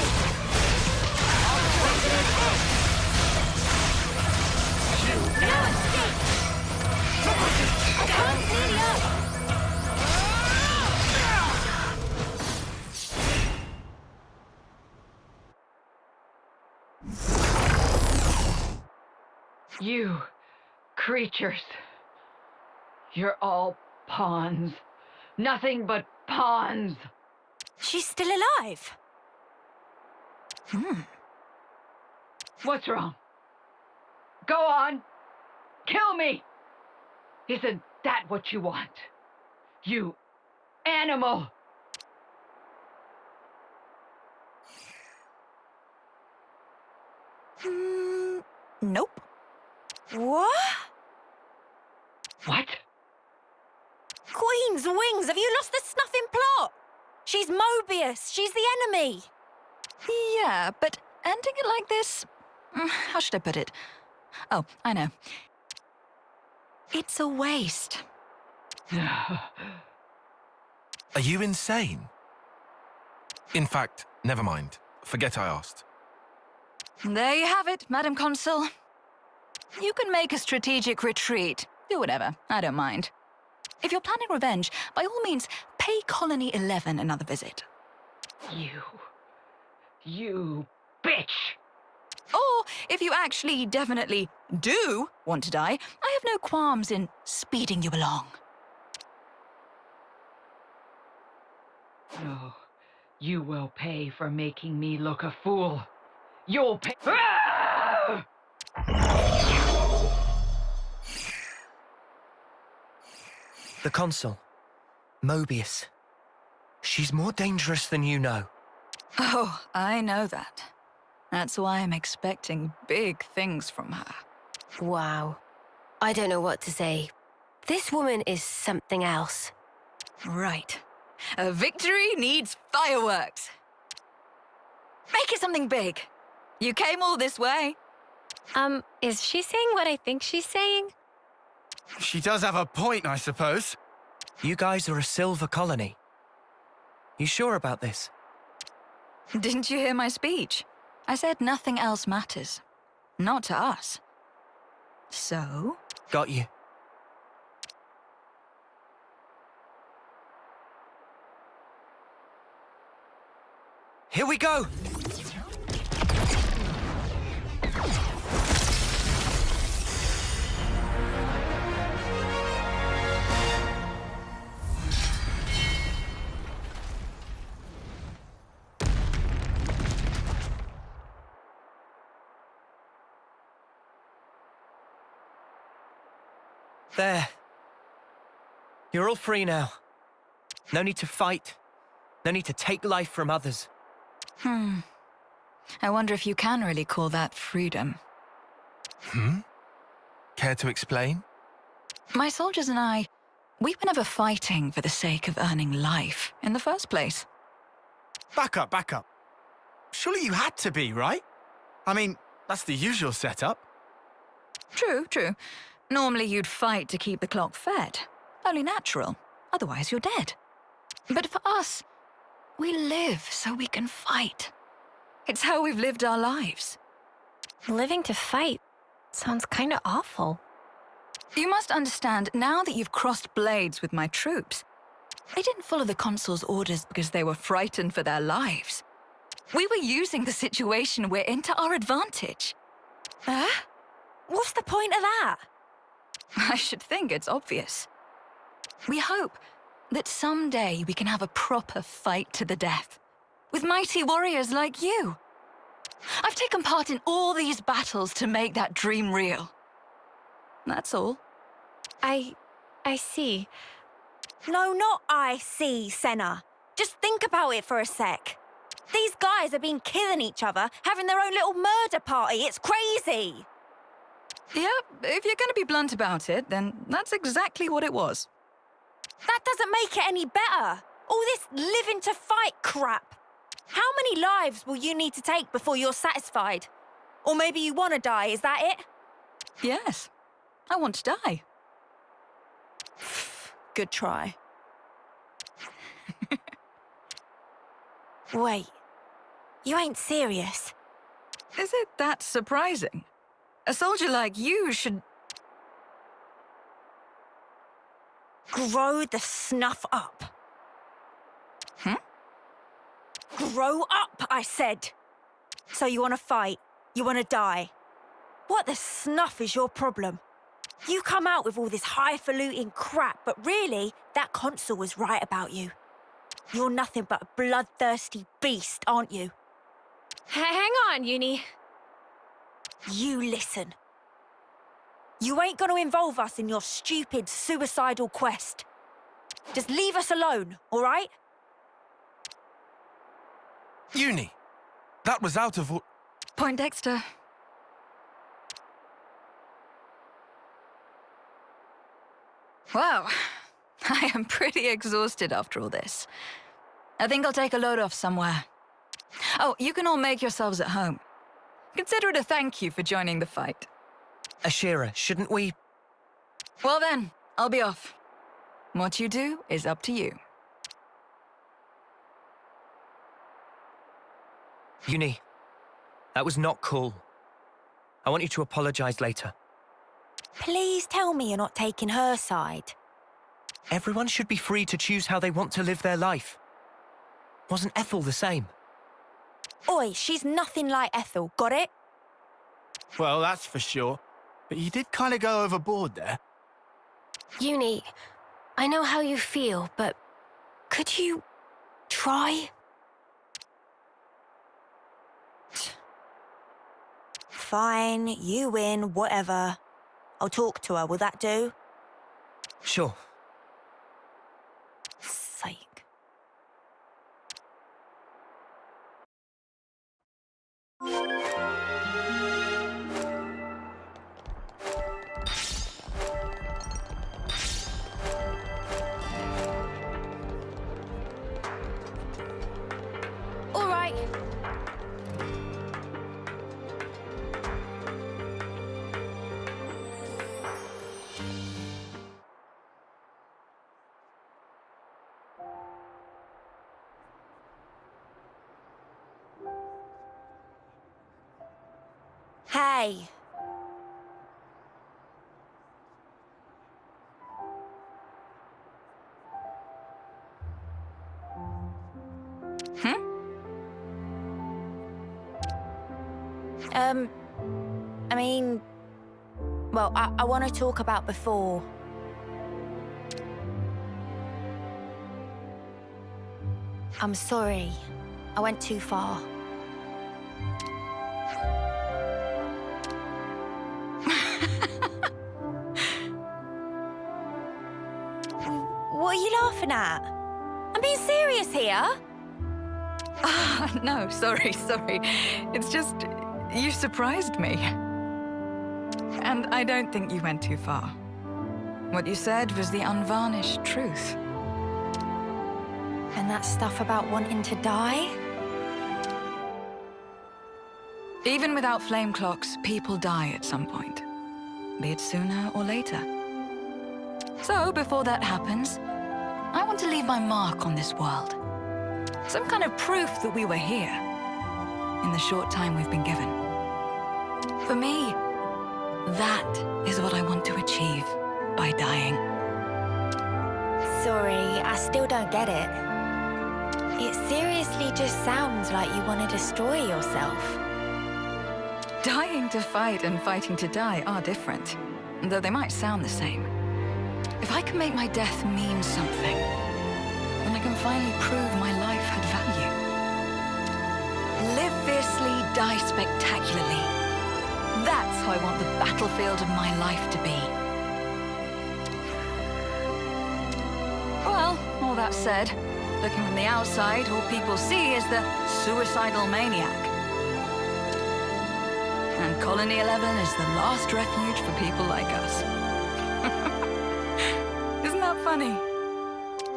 No escape! I can't clean up! You creatures. You're all pawns. Nothing but pawns. She's still alive. What's wrong? Go on. Kill me. Isn't that what you want? You animal. Nope. What? What? Queen's wings! Have you lost the snuffing plot? She's Mobius. She's the enemy. Yeah, but ending it like this... How should I put it? Oh, I know. It's a waste. Are you insane? In fact, never mind. Forget I asked. There you have it, Madam Consul. You can make a strategic retreat. Do whatever. I don't mind. If you're planning revenge, by all means, pay Colony 11 another visit. You bitch! Or, if you actually definitely do want to die, I have no qualms in speeding you along. Oh, you will pay for making me look a fool. You'll pay. Ah! The Consul, Mobius. She's more dangerous than you know. Oh, I know that. That's why I'm expecting big things from her. Wow. I don't know what to say. This woman is something else. Right. A victory needs fireworks. Make it something big. You came all this way. Is she saying what I think she's saying? She does have a point, I suppose. You guys are a silver colony. You sure about this? Didn't you hear my speech? I said nothing else matters. Not to us. So? Got you. Here we go! There. You're all free now. No need to fight. No need to take life from others. I wonder if you can really call that freedom. Care to explain? My soldiers and I, we were never fighting for the sake of earning life in the first place. Back up, back up. Surely you had to be, right? I mean, that's the usual setup. True, true. Normally you'd fight to keep the clock fed. Only natural. Otherwise you're dead. But for us, we live so we can fight. It's how we've lived our lives. Living to fight sounds kind of awful. You must understand, now that you've crossed blades with my troops, they didn't follow the consul's orders because they were frightened for their lives. We were using the situation we're in to our advantage. Huh? What's the point of that? I should think it's obvious. We hope that someday we can have a proper fight to the death, with mighty warriors like you. I've taken part in all these battles to make that dream real. That's all. I see. No, not I see, Senna. Just think about it for a sec. These guys have been killing each other, having their own little murder party. It's crazy. Yeah, if you're going to be blunt about it, then that's exactly what it was. That doesn't make it any better. All this living to fight crap. How many lives will you need to take before you're satisfied? Or maybe you want to die, is that it? Yes, I want to die. Good try. Wait, you ain't serious? Is it that surprising? A soldier like you should... Grow the snuff up. Grow up, I said. So you want to fight? You want to die? What the snuff is your problem? You come out with all this highfalutin crap, but really, that consul was right about you. You're nothing but a bloodthirsty beast, aren't you? Hang on, Uni. You listen. You ain't gonna involve us in your stupid, suicidal quest. Just leave us alone, all right? Uni, that was out of... Point Dexter. Wow, I am pretty exhausted after all this. I think I'll take a load off somewhere. Oh, you can all make yourselves at home. Consider it a thank you for joining the fight. Ashira, shouldn't we... Well then, I'll be off. What you do is up to you. Uni, that was not cool. I want you to apologize later. Please tell me you're not taking her side. Everyone should be free to choose how they want to live their life. Wasn't Ethel the same? Oi, she's nothing like Ethel, got it? Well, that's for sure. But you did kind of go overboard there. Uni, I know how you feel, but could you try? Fine, you win, whatever. I'll talk to her, will that do? Sure. Hey. I mean, well, I want to talk about before. I'm sorry. I went too far. What are you laughing at? I'm being serious here. No, sorry. It's just, you surprised me. And I don't think you went too far. What you said was the unvarnished truth. And that stuff about wanting to die? Even without flame clocks, people die at some point. Be it sooner or later. So, before that happens, I want to leave my mark on this world. Some kind of proof that we were here, in the short time we've been given. For me, that is what I want to achieve by dying. Sorry, I still don't get it. It seriously just sounds like you want to destroy yourself. Dying to fight and fighting to die are different, though they might sound the same. If I can make my death mean something, then I can finally prove my life had value. Live fiercely, die spectacularly. That's how I want the battlefield of my life to be. Well, all that said, looking from the outside, all people see is the suicidal maniac. And Colony 11 is the last refuge for people like us. Isn't that funny?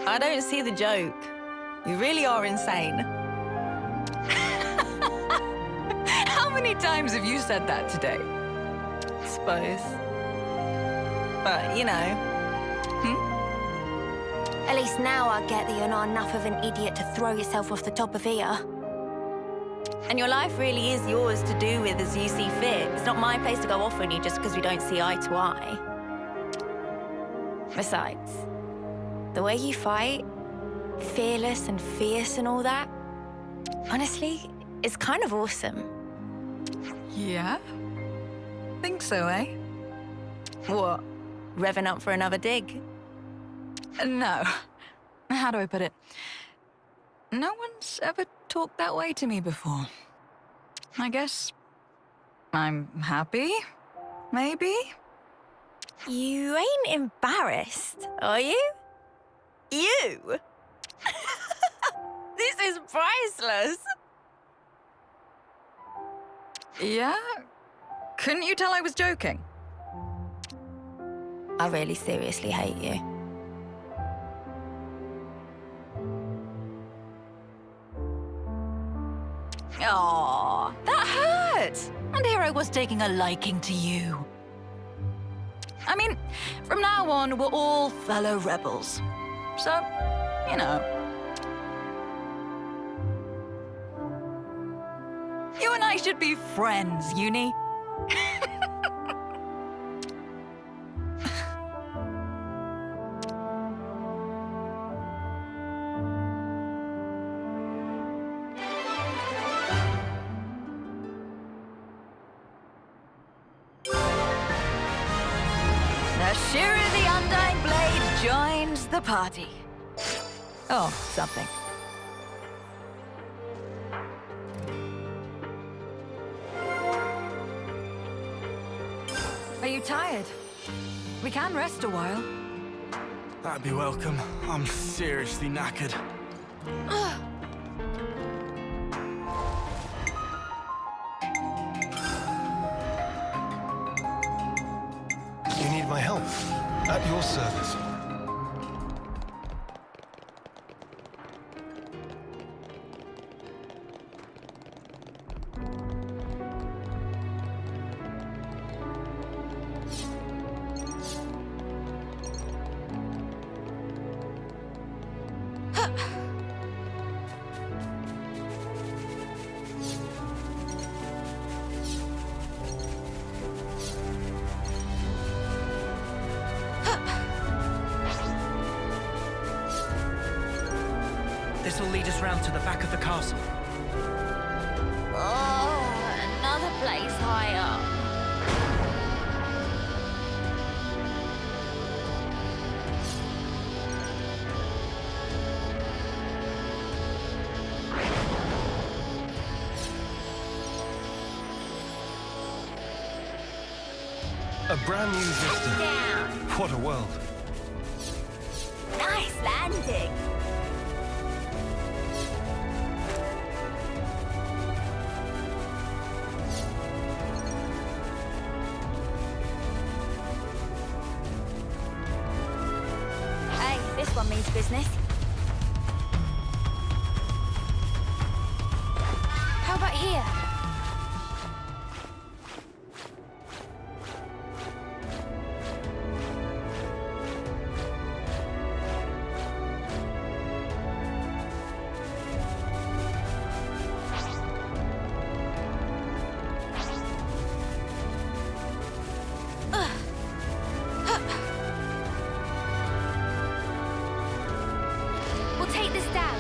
I don't see the joke. You really are insane. How many times have you said that today? Suppose. But, you know. At least now I get that you're not enough of an idiot to throw yourself off the top of here. And your life really is yours to do with as you see fit. It's not my place to go off on you just because we don't see eye to eye. Besides, the way you fight, fearless and fierce and all that, honestly, it's kind of awesome. Yeah? Think so, eh? What? Revving up for another dig? No. How do I put it? No one's ever talked that way to me before. I guess I'm happy, maybe? You ain't embarrassed, are you? You? This is priceless. Yeah? Couldn't you tell I was joking? I really seriously hate you. Aw, that hurt! And here I was taking a liking to you. I mean, from now on, we're all fellow rebels. So, you know. You and I should be friends, Uni. Shira the Undying Blade joins the party. Oh, something. Are you tired? We can rest a while. That'd be welcome. I'm seriously knackered. You need my help? At your service. This'll lead us round to the back of the castle. Oh, another place higher. A brand new vista. What a world. Nice landing. Hey, this one means business. How about here? We'll take this down.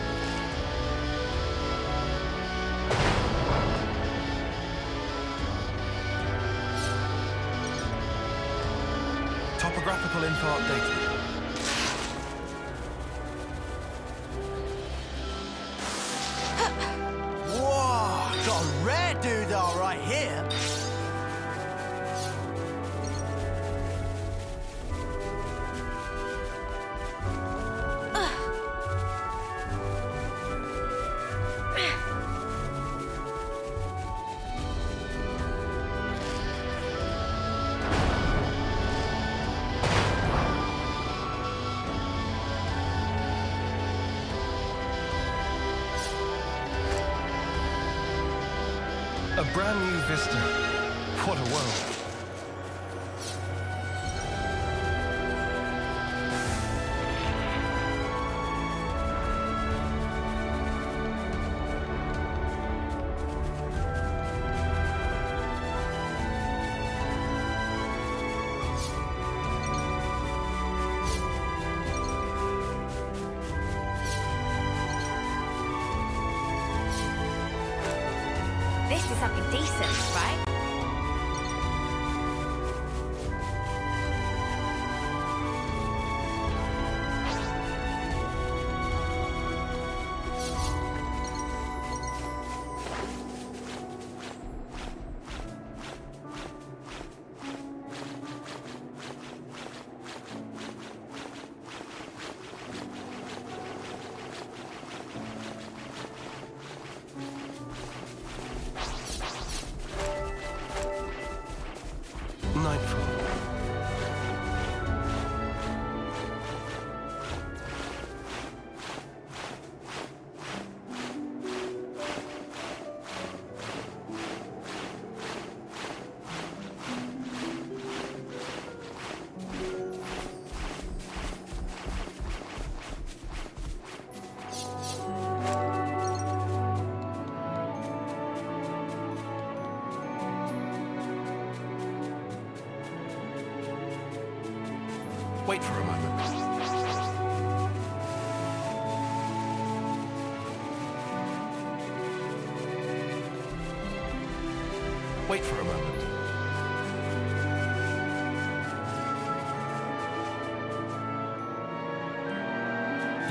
Topographical info updated. Whoa, got a rare doodah right here. A brand new vista. What a world. This is something decent, right? Nightfall. Wait for a moment. Wait for a moment.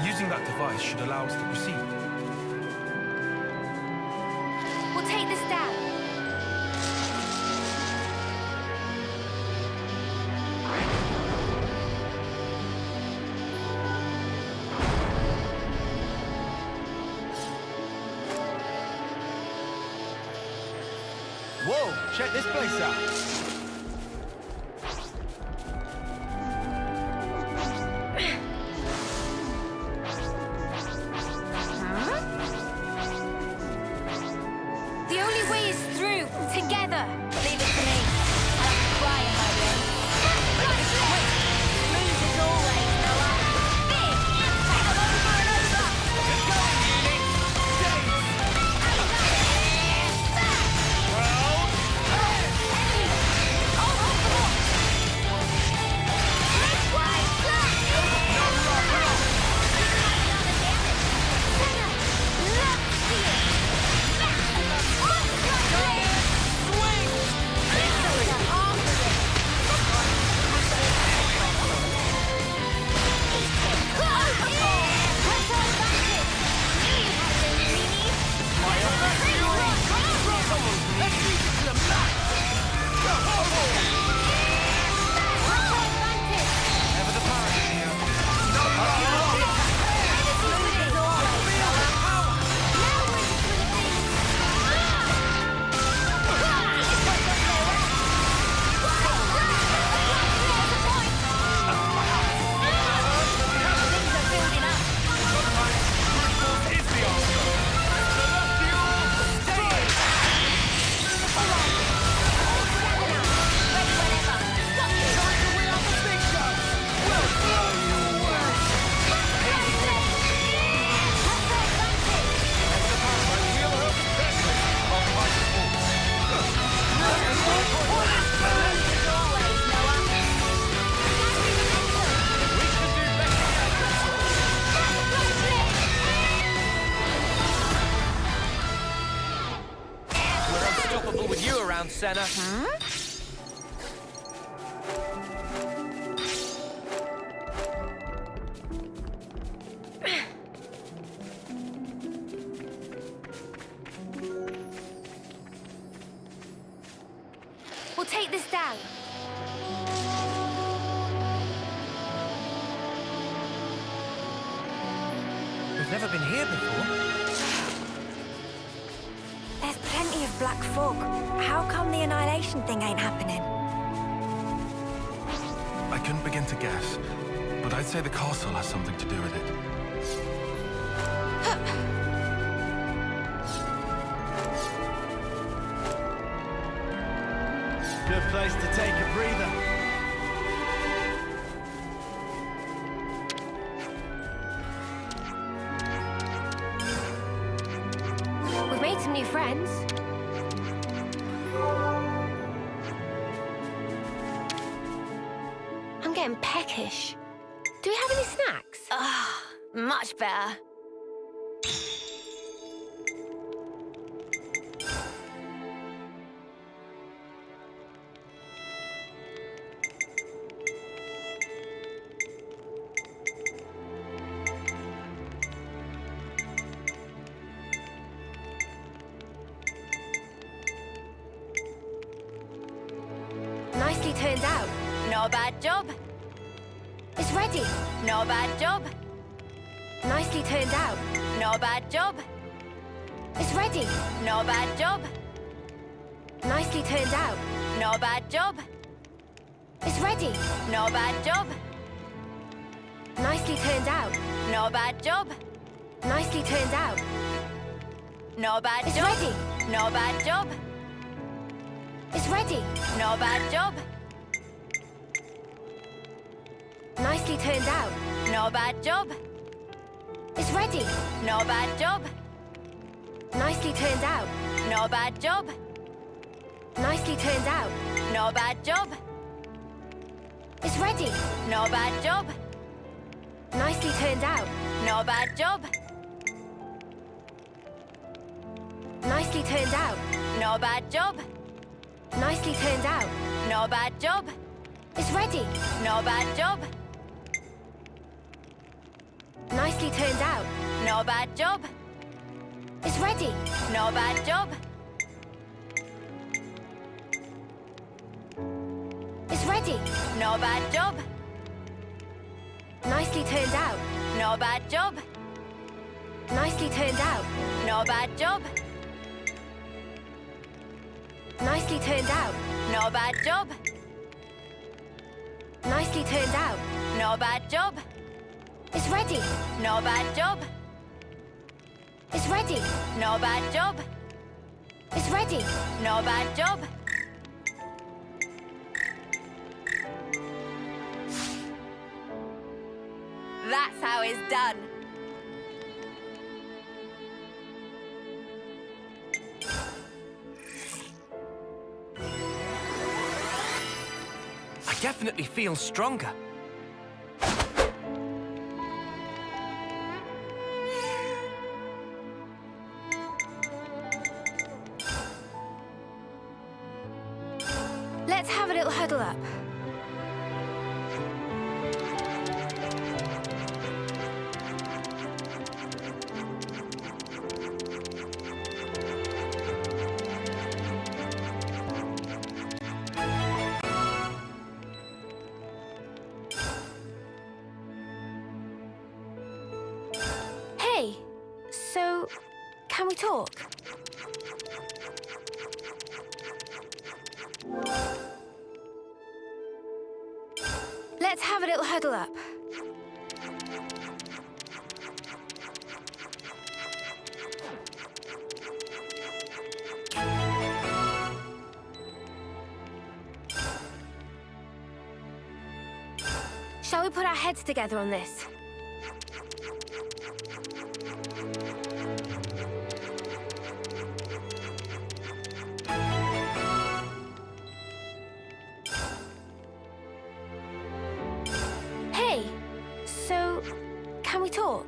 Using that device should allow us to proceed. We'll take this down. Whoa, check this place out. The only way is through, together. Leave it to me. I'm crying, my way. Smooth as always, Noah. Big impact over and over. Get going, Uni. Days. unstoppable with you around, Senna. We'll take this down. We've never been here before. There's plenty of black fog. How come the annihilation thing ain't happening? I couldn't begin to guess, but I'd say the castle has something to do with it. Good place to take a breather. We've made some new friends. I'm getting peckish. Do we have any snacks? Much better. Nicely turned out. Not a bad job. It's ready. Not a bad job. Nicely turned out. Not a bad job. It's ready. Not a bad job. Nicely turned out. Not a bad job. It's ready. Not a bad job. Nicely turned out. Not a bad job. Nicely turned out. Not a bad job. It's ready. Not a bad job. It's ready. Not a bad job. Nicely turned out. Not a bad job. It's ready. Not a bad job. Nicely turned out. Not a bad job. Nicely turned out. Not a bad job. It's ready. Not a bad job. Nicely turned out. Not a bad job. Nicely turned out. Not a bad job. Nicely turned out. Not a bad job. It's ready. Not a bad job. Nicely turned out. Not a bad job. It's ready. Not a bad job. It's ready. Not a bad job. Nicely turned out. Not a bad job. Nicely turned out. Not a bad job. Nicely turned out. Not a bad job. Nicely turned out. Not a bad job. It's ready. Not a bad job. It's ready. Not a bad job. It's ready. Not a bad job. That's how it's done. I definitely feel stronger. Let's have a little huddle up. Hey, so can we talk? Let's have a little huddle up. Shall we put our heads together on this? Hey, so can we talk?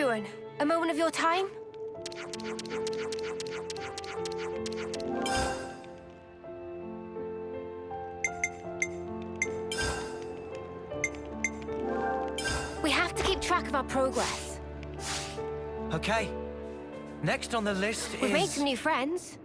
everyone, a moment of your time? We have to keep track of our progress. Okay. Next on the list We've made is... some new friends.